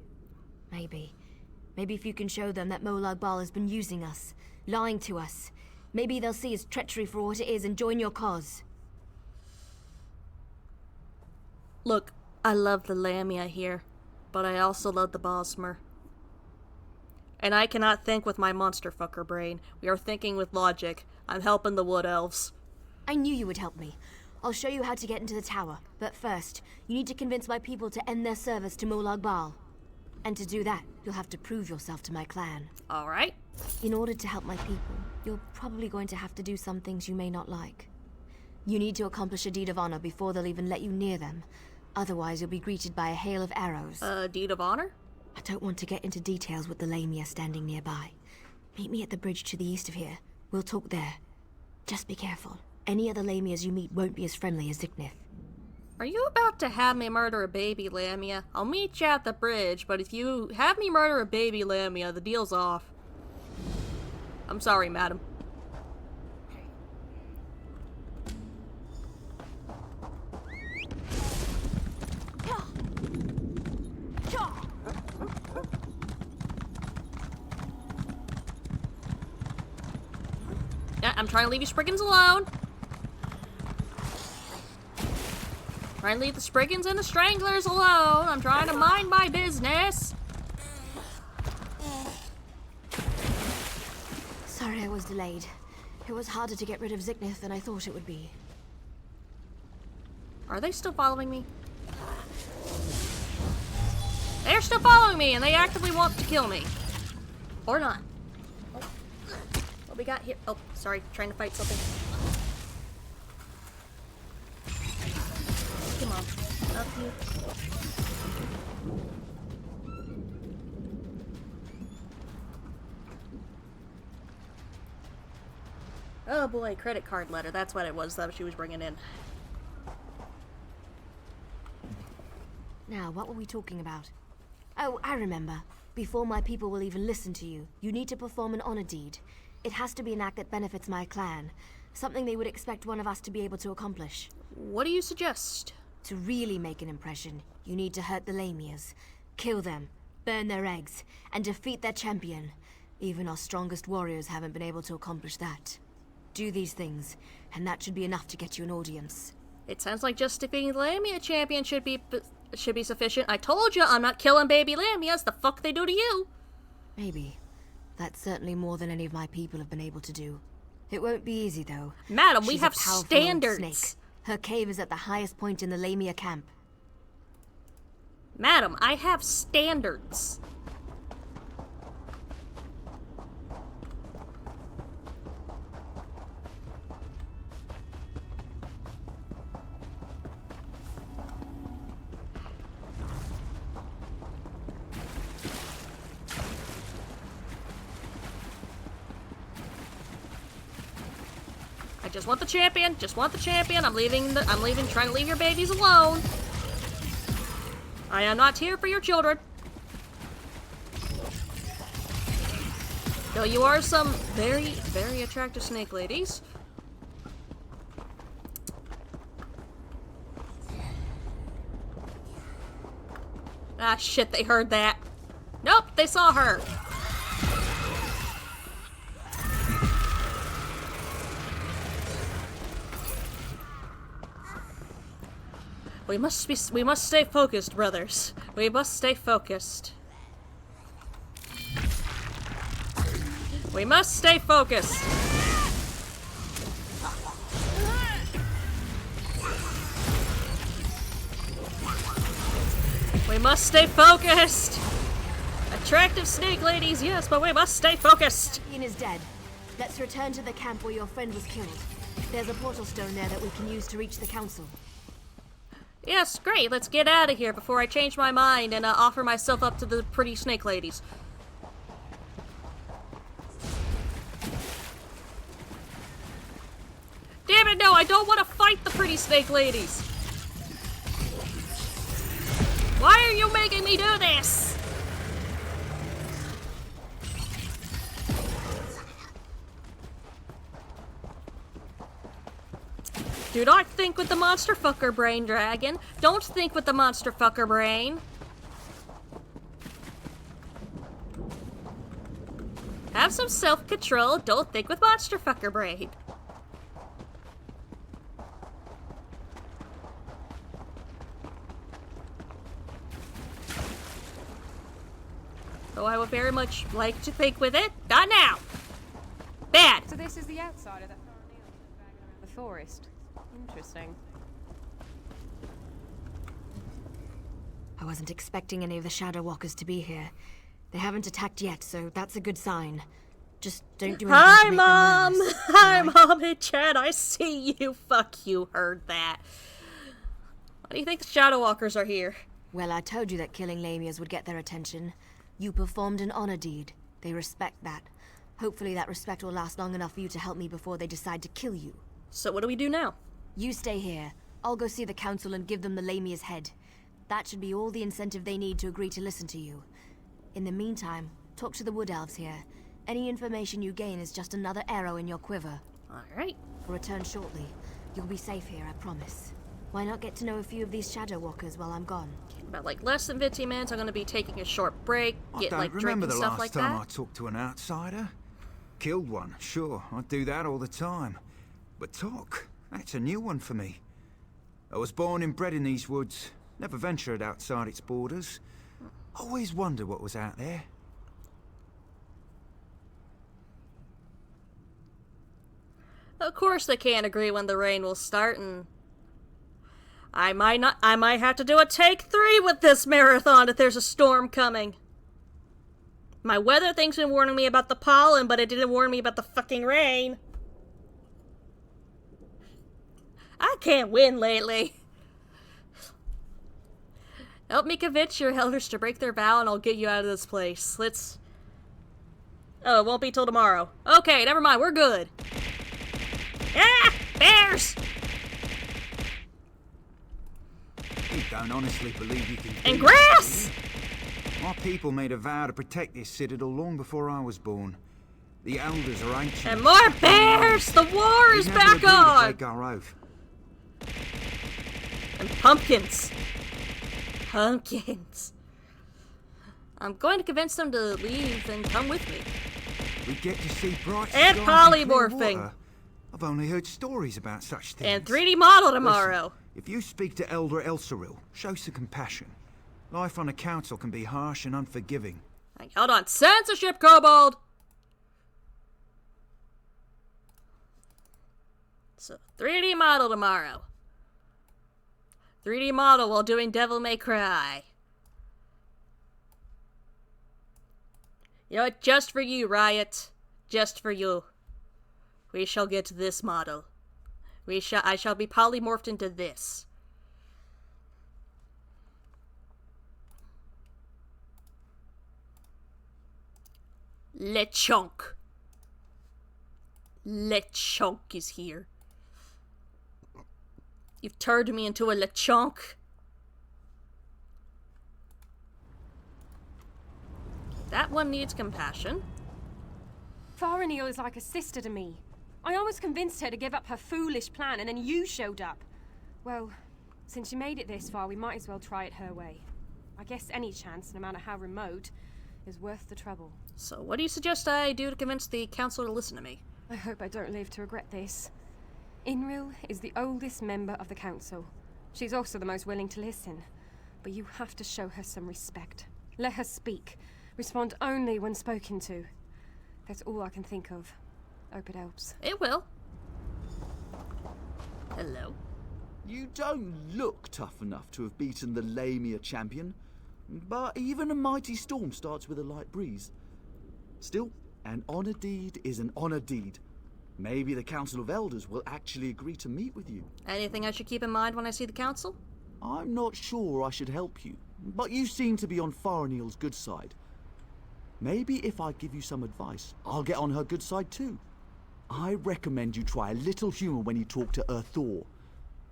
Maybe if you can show them that Molag Bal has been using us, lying to us, maybe they'll see his treachery for what it is and join your cause. Look, I love the Lamia here, but I also love the Bosmer. And I cannot think with my monster fucker brain. We are thinking with logic. I'm helping the Wood Elves. I knew you would help me. I'll show you how to get into the tower, but first, you need to convince my people to end their service to Molag Bal. And to do that, you'll have to prove yourself to my clan. Alright. In order to help my people, you're probably going to have to do some things you may not like. You need to accomplish a deed of honor before they'll even let you near them. Otherwise, you'll be greeted by a hail of arrows. A deed of honor? I don't want to get into details with the Lamia standing nearby. Meet me at the bridge to the east of here. We'll talk there. Just be careful. Any other Lamias you meet won't be as friendly as Ziknith. Are you about to have me murder a baby Lamia? I'll meet you at the bridge, but if you have me murder a baby Lamia, the deal's off. I'm sorry, madam. Yeah, I'm trying to leave you Spriggans alone. Trying to leave the Spriggans and the Stranglers alone. I'm trying to mind my business. Sorry I was delayed. It was harder to get rid of Ziknith than I thought it would be. Are they still following me? They're still following me, and they actively want to kill me. Or not. Oh. What we got here? Oh, sorry. Trying to fight something. Come on. Up here. Oh boy, credit card letter. That's what it was that she was bringing in. Now, what were we talking about? Oh, I remember. Before my people will even listen to you, you need to perform an honor deed. It has to be an act that benefits my clan. Something they would expect one of us to be able to accomplish. What do you suggest? To really make an impression, you need to hurt the Lamias. Kill them, burn their eggs, and defeat their champion. Even our strongest warriors haven't been able to accomplish that. Do these things, and that should be enough to get you an audience. It sounds like just defeating the Lamia champion should be sufficient. I told you I'm not killing baby Lamias. The fuck they do to you? Maybe. That's certainly more than any of my people have been able to do. It won't be easy, though. Madam, we She's have a powerful old standards. snake. Her cave is at the highest point in the Lamia camp. Madam, I have standards. I just want the champion. Just want the champion. I'm leaving. Trying to leave your babies alone. I am not here for your children. Though you are some very, very attractive snake ladies. Ah, shit, they heard that. Nope, they saw her. We must stay focused, brothers. We must stay focused. We must stay focused. We must stay focused. Attractive snake ladies, yes, but we must stay focused. Ian is dead. Let's return to the camp where your friend was killed. There's a portal stone there that we can use to reach the council. Yes, great. Let's get out of here before I change my mind and offer myself up to the pretty snake ladies. Damn it, no, I don't want to fight the pretty snake ladies. Why are you making me do this? Do not think with the monster fucker brain, dragon. Don't think with the monster fucker brain. Have some self-control. Don't think with monster fucker brain. Though I would very much like to think with it. Not now. Bad. So this is the outside of that around the forest. Interesting. I wasn't expecting any of the Shadow Walkers to be here. They haven't attacked yet, so that's a good sign. Just don't do anything Hi, to make Mom! them nervous. Hi, Mom and Chad. I see you. Fuck you. Heard that. Why do you think the Shadow Walkers are here? Well, I told you that killing Lamias would get their attention. You performed an honor deed. They respect that. Hopefully that respect will last long enough for you to help me before they decide to kill you. So what do we do now? You stay here. I'll go see the council and give them the Lamia's head. That should be all the incentive they need to agree to listen to you. In the meantime, talk to the Wood Elves here. Any information you gain is just another arrow in your quiver. Alright. I'll return shortly. You'll be safe here, I promise. Why not get to know a few of these Shadow Walkers while I'm gone? About like less than 15 minutes, I'm gonna be taking a short break, get like drinking stuff like that. I don't remember the last time I talked to an outsider. Killed one, sure, I do that all the time. But talk, that's a new one for me. I was born and bred in these woods, never ventured outside its borders. Always wondered what was out there. Of course they can't agree when the rain will start, and I might have to do a take 3 with this marathon if there's a storm coming. My weather thing's been warning me about the pollen, but it didn't warn me about the fucking rain. I can't win lately. Help me convince your elders to break their vow and I'll get you out of this place. Let's... Oh, it won't be till tomorrow. Okay, never mind, we're good. Ah! Bears! You don't honestly believe you can... And grass! Our people made a vow to protect this citadel long before I was born. The elders are ancient. And more bears! The war is back on! Break our oath. And pumpkins. Pumpkins. I'm going to convince them to leave and come with me. We get to see bright and skies and clear polymorphing. water. I've only heard stories about such things. And 3D model tomorrow. Listen, if you speak to Elder Elsoril, show some compassion. Life on a council can be harsh and unforgiving. Hold on. Censorship, Kobold! So, 3D model tomorrow. 3D model while doing Devil May Cry. You know what? Just for you, Riot. Just for you. We shall get this model. I shall be polymorphed into this. Lechonk. Lechonk is here. You've turned me into a lechonk. That one needs compassion. Farinil is like a sister to me. I almost convinced her to give up her foolish plan, and then you showed up. Well, since you made it this far, we might as well try it her way. I guess any chance, no matter how remote, is worth the trouble. So what do you suggest I do to convince the council to listen to me? I hope I don't live to regret this. Inril is the oldest member of the council. She's also the most willing to listen. But you have to show her some respect. Let her speak. Respond only when spoken to. That's all I can think of. Hope it helps. It will. Hello. You don't look tough enough to have beaten the Lamia champion, but even a mighty storm starts with a light breeze. Still, an honor deed is an honor deed. Maybe the Council of Elders will actually agree to meet with you. Anything I should keep in mind when I see the council? I'm not sure I should help you, but you seem to be on Farinil's good side. Maybe if I give you some advice, I'll get on her good side too. I recommend you try a little humor when you talk to Thor.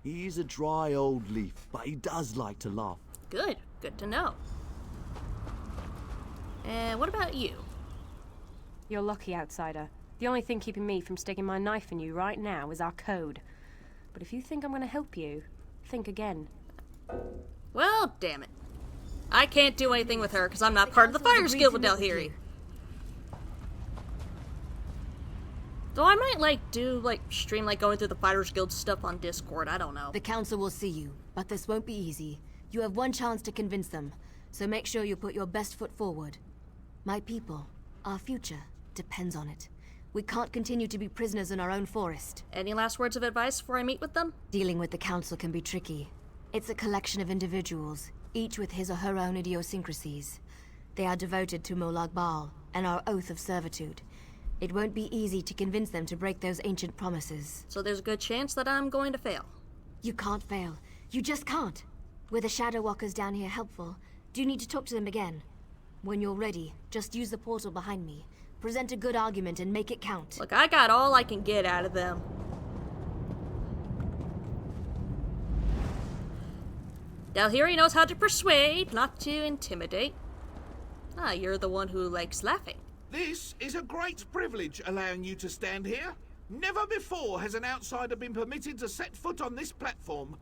He's a dry old leaf, but he does like to laugh. Good. Good to know. And what about you? You're lucky, outsider. The only thing keeping me from sticking my knife in you right now is our code. But if you think I'm going to help you, think again. Well, damn it. I can't do anything with her because I'm not part of the Fighters Guild with Dalhiri. Though I might, stream, going through the Fighters Guild stuff on Discord. I don't know. The council will see you, but this won't be easy. You have one chance to convince them, so make sure you put your best foot forward. My people, our future, depends on it. We can't continue to be prisoners in our own forest. Any last words of advice before I meet with them? Dealing with the council can be tricky. It's a collection of individuals, each with his or her own idiosyncrasies. They are devoted to Molag Bal and our oath of servitude. It won't be easy to convince them to break those ancient promises. So there's a good chance that I'm going to fail. You can't fail. You just can't. Were the Shadow Walkers down here helpful? Do you need to talk to them again? When you're ready, just use the portal behind me. Present a good argument and make it count. Look, I got all I can get out of them. Dalhiri knows how to persuade, not to intimidate. Ah, you're the one who likes laughing. This is a great privilege allowing you to stand here. Never before has an outsider been permitted to set foot on this platform.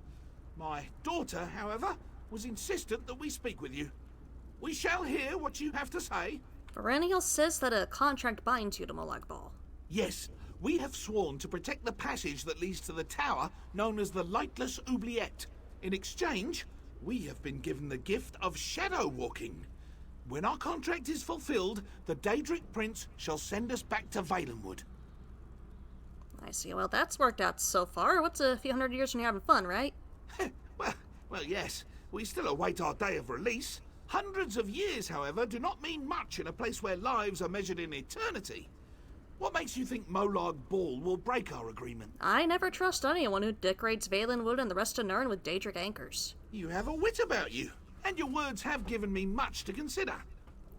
My daughter, however, was insistent that we speak with you. We shall hear what you have to say. Perennial says that a contract binds you to Molag Bal. Yes, we have sworn to protect the passage that leads to the tower known as the Lightless Oubliette. In exchange, we have been given the gift of shadow walking. When our contract is fulfilled, the Daedric Prince shall send us back to Valenwood. I see. Well, that's worked out so far. What's a few hundred years when you're having fun, right? Well, yes. We still await our day of release. Hundreds of years, however, do not mean much in a place where lives are measured in eternity. What makes you think Molag Bal will break our agreement? I never trust anyone who decorates Valenwood and the rest of Nirn with Daedric anchors. You have a wit about you, and your words have given me much to consider.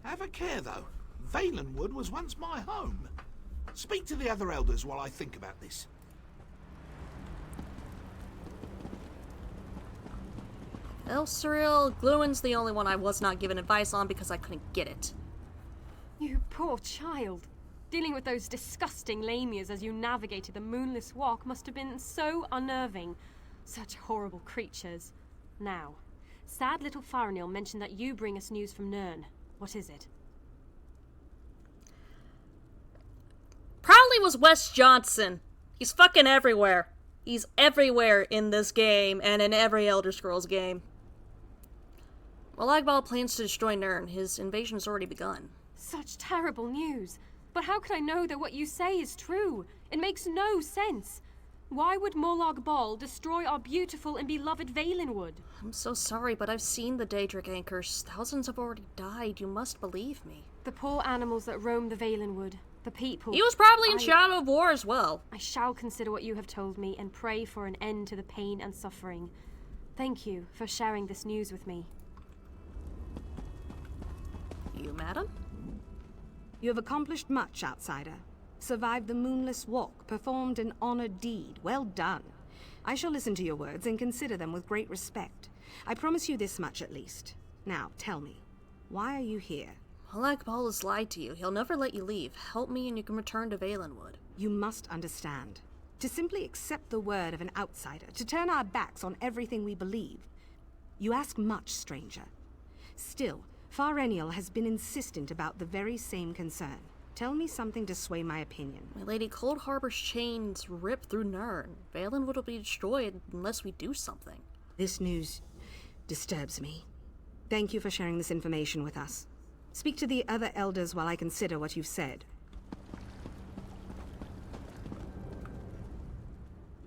Have a care, though. Valenwood was once my home. Speak to the other elders while I think about this. Elsaril, Gluin's the only one I was not given advice on because I couldn't get it. You poor child. Dealing with those disgusting lamias as you navigated the Moonless Walk must have been so unnerving. Such horrible creatures. Now, sad little Farinil mentioned that you bring us news from Nirn. What is it? Probably was Wes Johnson. He's fucking everywhere. He's everywhere in this game and in every Elder Scrolls game. Molag Bal plans to destroy Nirn. His invasion has already begun. Such terrible news. But how can I know that what you say is true? It makes no sense. Why would Molag Bal destroy our beautiful and beloved Valenwood? I'm so sorry, but I've seen the Daedric anchors. Thousands have already died. You must believe me. The poor animals that roam the Valenwood. The people. He was probably in Shadow of War as well. I shall consider what you have told me and pray for an end to the pain and suffering. Thank you for sharing this news with me. You, madam? You have accomplished much, outsider. Survived the Moonless Walk, performed an honored deed. Well done. I shall listen to your words and consider them with great respect. I promise you this much at least. Now, tell me, why are you here? Molag Bal has lied to you. He'll never let you leave. Help me and you can return to Valenwood. You must understand. To simply accept the word of an outsider, to turn our backs on everything we believe. You ask much, stranger. Still, Farennial has been insistent about the very same concern. Tell me something to sway my opinion. My lady, Coldharbour's chains rip through Nirn. Valenwood will be destroyed unless we do something. This news disturbs me. Thank you for sharing this information with us. Speak to the other elders while I consider what you've said.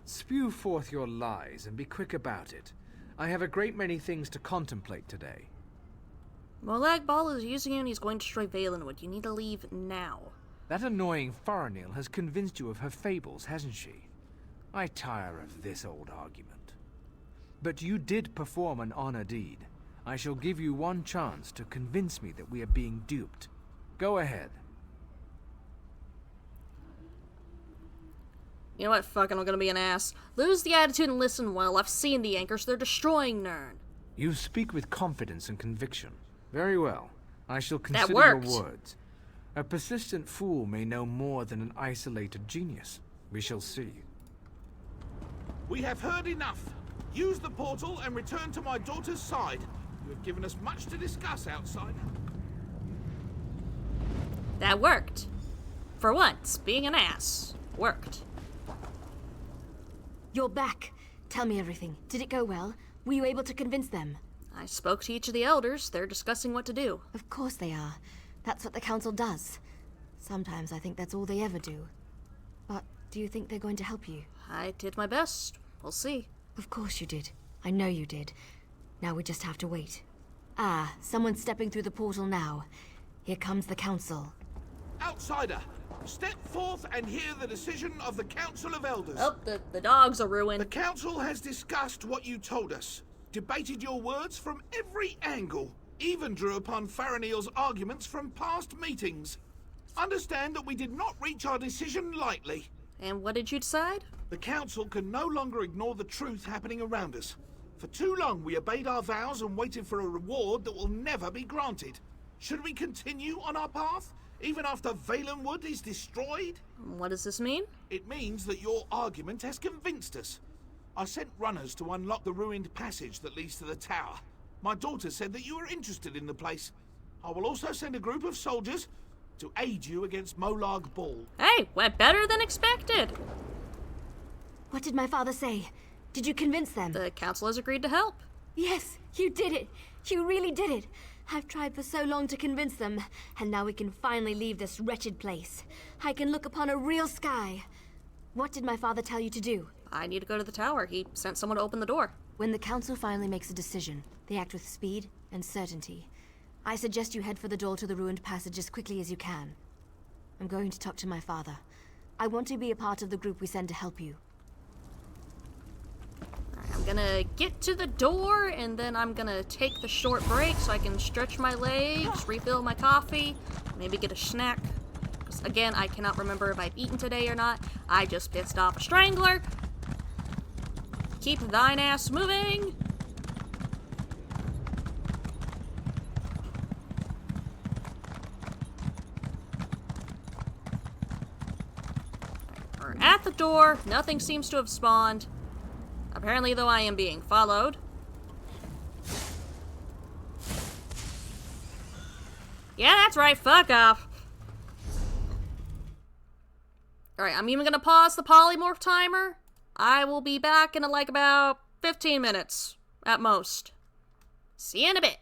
Spew forth your lies and be quick about it. I have a great many things to contemplate today. Molag Bal is using you and he's going to destroy Valenwood. You need to leave now. That annoying Farennial has convinced you of her fables, hasn't she? I tire of this old argument. But you did perform an honor deed. I shall give you one chance to convince me that we are being duped. Go ahead. You know what? Fucking, I'm gonna be an ass. Lose the attitude and listen well. I've seen the anchors. They're destroying Nirn. You speak with confidence and conviction. Very well. I shall consider your words. A persistent fool may know more than an isolated genius. We shall see. We have heard enough. Use the portal and return to my daughter's side. You have given us much to discuss outside. That worked. For once, being an ass worked. You're back. Tell me everything. Did it go well? Were you able to convince them? I spoke to each of the elders. They're discussing what to do. Of course they are. That's what the council does. Sometimes I think that's all they ever do. But do you think they're going to help you? I did my best. We'll see. Of course you did. I know you did. Now we just have to wait. Ah, someone's stepping through the portal now. Here comes the council. Outsider, step forth and hear the decision of the Council of Elders. Oh, the dogs are ruined. The council has discussed what you told us, debated your words from every angle, even drew upon Farennial's arguments from past meetings. Understand that we did not reach our decision lightly. And what did you decide? The council can no longer ignore the truth happening around us. For too long we obeyed our vows and waited for a reward that will never be granted. Should we continue on our path, even after Valenwood is destroyed? What does this mean? It means that your argument has convinced us. I sent runners to unlock the ruined passage that leads to the tower. My daughter said that you were interested in the place. I will also send a group of soldiers to aid you against Molag Bal. Hey, went better than expected. What did my father say? Did you convince them? The council has agreed to help. Yes, you did it. You really did it. I've tried for so long to convince them, and now we can finally leave this wretched place. I can look upon a real sky. What did my father tell you to do? I need to go to the tower. He sent someone to open the door. When the council finally makes a decision, they act with speed and certainty. I suggest you head for the door to the ruined passage as quickly as you can. I'm going to talk to my father. I want to be a part of the group we send to help you. I'm gonna get to the door, and then I'm gonna take the short break so I can stretch my legs, refill my coffee, maybe get a snack. Because again, I cannot remember if I've eaten today or not. I just pissed off a strangler. Keep thine ass moving. We're at the door. Nothing seems to have spawned. Apparently, though, I am being followed. Yeah, that's right. Fuck off. Alright, I'm even gonna pause the polymorph timer. I will be back in like about 15 minutes at most. See you in a bit.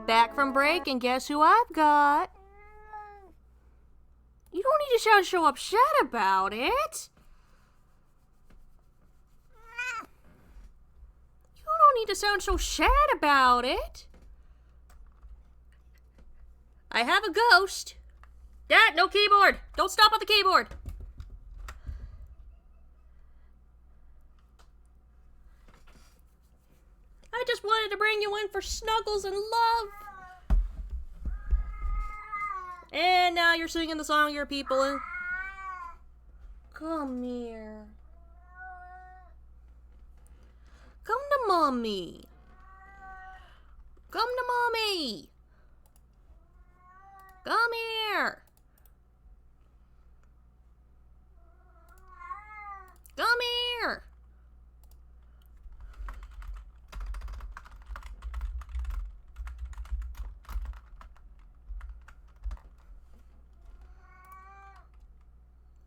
Back from break, and guess who I've got? You don't need to sound so upset about it. You don't need to sound so sad about it. I have a ghost. Dad, no keyboard. Don't stop on the keyboard. I just wanted to bring you in for snuggles and love. And now you're singing the song your people in. Come here. Come to mommy. Come to mommy. Come here. Come here.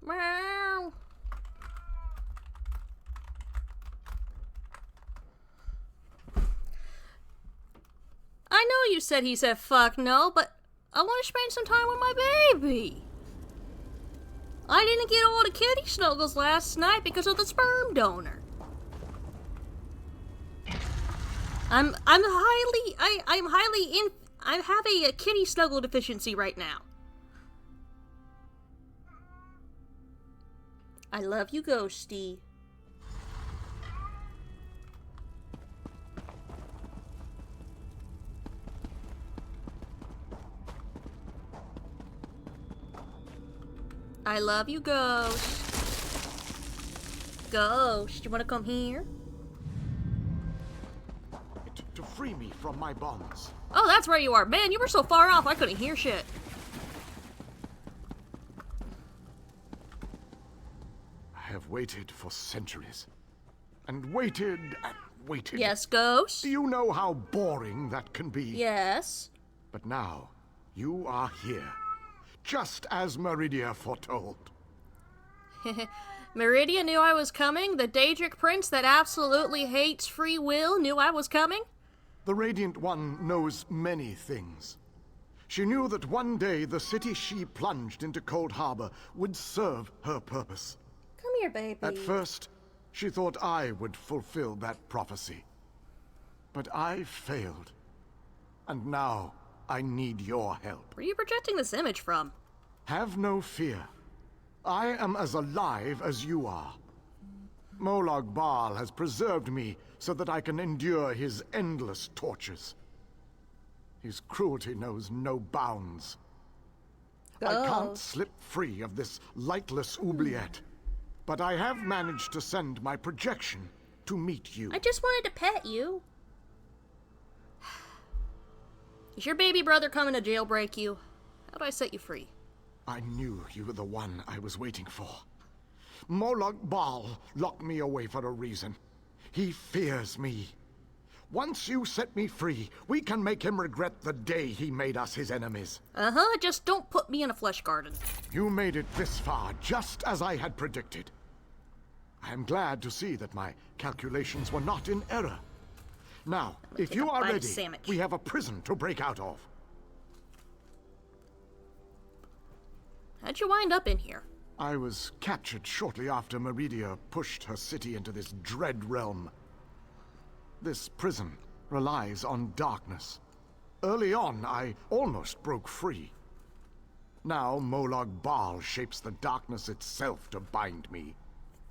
Meow. I know you said he said fuck no, but I want to spend some time with my baby. I didn't get all the kitty snuggles last night because of the sperm donor. I'm having a kitty snuggle deficiency right now. I love you, Ghosty. I love you, Ghost. Ghost, you want to come here? To free me from my bonds. Oh, that's where you are. Man, you were so far off I couldn't hear shit. I have waited for centuries. And waited and waited. Yes, Ghost? Do you know how boring that can be? Yes. But now, you are here. Just as Meridia foretold. Meridia knew I was coming? The Daedric prince that absolutely hates free will knew I was coming? The Radiant One knows many things. She knew that one day the city she plunged into Coldharbour would serve her purpose. Come here, baby. At first, she thought I would fulfill that prophecy. But I failed. And now, I need your help. Where are you projecting this image from? Have no fear. I am as alive as you are. Molag Bal has preserved me so that I can endure his endless tortures. His cruelty knows no bounds. I can't slip free of this lightless oubliette, but I have managed to send my projection to meet you. I just wanted to pet you. Is your baby brother coming to jailbreak you? How do I set you free? I knew you were the one I was waiting for. Molag Bal locked me away for a reason. He fears me. Once you set me free, we can make him regret the day he made us his enemies. Just don't put me in a flesh garden. You made it this far, just as I had predicted. I am glad to see that my calculations were not in error. Now, if you are ready, we have a prison to break out of. How'd you wind up in here? I was captured shortly after Meridia pushed her city into this dread realm. This prison relies on darkness. Early on, I almost broke free. Now, Molag Bal shapes the darkness itself to bind me,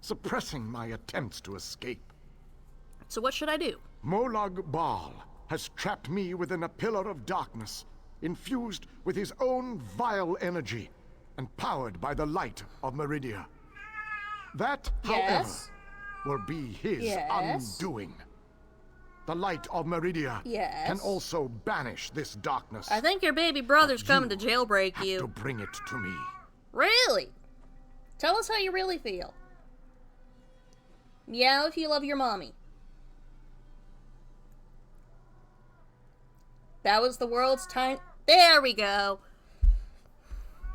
suppressing my attempts to escape. So what should I do? Molag Bal has trapped me within a pillar of darkness, infused with his own vile energy, and powered by the light of Meridia. That, however, will be his undoing. The light of Meridia can also banish this darkness. I think your baby brother's coming to jailbreak have you. To bring it to me. Really? Tell us how you really feel. Meow if you love your mommy. That was the world's time. There we go.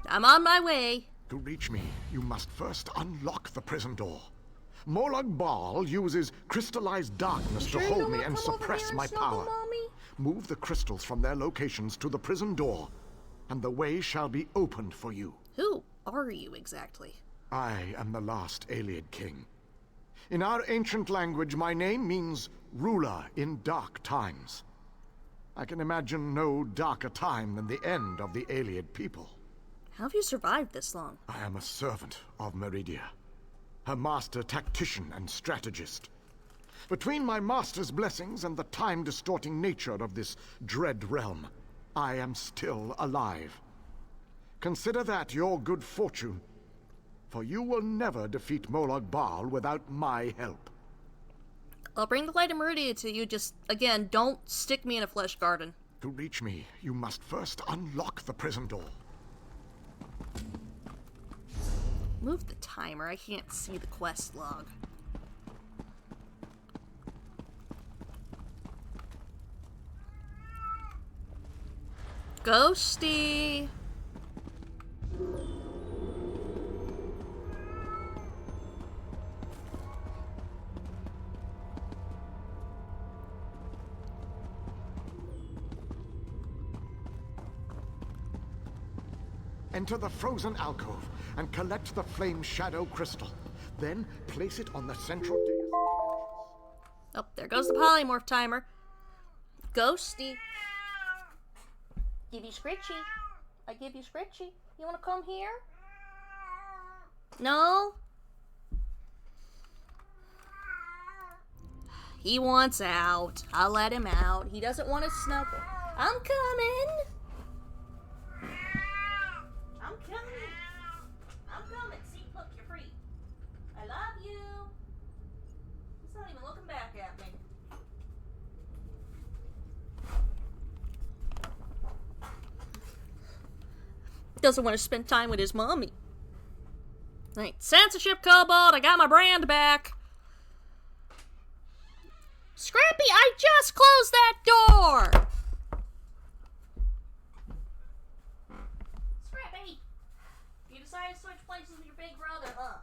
I'm on my way. To reach me, you must first unlock the prison door. Molag Bal uses crystallized darkness to hold me and suppress my power. move the crystals from their locations to the prison door, and the way shall be opened for you. Who are you exactly? I am the last Ayleid king. In our ancient language, my name means ruler in dark times. I can imagine no darker time than the end of the Ayleid people. How have you survived this long? I am a servant of Meridia, her master tactician and strategist. Between my master's blessings and the time-distorting nature of this dread realm, I am still alive. Consider that your good fortune, for you will never defeat Molag Bal without my help. I'll bring the light of Meridia to you, just, again, don't stick me in a flesh garden. To reach me, you must first unlock the prison door. Move the timer, I can't see the quest log. Ghosty! Enter the frozen alcove and collect the flame shadow crystal. Then place it on the central dais. Oh, there goes the polymorph timer. Ghosty. Give you Scritchy. I give you Scritchy. You want to come here? No? He wants out. I'll let him out. He doesn't want to snuggle. I'm coming. I'm coming. I'm coming. See, look, you're free. I love you. He's not even looking back at me. Doesn't want to spend time with his mommy. Right, censorship, Kobold. I got my brand back. Scrappy, I just closed that door. Scrappy, you decided to switch places with your big brother, huh?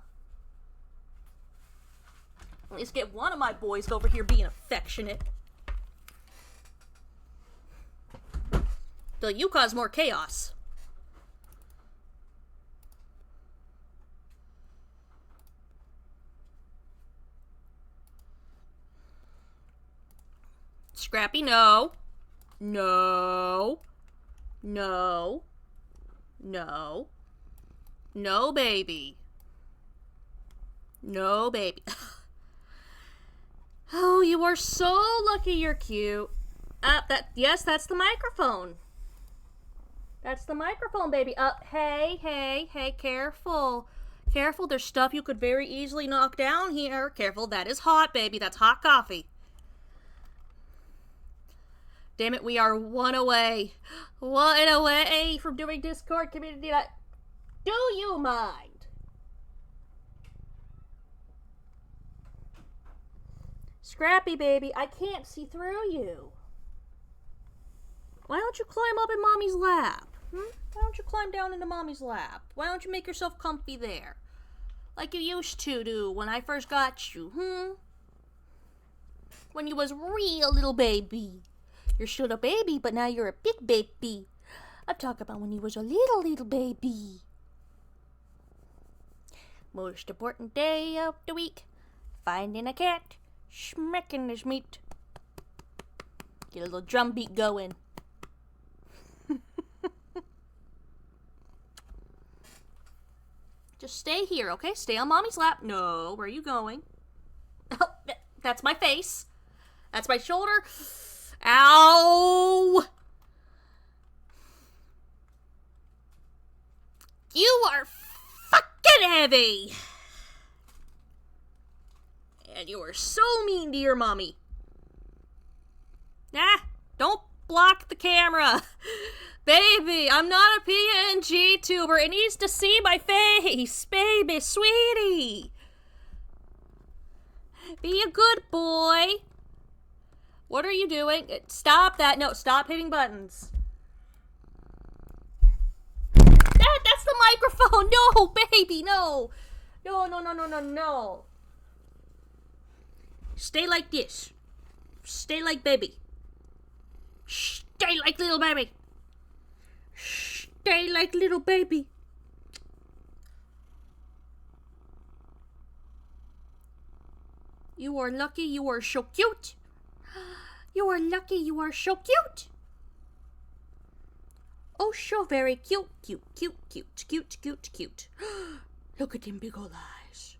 At least get one of my boys over here being affectionate. Till you cause more chaos. Scrappy, no. No. No. No. No, baby. No, baby. Oh, you are so lucky you're cute. Yes, that's the microphone. That's the microphone, baby. Hey, careful. Careful, there's stuff you could very easily knock down here. Careful, that is hot, baby. That's hot coffee. Damn it, we are one away from doing Discord community night. Do you mind? Scrappy, baby, I can't see through you. Why don't you climb up in Mommy's lap? Why don't you climb down into Mommy's lap? Why don't you make yourself comfy there? Like you used to do when I first got you, When you was real little baby. You're still a baby, but now you're a big baby. I'm talking about when you was a little baby. Most important day of the week. Finding a cat. Smacking his meat. Get a little drum beat going. Just stay here, okay? Stay on Mommy's lap. No, where are you going? Oh, that's my face. That's my shoulder. Ow! You are fucking heavy! And you are so mean to your mommy. Don't block the camera. Baby, I'm not a PNG tuber. It needs to see my face. Baby, sweetie. Be a good boy. What are you doing? Stop that. No, stop hitting buttons. That's the microphone. No, baby, no. No. Stay like this. Stay like baby. Stay like little baby. Stay like little baby. You are lucky, you are so cute. You are lucky, you are so cute. Oh, so very cute, cute, cute, cute, cute, cute, cute. Look at them big old eyes.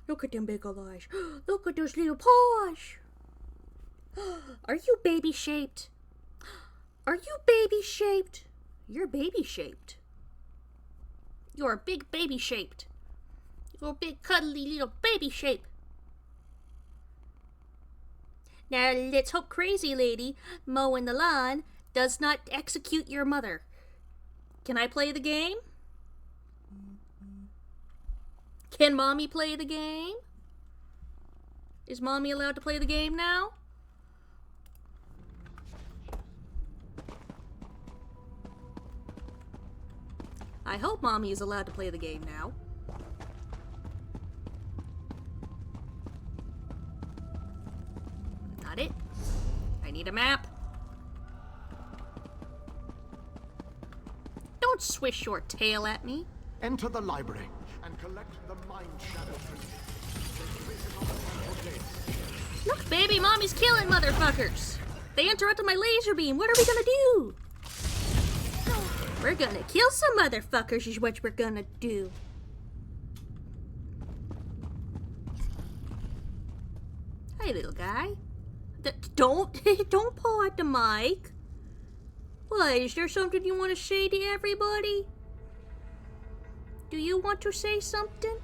Look at them big old eyes. Look at those little paws. Are you baby-shaped? Are you baby-shaped? You're baby-shaped. You're a big baby-shaped. You're a big cuddly little baby shape. Now let's hope Crazy Lady mowing the lawn does not execute your mother. Can I play the game? Can Mommy play the game? Is Mommy allowed to play the game now? I hope Mommy is allowed to play the game now. Not it. I need a map. Don't swish your tail at me. Enter the library and collect the mind shadow. Look, baby, Mommy's killing motherfuckers. They interrupted my laser beam. What are we gonna do? We're gonna kill some motherfuckers is what we're gonna do. Hey, little guy. Don't pull out the mic. What, is there something you want to say to everybody? Do you want to say something?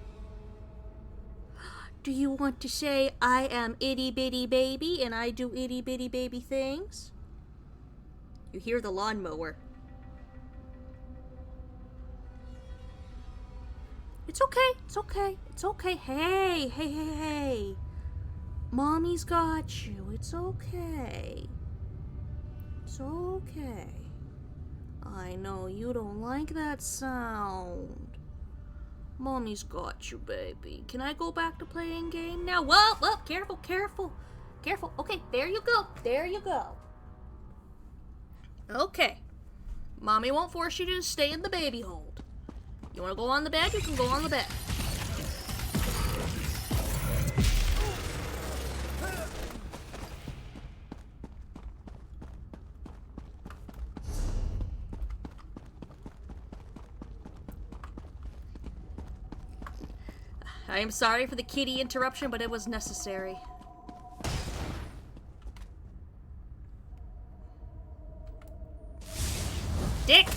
Do you want to say, I am itty bitty baby and I do itty bitty baby things? You hear the lawnmower. It's okay, it's okay, it's okay. Hey. Mommy's got you. It's okay. It's okay. I know you don't like that sound. Mommy's got you, baby. Can I go back to playing game now? Whoa, careful. Okay, there you go. Okay. Mommy won't force you to stay in the baby hold. You want to go on the bed? You can go on the bed. I am sorry for the kitty interruption, but it was necessary. Dick!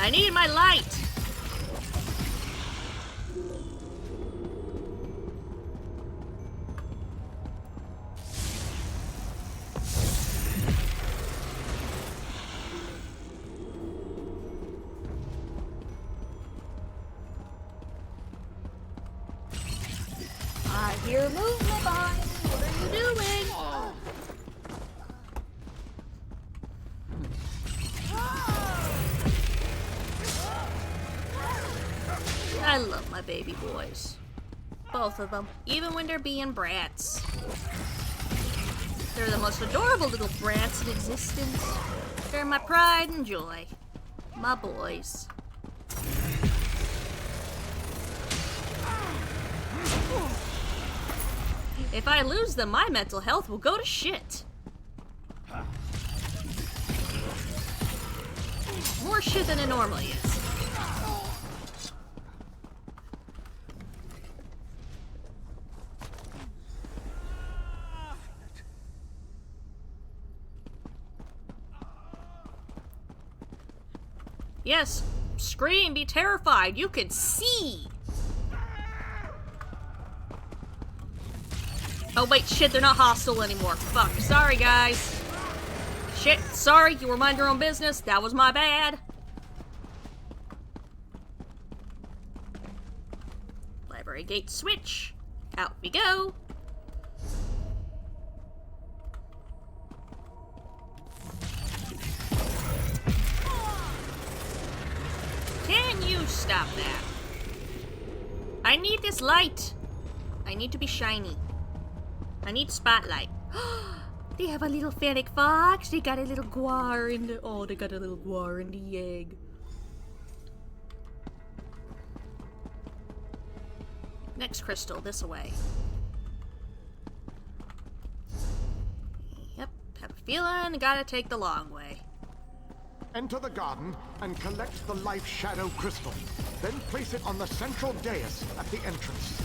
I need my light! I hear movement behind me. What are you doing? I love my baby boys. Both of them. Even when they're being brats. They're the most adorable little brats in existence. They're my pride and joy. My boys. If I lose them, my mental health will go to shit. More shit than it normally is. Yes, scream, be terrified. You can see. Oh wait, shit, they're not hostile anymore. Fuck, sorry guys. Shit, sorry, you were mind your own business. That was my bad. Library gate switch. Out we go. Can you stop that? I need this light. I need to be shiny. I need spotlight. They have a little fennec fox. They got a little guar in the... Oh, they got a little guar in the egg. Next crystal, this way. Yep, have a feeling gotta take the long way. Enter the garden and collect the life shadow crystal. Then place it on the central dais at the entrance.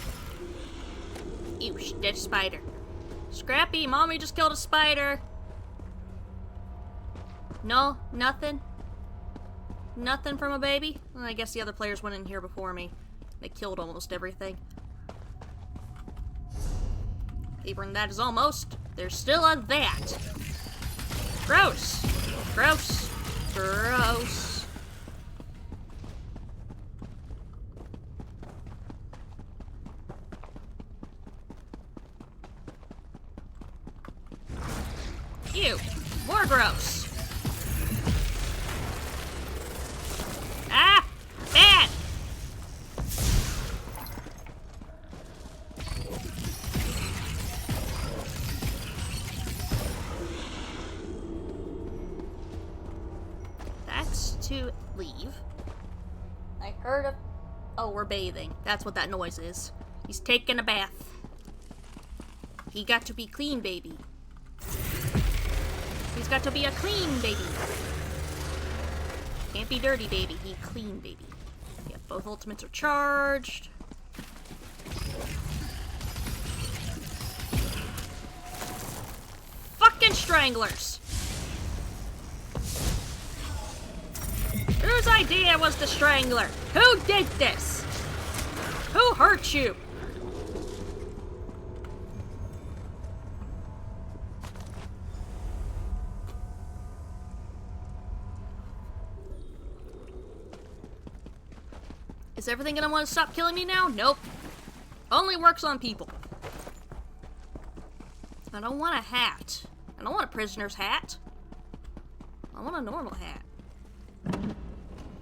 Ew, dead spider. Scrappy, mommy just killed a spider. No, nothing. Nothing from a baby? Well, I guess the other players went in here before me. They killed almost everything. Even that is almost. There's still a that. Gross. Gross. Gross. Ew. More gross. Ah! Bad! That's to leave. I heard of... Oh, we're bathing. That's what that noise is. He's taking a bath. He got to be clean, baby. He's got to be a clean baby. Can't be dirty, baby. He clean, baby. Yeah, both ultimates are charged. Fucking stranglers! Whose idea was the strangler? Who did this? Who hurt you? Is everything gonna want to stop killing me now? Nope. Only works on people. I don't want a hat. I don't want a prisoner's hat. I want a normal hat.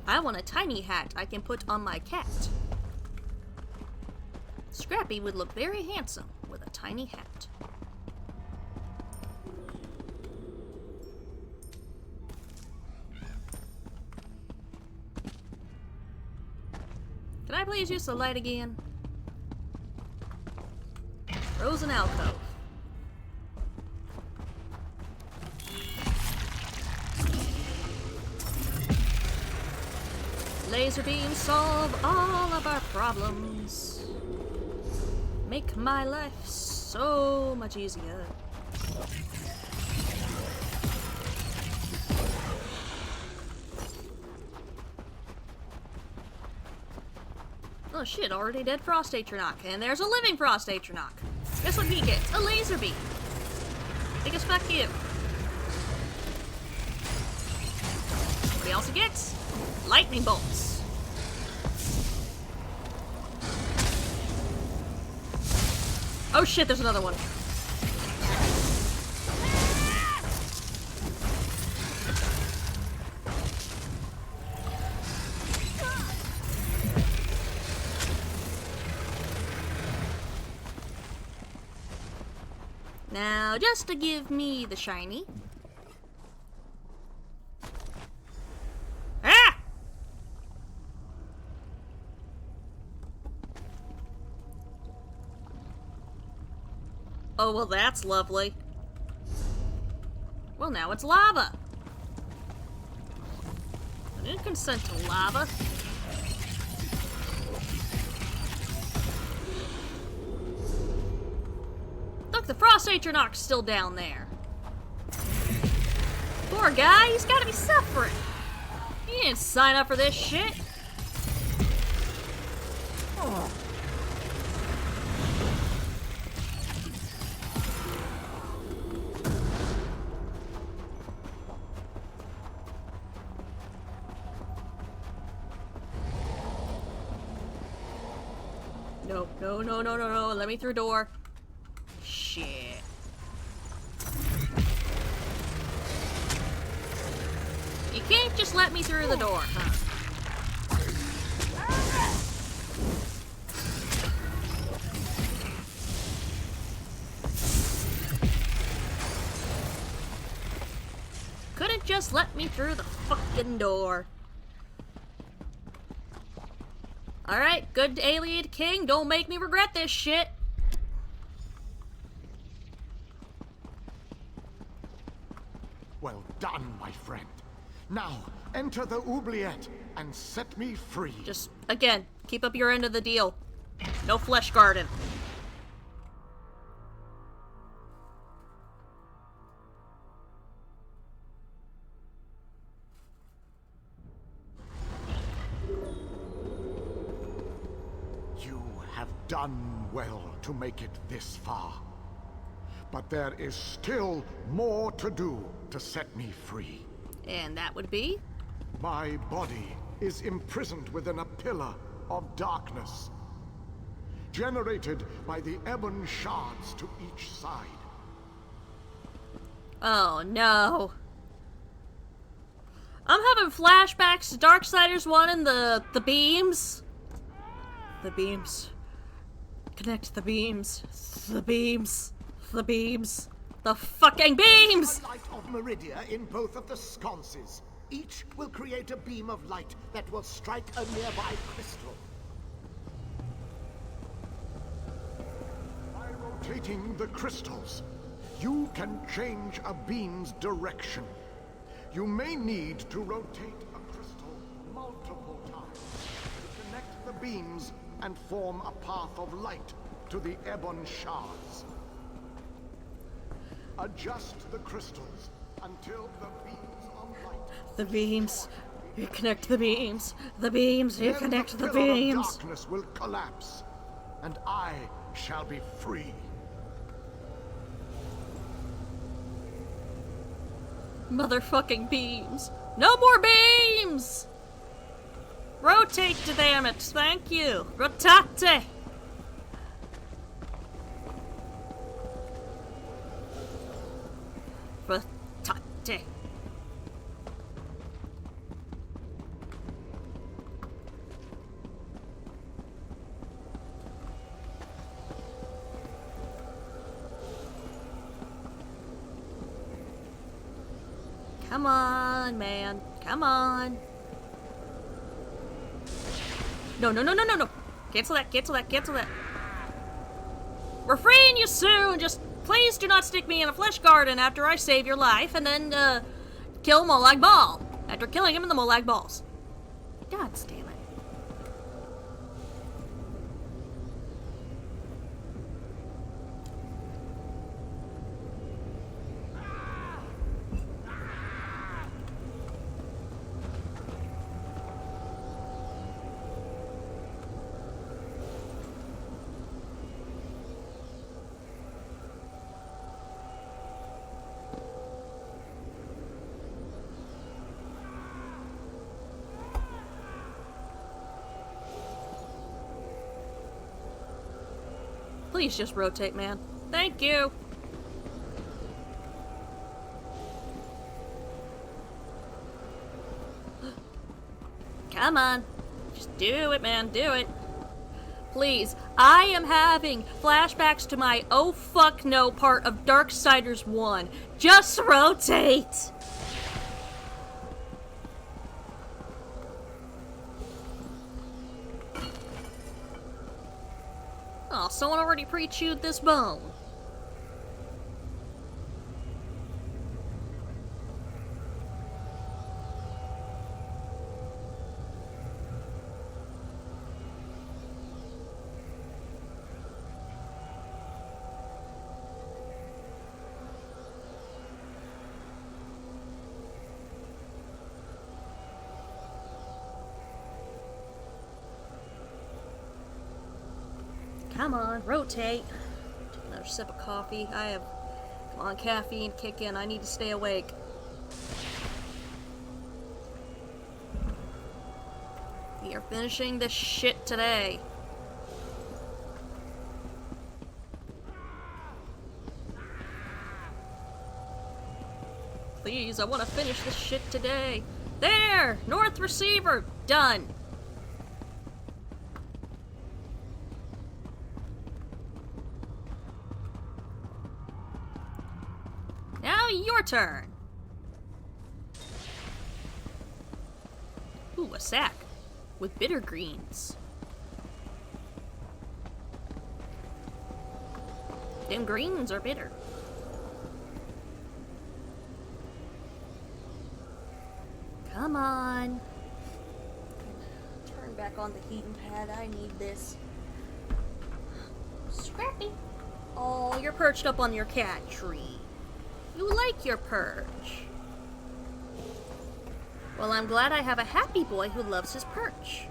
I want a tiny hat I can put on my cat. Scrappy would look very handsome with a tiny hat. Can I please use the light again? Frozen alcove. Laser beams solve all of our problems. Make my life so much easier. Oh shit, already dead Frost Atronach. And there's a living Frost Atronach. Guess what he gets? A laser beam. Big as fuck you. What he also gets? Lightning bolts. Oh shit, there's another one. Now, just to give me the shiny. Ah! Oh, well, that's lovely. Well, now it's lava. I didn't consent to lava. Look, the Frost Atronach's still down there. Poor guy, he's gotta be suffering. He didn't sign up for this shit. Oh. No, no, no, no, no, no. Let me through door. Shit. You can't just let me through the door, huh? Just let me through the fucking door. Alright, good alien king, don't make me regret this shit. Well done, my friend. Now, enter the oubliette and set me free. Just, again, keep up your end of the deal. No flesh garden. You have done well to make it this far. But there is still more to do to set me free. And that would be? My body is imprisoned within a pillar of darkness, generated by the ebon shards to each side. Oh no. I'm having flashbacks to Darksiders 1 and the beams. The beams. Connect the beams. The beams. The beams. The fucking beams! A light of Meridia in both of the sconces. Each will create a beam of light that will strike a nearby crystal. By rotating the crystals, you can change a beam's direction. You may need to rotate a crystal multiple times to connect the beams and form a path of light to the ebon shards. Adjust the crystals until the beams of light... The beams. You connect the beams. The beams. You connect the pillar of beams. darkness will collapse, and I shall be free. Motherfucking beams. No more beams! Rotate, damn it. Thank you. Rotate. Rotate. Come on, man. Come on. No, no, no, no, no, no. Cancel that, cancel that, cancel that. We're freeing you soon. Just please do not stick me in a flesh garden after I save your life and then, kill Molag Bal. After killing him in the Molag Balls. God damn it. Please just rotate, man. Thank you. Come on. Just do it, man. Do it. Please. I am having flashbacks to my oh fuck no part of Darksiders 1. Just rotate. Oh, someone already pre-chewed this bone. Come on, rotate. Take another sip of coffee. Come on, caffeine, kick in. I need to stay awake. We are finishing this shit today. Please, I want to finish this shit today. There! North receiver! Done! Now your turn. Ooh, a sack with bitter greens. Them greens are bitter. Come on. Turn back on the heating pad. I need this. Scrappy. Oh, you're perched up on your cat tree. You like your perch. Well, I'm glad I have a happy boy who loves his perch.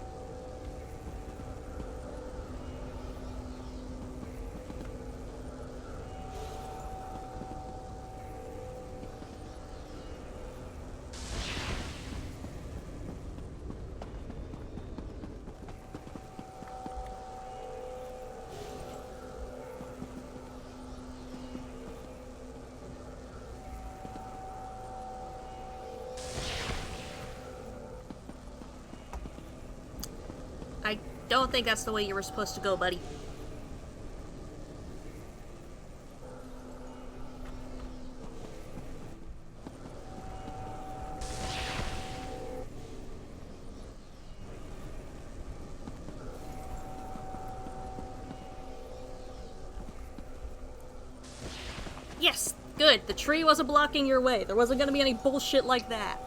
I don't think that's the way you were supposed to go, buddy. Yes, good. The tree wasn't blocking your way. There wasn't gonna be any bullshit like that.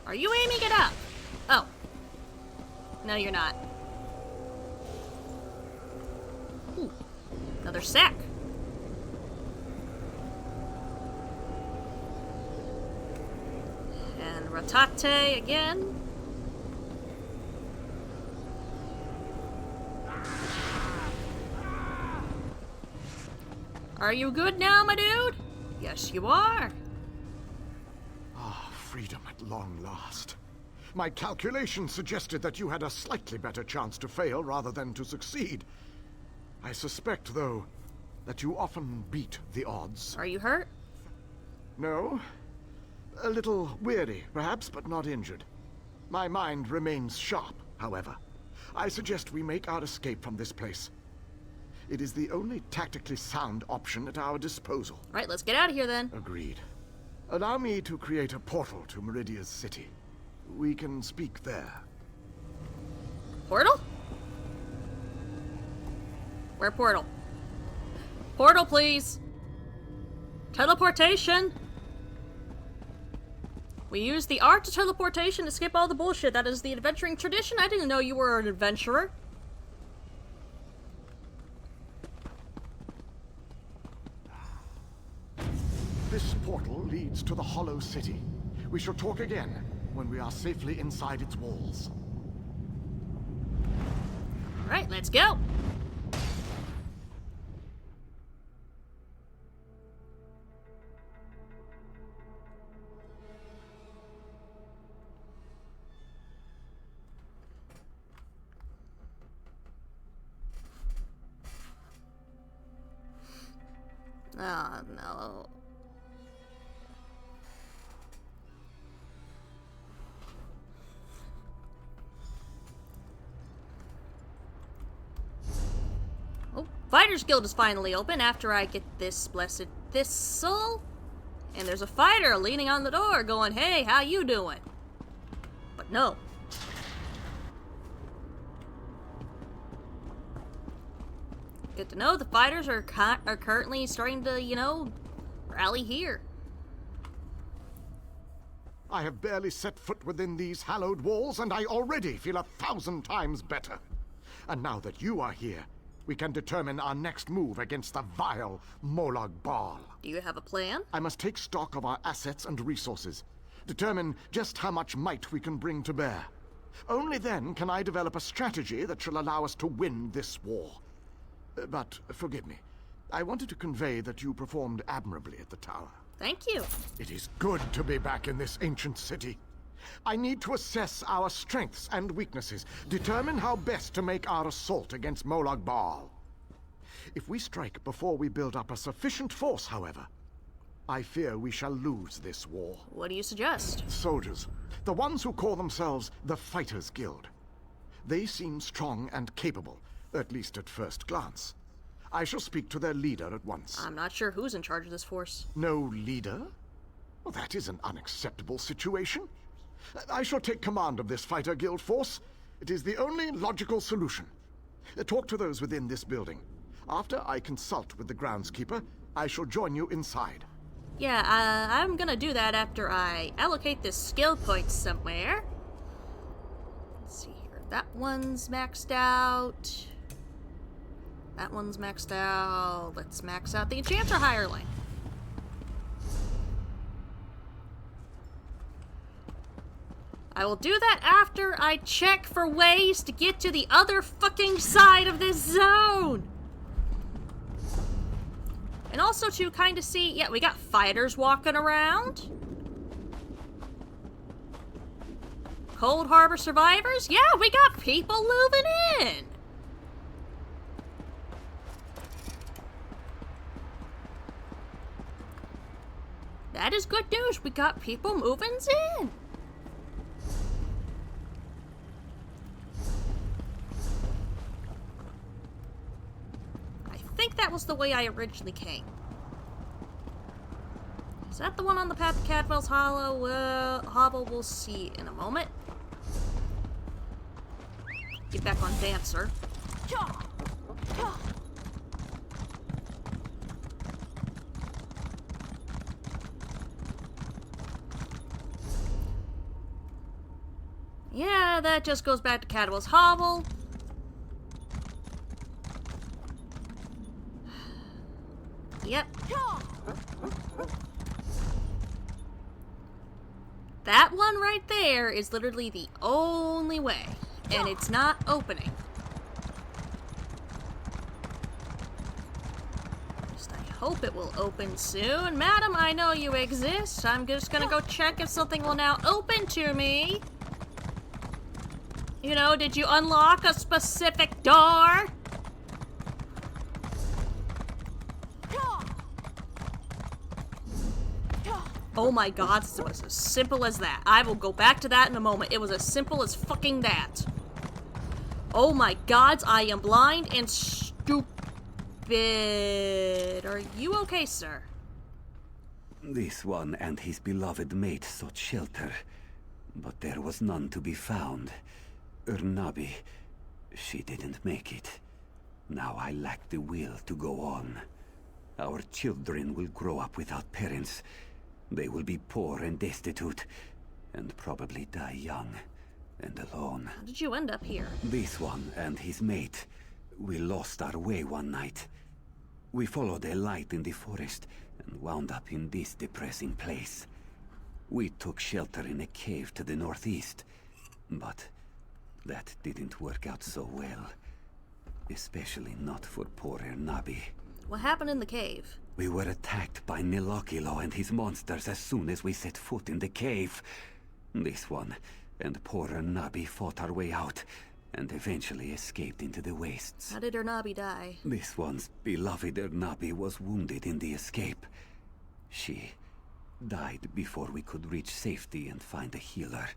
Are you aiming it up? Oh. No, you're not. Ooh. Another sack. And ratate again. Are you good now, my dude? Yes, you are. Freedom at long last. My calculations suggested that you had a slightly better chance to fail rather than to succeed. I suspect, though, that you often beat the odds. Are you hurt? No. A little weary, perhaps, but not injured. My mind remains sharp, however. I suggest we make our escape from this place. It is the only tactically sound option at our disposal. Right, let's get out of here then. Agreed. Allow me to create a portal to Meridia's city. We can speak there. Portal? Where portal? Portal, please! Teleportation! We use the art of teleportation to skip all the bullshit. That is the adventuring tradition. I didn't know you were an adventurer. This portal leads to the Hollow City. We shall talk again when we are safely inside its walls. Alright, let's go! Oh, no. Oh, Fighter's Guild is finally open after I get this blessed thistle. And there's a fighter leaning on the door going, hey, how you doing? But no. Good to know the fighters are currently starting to, you know, rally here. I have barely set foot within these hallowed walls, and I already feel 1,000 times better. And now that you are here, we can determine our next move against the vile Molag Bal. Do you have a plan? I must take stock of our assets and resources. Determine just how much might we can bring to bear. Only then can I develop a strategy that shall allow us to win this war. But forgive me. I wanted to convey that you performed admirably at the tower. Thank you. It is good to be back in this ancient city. I need to assess our strengths and weaknesses, determine how best to make our assault against Molag Bal. If we strike before we build up a sufficient force, however, I fear we shall lose this war. What do you suggest? Soldiers. The ones who call themselves the Fighters Guild. They seem strong and capable, at least at first glance. I shall speak to their leader at once. I'm not sure who's in charge of this force. No leader? Well, that is an unacceptable situation. I shall take command of this fighter guild force. It is the only logical solution. Talk to those within this building. After I consult with the groundskeeper, I shall join you inside. Yeah, I'm gonna do that after I allocate this skill point somewhere. Let's see here. That one's maxed out. That one's maxed out. Let's max out the Enchanter Hireling. I will do that after I check for ways to get to the other fucking side of this zone. And also to kind of see, yeah, we got fighters walking around. Coldharbour survivors? Yeah, we got people moving in. That is good news. We got people moving in. I think that was the way I originally came. Is that the one on the path to Cadwell's Hollow? Well, Hovel, we'll see in a moment. Get back on Dancer. Yeah, that just goes back to Cadwell's Hovel. Yep. That one right there is literally the only way, and it's not opening. Just I hope it will open soon. Madam, I know you exist. I'm just gonna go check if something will now open to me. You know, did you unlock a specific door? Oh my god, it was as simple as that. I will go back to that in a moment. It was as simple as fucking that. Oh my gods, I am blind and stupid. Are you okay, sir? This one and his beloved mate sought shelter, but there was none to be found. Urnabi, she didn't make it. Now I lack the will to go on. Our children will grow up without parents. They will be poor and destitute, and probably die young and alone. How did you end up here? This one and his mate, we lost our way one night. We followed a light in the forest and wound up in this depressing place. We took shelter in a cave to the northeast, but that didn't work out so well. Especially not for poor Ernabi. What happened in the cave? We were attacked by Nilokilo and his monsters as soon as we set foot in the cave. This one and poor Ernabi fought our way out and eventually escaped into the wastes. How did Ernabi die? This one's beloved Ernabi was wounded in the escape. She died before we could reach safety and find a healer.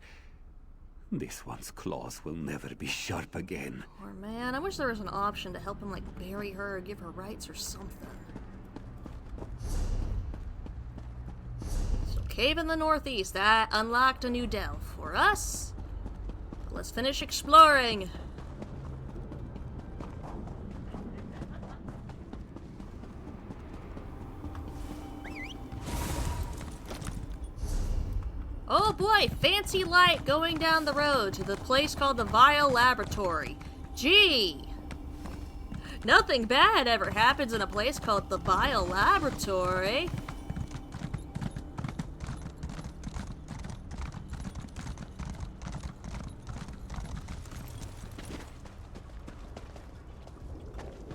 This one's claws will never be sharp again. Poor man, I wish there was an option to help him, like, bury her or give her rights or something. So, cave in the northeast, that unlocked a new delve for us. Let's finish exploring. Oh boy, fancy light going down the road to the place called the Vial Laboratory. Gee! Nothing bad ever happens in a place called the Vial Laboratory.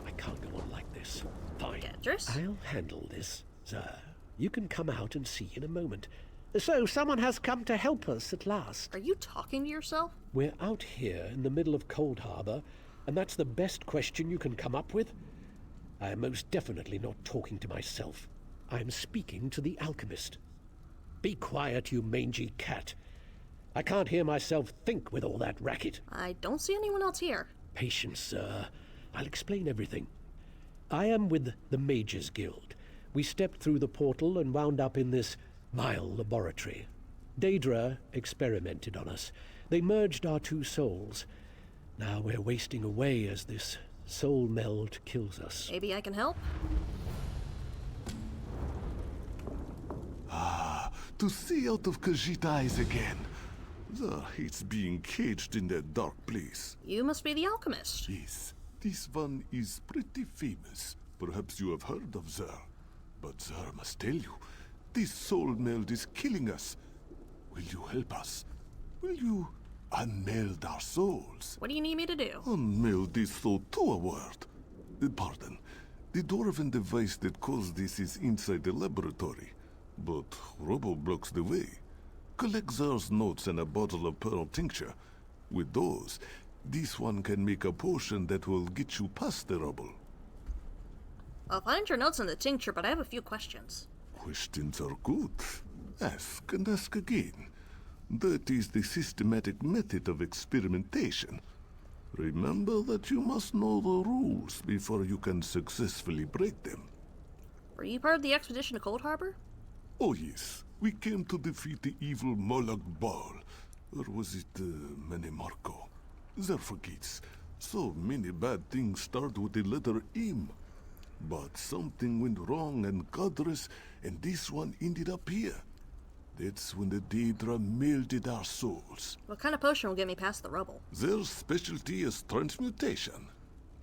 I can't go on like this. Fine. Dangerous? I'll handle this, sir. You can come out and see in a moment. So, someone has come to help us at last. Are you talking to yourself? We're out here in the middle of Coldharbour, and that's the best question you can come up with? I am most definitely not talking to myself. I am speaking to the alchemist. Be quiet, you mangy cat. I can't hear myself think with all that racket. I don't see anyone else here. Patience, sir. I'll explain everything. I am with the Mages Guild. We stepped through the portal and wound up in this vile laboratory. Daedra experimented on us. They merged our two souls. Now we're wasting away as this soul meld kills us. Maybe I can help? To see out of Khajiit's eyes again. Zar hates being caged in that dark place. You must be the alchemist. Yes, this one is pretty famous. Perhaps you have heard of Zar. But Zar must tell you, this soul meld is killing us. Will you help us? Will you unmeld our souls? What do you need me to do? Unmeld this soul to a word. Pardon. The dwarven device that caused this is inside the laboratory. But Robo blocks the way. Collect Zar's notes and a bottle of pearl tincture. With those, this one can make a potion that will get you past the rubble. I'll find your notes in the tincture, but I have a few questions. Questions are good. Ask and ask again. That is the systematic method of experimentation. Remember that you must know the rules before you can successfully break them. Were you part of the expedition to Coldharbour? Oh yes, we came to defeat the evil Molag Bal. Or was it Menemarco? There forgets. So many bad things start with the letter M. But something went wrong and Godress and this one ended up here. That's when the Daedra melded our souls. What kind of potion will get me past the rubble? Their specialty is transmutation.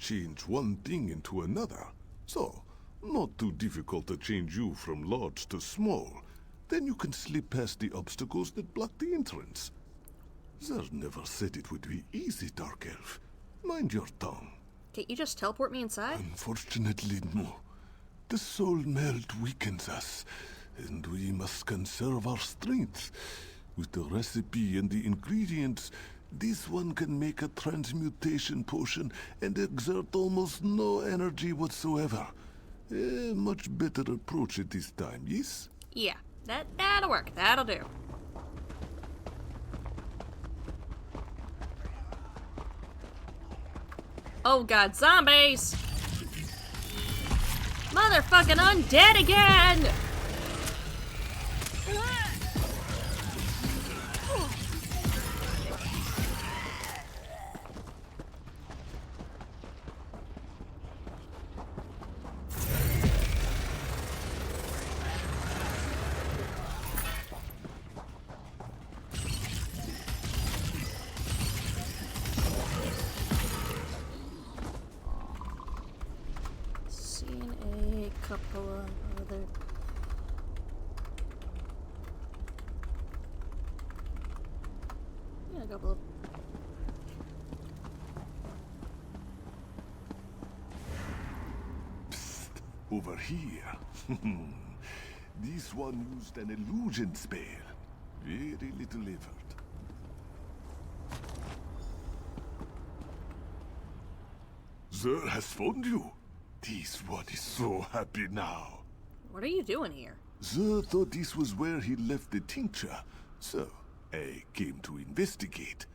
Change one thing into another. So, not too difficult to change you from large to small. Then you can slip past the obstacles that block the entrance. Zer never said it would be easy, Dark Elf. Mind your tongue. Can't you just teleport me inside? Unfortunately, no. The soul meld weakens us, and we must conserve our strength. With the recipe and the ingredients, this one can make a transmutation potion and exert almost no energy whatsoever. A much better approach at this time, yes? Yeah, that'll work. That'll do. Oh god, zombies! Motherfucking undead again! Couple of other... Yeah, a couple of... Psst, over here. This one used an illusion spell. Very little effort. Zer has found you. This one is so happy now. What are you doing here? Zer thought this was where he left the tincture, so I came to investigate.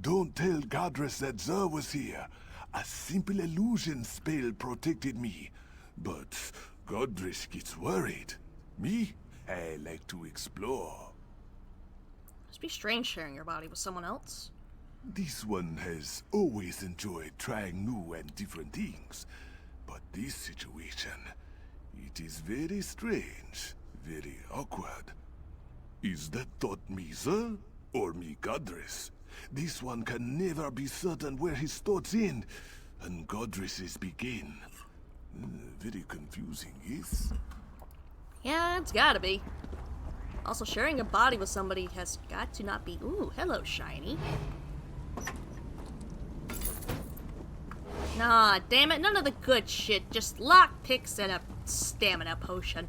Don't tell Godress that Zer was here. A simple illusion spell protected me. But Godress gets worried. Me? I like to explore. Must be strange sharing your body with someone else. This one has always enjoyed trying new and different things. But this situation, it is very strange, very awkward. Is that thought me, sir? Or me, Godress? This one can never be certain where his thoughts end, and Godress's begin. Very confusing, yes? Yeah, it's gotta be. Also, sharing a body with somebody has got to not be... Ooh, hello, shiny. Nah, damn it, none of the good shit. Just lockpicks and a stamina potion.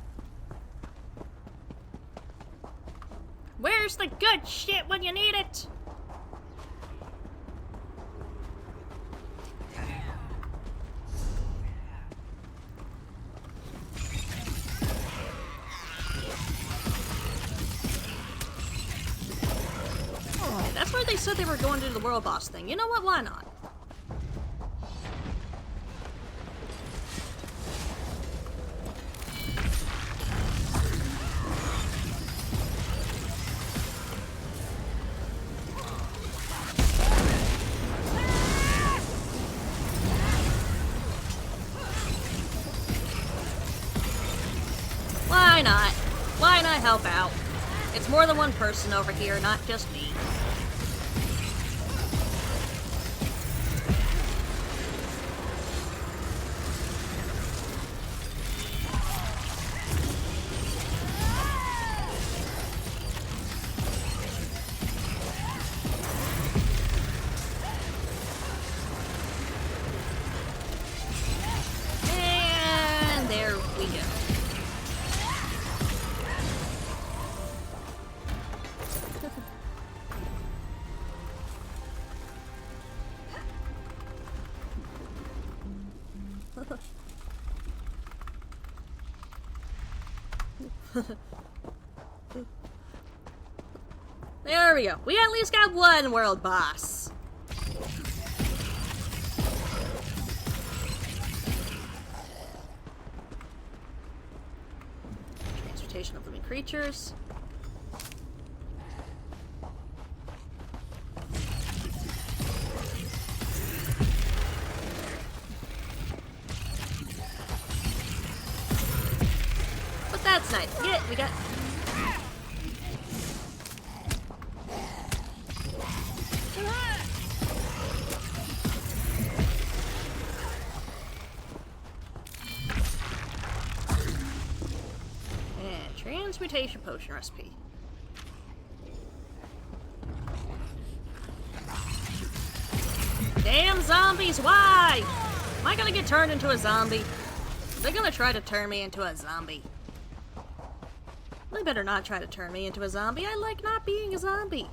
Where's the good shit when you need it? they said they were going to do the world boss thing. You know what? Why not? Why not? Why not help out? It's more than one person over here, not just me. And there we go. There we go. We at least got one world boss. Transportation of living creatures. But that's nice. Yeah, we got... And transmutation potion recipe. Damn zombies, why? Am I gonna get turned into a zombie? They're gonna try to turn me into a zombie. They better not try to turn me into a zombie. I like not being a zombie.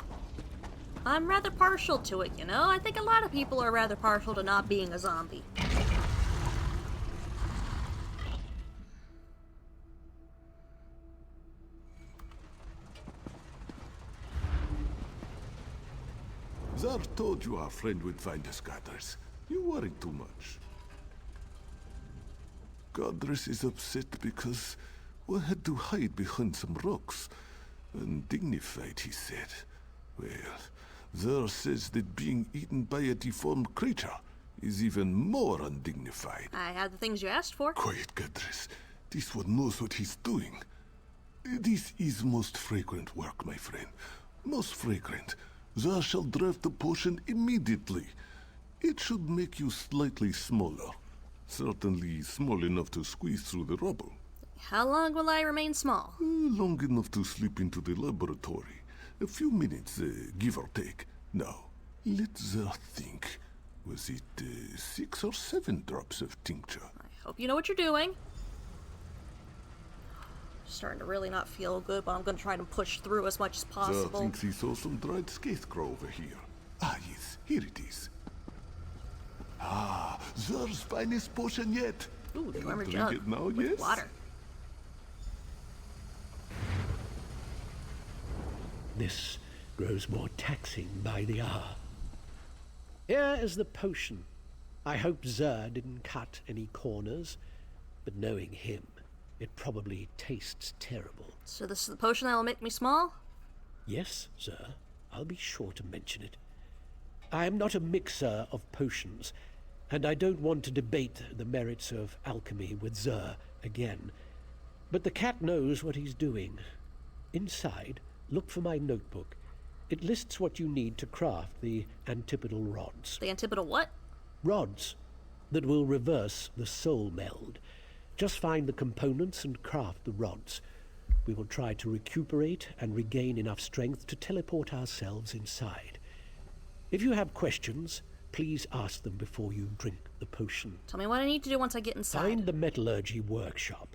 I'm rather partial to it, you know? I think a lot of people are rather partial to not being a zombie. Zar told you our friend would find us, Godress. You worried too much. Godress is upset because we had to hide behind some rocks. Undignified, he said. Well, Zar says that being eaten by a deformed creature is even more undignified. I have the things you asked for. Quiet, Godress. This one knows what he's doing. This is most fragrant work, my friend. Most fragrant. Zar shall draft the potion immediately. It should make you slightly smaller. Certainly small enough to squeeze through the rubble. How long will I remain small? Long enough to slip into the laboratory. A few minutes, give or take. Now, let Zar think. Was it 6 or 7 drops of tincture? I hope you know what you're doing. Starting to really not feel good, but I'm going to try to push through as much as possible. Zar thinks he saw some dried scarecrow over here. Ah, yes, here it is. Ah, Zar's finest potion yet. Ooh, the armor Drink jug it now, with yes? water. This grows more taxing by the hour. Here is the potion. I hope Zer didn't cut any corners, but knowing him, it probably tastes terrible. So this is the potion that will make me small? Yes, Zer. I'll be sure to mention it. I am not a mixer of potions, and I don't want to debate the merits of alchemy with Zer again. But the cat knows what he's doing. Inside, look for my notebook. It lists what you need to craft the antipodal rods. The antipodal what? Rods that will reverse the soul meld. Just find the components and craft the rods. We will try to recuperate and regain enough strength to teleport ourselves inside. If you have questions, please ask them before you drink the potion. Tell me what I need to do once I get inside. Find the metallurgy workshop.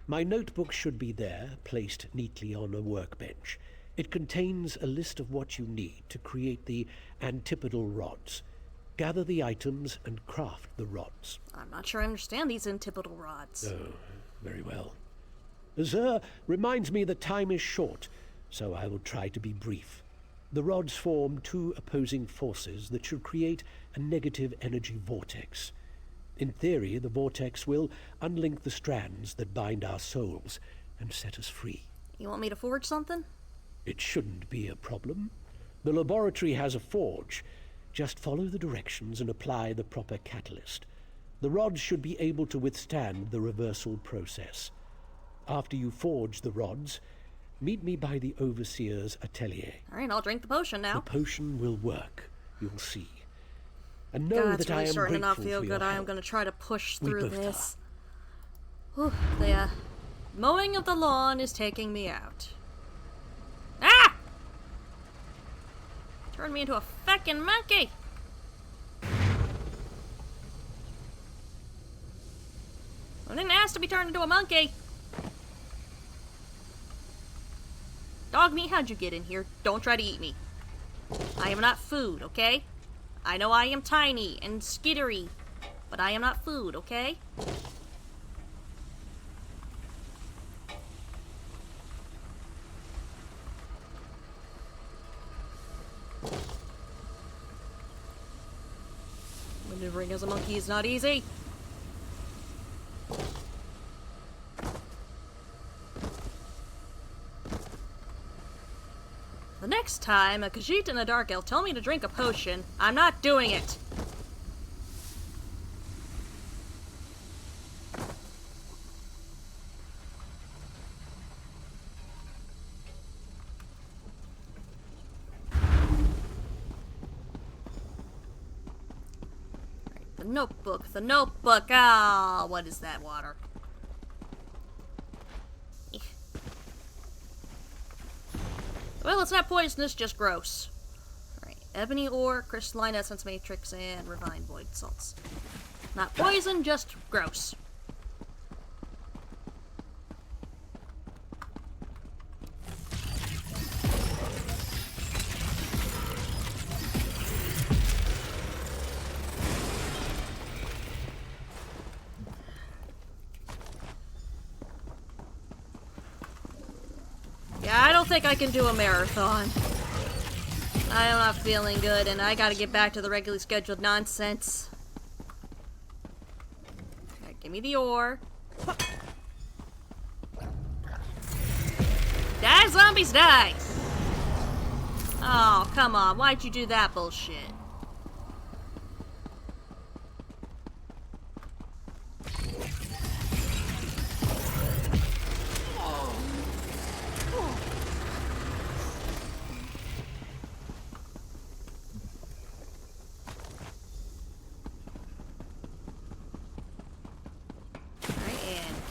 My notebook should be there, placed neatly on a workbench. It contains a list of what you need to create the antipodal rods. Gather the items and craft the rods. I'm not sure I understand these antipodal rods. Oh, very well. Zer reminds me that time is short, so I will try to be brief. The rods form two opposing forces that should create a negative energy vortex. In theory, the vortex will unlink the strands that bind our souls and set us free. You want me to forge something? It shouldn't be a problem. The laboratory has a forge. Just follow the directions and apply the proper catalyst. The rods should be able to withstand the reversal process. After you forge the rods, meet me by the Overseer's atelier. All right, I'll drink the potion now. The potion will work. You'll see. And know God, it's that really I am starting to not grateful feel for good. your I am help. going to try to push We through both this. Whew, the mowing of the lawn is taking me out. Ah! Turned me into a feckin' monkey. I didn't ask to be turned into a monkey. Dog meat, how'd you get in here? Don't try to eat me. I am not food, okay? I know I am tiny and skittery, but I am not food, okay? Maneuvering as a monkey is not easy. The next time a Khajiit and a Dark Elf tell me to drink a potion, I'm not doing it. Alright, the notebook, the notebook. Ah, what is that water? Well, it's not poisonous, just gross. Alright, ebony ore, crystalline essence matrix, and refined void salts. Not poison, just gross. Yeah, I don't think I can do a marathon. I'm not feeling good, and I gotta get back to the regularly scheduled nonsense. Okay, give me the ore. Die, zombies, die! Oh, come on, why'd you do that bullshit?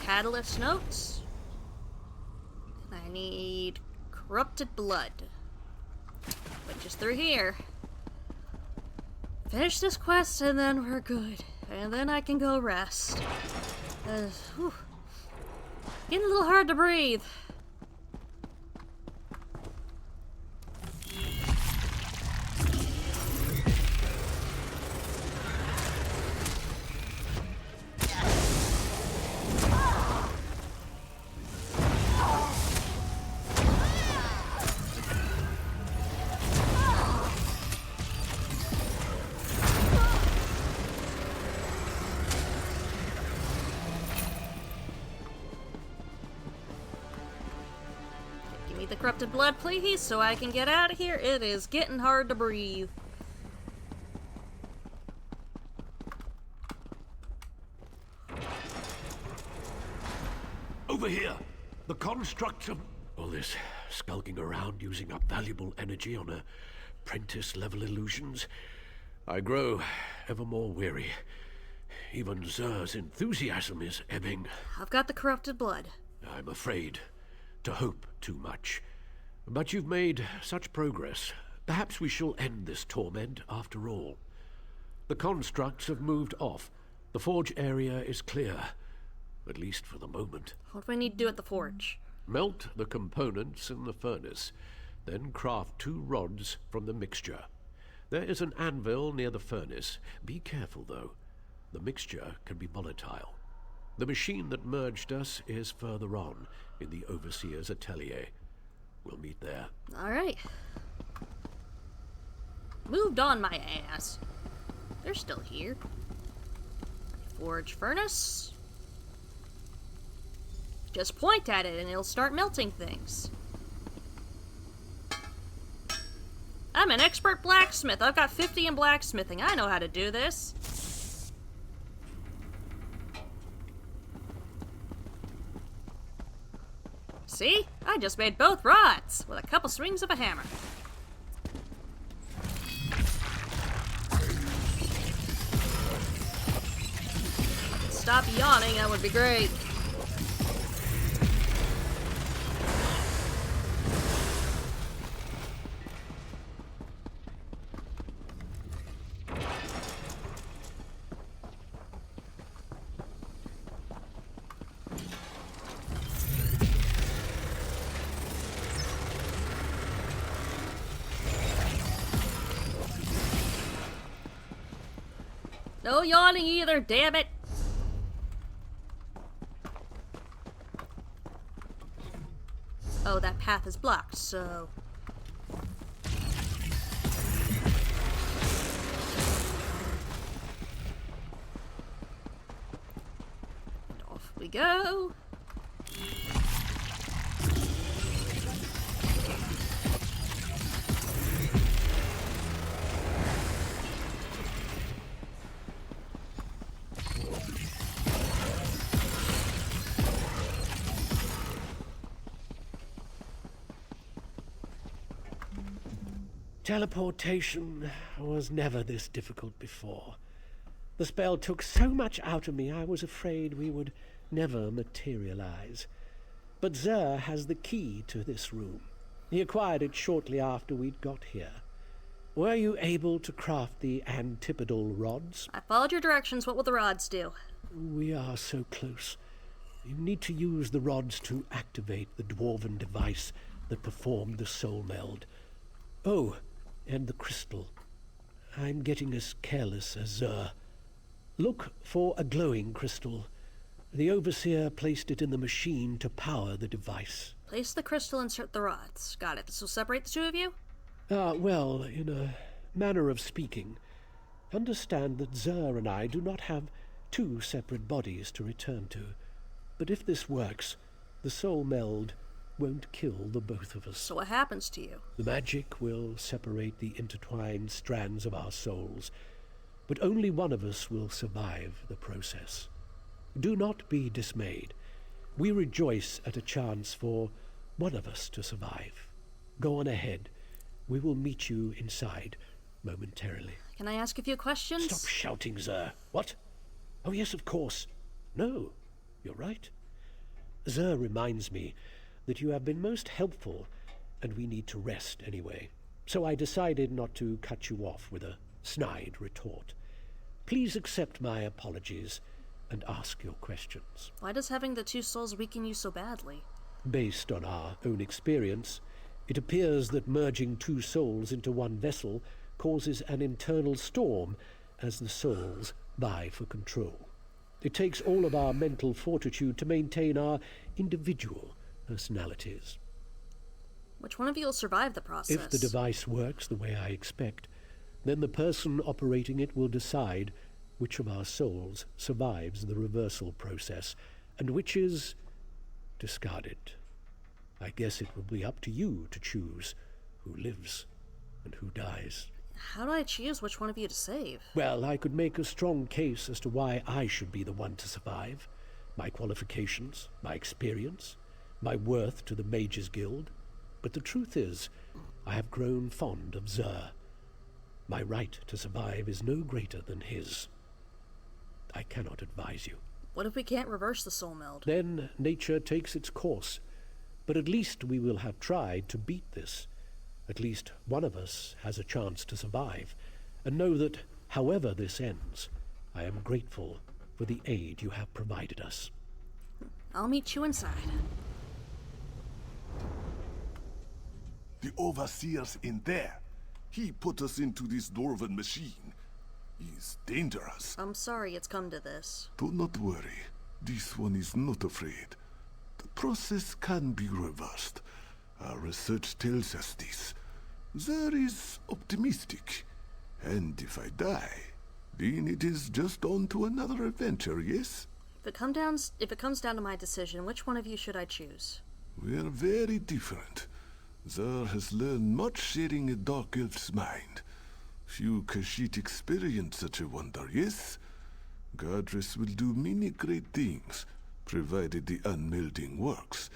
Catalyst notes. I need corrupted blood. Which is through here. Finish this quest and then we're good. And then I can go rest. Getting a little hard to breathe. The corrupted blood, please, so I can get out of here. It is getting hard to breathe. Over here! The construct of... All this skulking around using up valuable energy on apprentice-level illusions. I grow ever more weary. Even Zer's enthusiasm is ebbing. I've got the corrupted blood. I'm afraid to hope too much. But you've made such progress. Perhaps we shall end this torment after all. The constructs have moved off. The forge area is clear. At least for the moment. What do I need to do at the forge? Melt the components in the furnace. Then craft 2 rods from the mixture. There is an anvil near the furnace. Be careful, though. The mixture can be volatile. The machine that merged us is further on, in the Overseer's atelier. We'll meet there. All right. moved on my ass. They're still here. Forge furnace. Just point at it and it'll start melting things. I'm an expert blacksmith. I've got 50 in blacksmithing. I know how to do this. See? I just made both rods with a couple swings of a hammer. Stop yawning, that would be great. No yawning either, damn it! Oh, that path is blocked, so... And off we go! Teleportation was never this difficult before. The spell took so much out of me I was afraid we would never materialize. But Zer has the key to this room. He acquired it shortly after we'd got here. Were you able to craft the antipodal rods? I followed your directions. What will the rods do? We are so close. You need to use the rods to activate the dwarven device that performed the soul meld. Oh, and the crystal. I'm getting as careless as Zer. Look for a glowing crystal. The Overseer placed it in the machine to power the device. Place the crystal, insert the rods. Got it. This will separate the two of you? Well, in a manner of speaking. Understand that Zer and I do not have two separate bodies to return to. But if this works, the soul meld won't kill the both of us. So what happens to you? The magic will separate the intertwined strands of our souls, but only one of us will survive the process. Do not be dismayed. We rejoice at a chance for one of us to survive. Go on ahead. We will meet you inside momentarily. Can I ask a few questions? Stop shouting, Zer. What? Oh, yes, of course. No, you're right. Zer reminds me that you have been most helpful, and we need to rest anyway. So I decided not to cut you off with a snide retort. Please accept my apologies and ask your questions. Why does having the two souls weaken you so badly? Based on our own experience, it appears that merging two souls into one vessel causes an internal storm as the souls vie for control. It takes all of our mental fortitude to maintain our individual personalities. Which one of you will survive the process? If the device works the way I expect, then the person operating it will decide which of our souls survives the reversal process and which is discarded. I guess it will be up to you to choose who lives and who dies. How do I choose which one of you to save? Well, I could make a strong case as to why I should be the one to survive. My qualifications, my experience, my worth to the Mages Guild. But the truth is, I have grown fond of Zer. My right to survive is no greater than his. I cannot advise you. What if we can't reverse the soul meld? Then nature takes its course. But at least we will have tried to beat this. At least one of us has a chance to survive. And know that, however this ends, I am grateful for the aid you have provided us. I'll meet you inside. The Overseer's in there. He put us into this dwarven machine. He's dangerous. I'm sorry it's come to this. Do not worry. This one is not afraid. The process can be reversed. Our research tells us this. Zer is optimistic. And if I die, then it is just on to another adventure, yes? If it comes down to my decision, which one of you should I choose? We're very different. Zer has learned much sharing a dark elf's mind. Few Khajiit experience such a wonder, yes? Godress will do many great things, provided the unmelding works.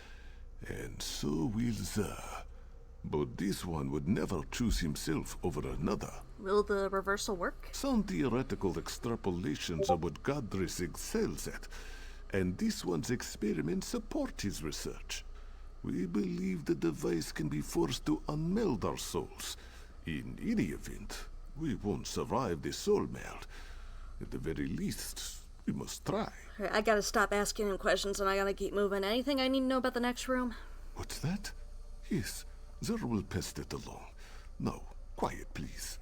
And so will Zer. But this one would never choose himself over another. Will the reversal work? Some theoretical extrapolations are what Godress excels at, and this one's experiments support his research. We believe the device can be forced to unmeld our souls. In any event, we won't survive the soul meld. At the very least, we must try. Alright, I gotta stop asking him questions and I gotta keep moving. Anything I need to know about the next room? What's that? Yes, Zer will pass that along. No, quiet, please.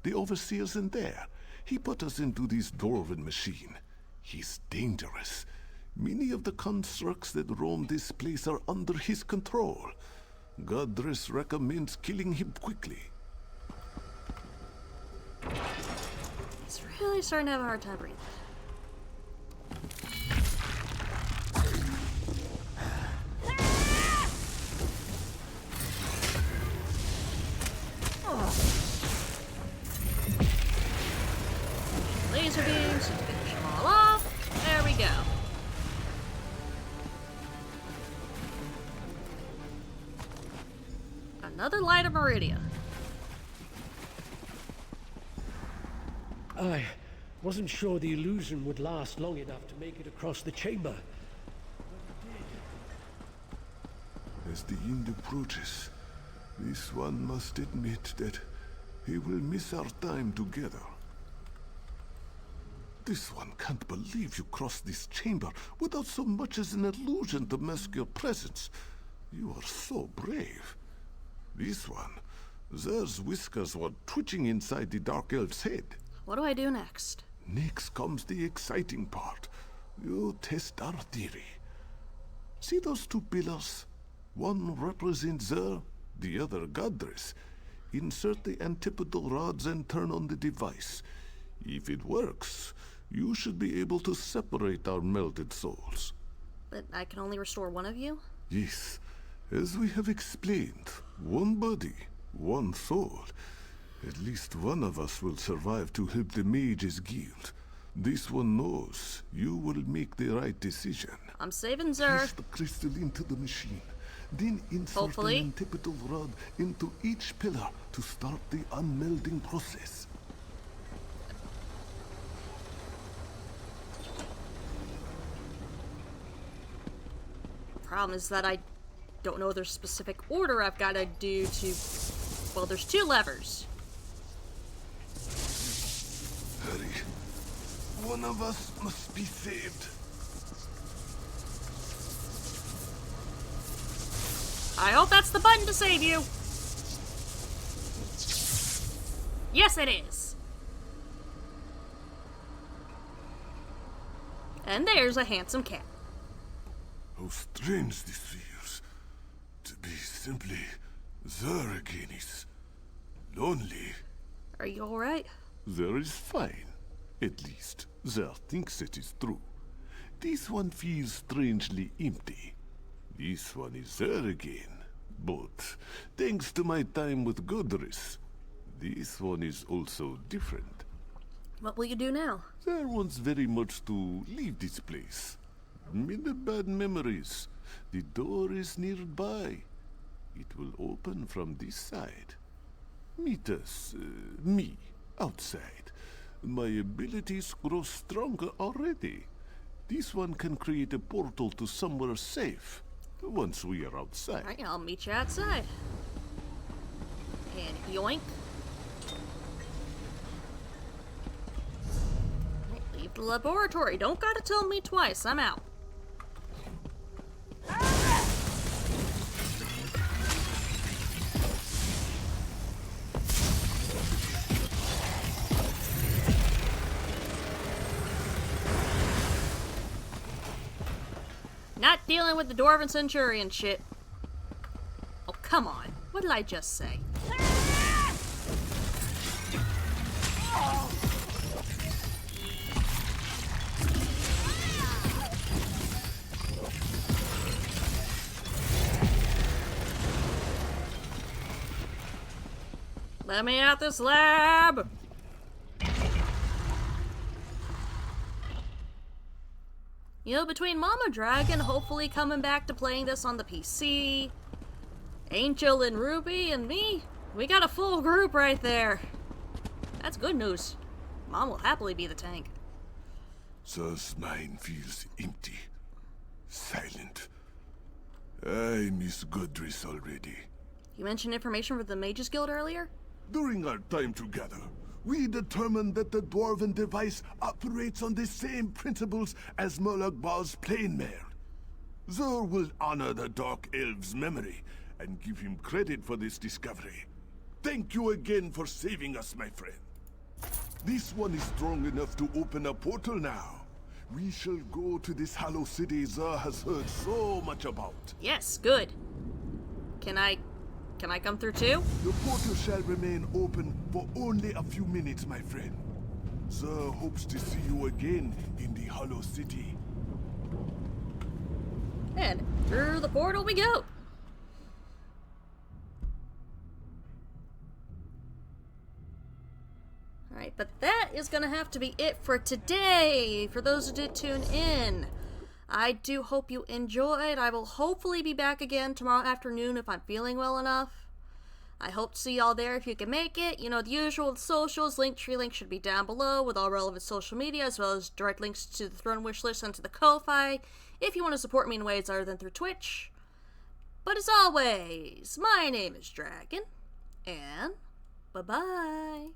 The overseer's in there. He put us into this dwarven machine. He's dangerous. Many of the constructs that roam this place are under his control. Godress recommends killing him quickly. He's really starting to have a hard time breathing. Laser beams, finish them all off. There we go. Another light of Meridia. I wasn't sure the illusion would last long enough to make it across the chamber. As the end approaches, this one must admit that he will miss our time together. This one can't believe you crossed this chamber without so much as an illusion to mask your presence. You are so brave. This one, Zer's whiskers were twitching inside the Dark Elf's head. What do I do next? Next comes the exciting part. You test our theory. See those two pillars? One represents Zer, the other Godress. Insert the antipodal rods and turn on the device. If it works, you should be able to separate our melted souls. But I can only restore one of you? Yes. As we have explained, one body, one soul. At least one of us will survive to help the Mages Guild. This one knows you will make the right decision. I'm saving Zer. Place the crystal into the machine. Then insert an antipodal rod into each pillar to start the unmelding process. Problem is that I don't know their specific order I've got to do to... Well, there's two levers. Hurry. One of us must be saved. I hope that's the button to save you. Yes, it is. And there's a handsome cat. How strange this feels. To be simply Zer again is lonely. Are you alright? Zer is fine. At least, Zer thinks it is true. This one feels strangely empty. This one is Zer again. But, thanks to my time with Godress, this one is also different. What will you do now? Zer wants very much to leave this place. Many bad memories. The door is nearby. It will open from this side. Meet us, me, outside. My abilities grow stronger already. This one can create a portal to somewhere safe, once we are outside. Alright, I'll meet you outside. And yoink. Right, leave the laboratory. Don't gotta tell me twice. I'm out. Not dealing with the Dwarven Centurion shit. Oh, come on. What did I just say? Let me out this lab! You know, between Mama Dragon hopefully coming back to playing this on the PC, Angel and Ruby and me, we got a full group right there. That's good news. Mom will happily be the tank. Sir's mind feels empty, silent. I miss Godric already. You mentioned information for the Mages Guild earlier? During our time together, we determined that the Dwarven device operates on the same principles as Molag Bal's plane mail. Zur will honor the Dark Elf's memory and give him credit for this discovery. Thank you again for saving us, my friend. This one is strong enough to open a portal now. We shall go to this Hollow City Zur has heard so much about. Yes, good. Can I come through too? The portal shall remain open for only a few minutes, my friend. Zur hopes to see you again in the Hollow City. And through the portal we go. Alright, but that is gonna have to be it for today, for those who did tune in. I do hope you enjoyed. I will hopefully be back again tomorrow afternoon if I'm feeling well enough. I hope to see y'all there if you can make it. You know, the usual socials, Linktree link should be down below with all relevant social media, as well as direct links to the Throne Wish list and to the Ko-Fi, if you want to support me in ways other than through Twitch. But as always, my name is Dragon, and bye-bye.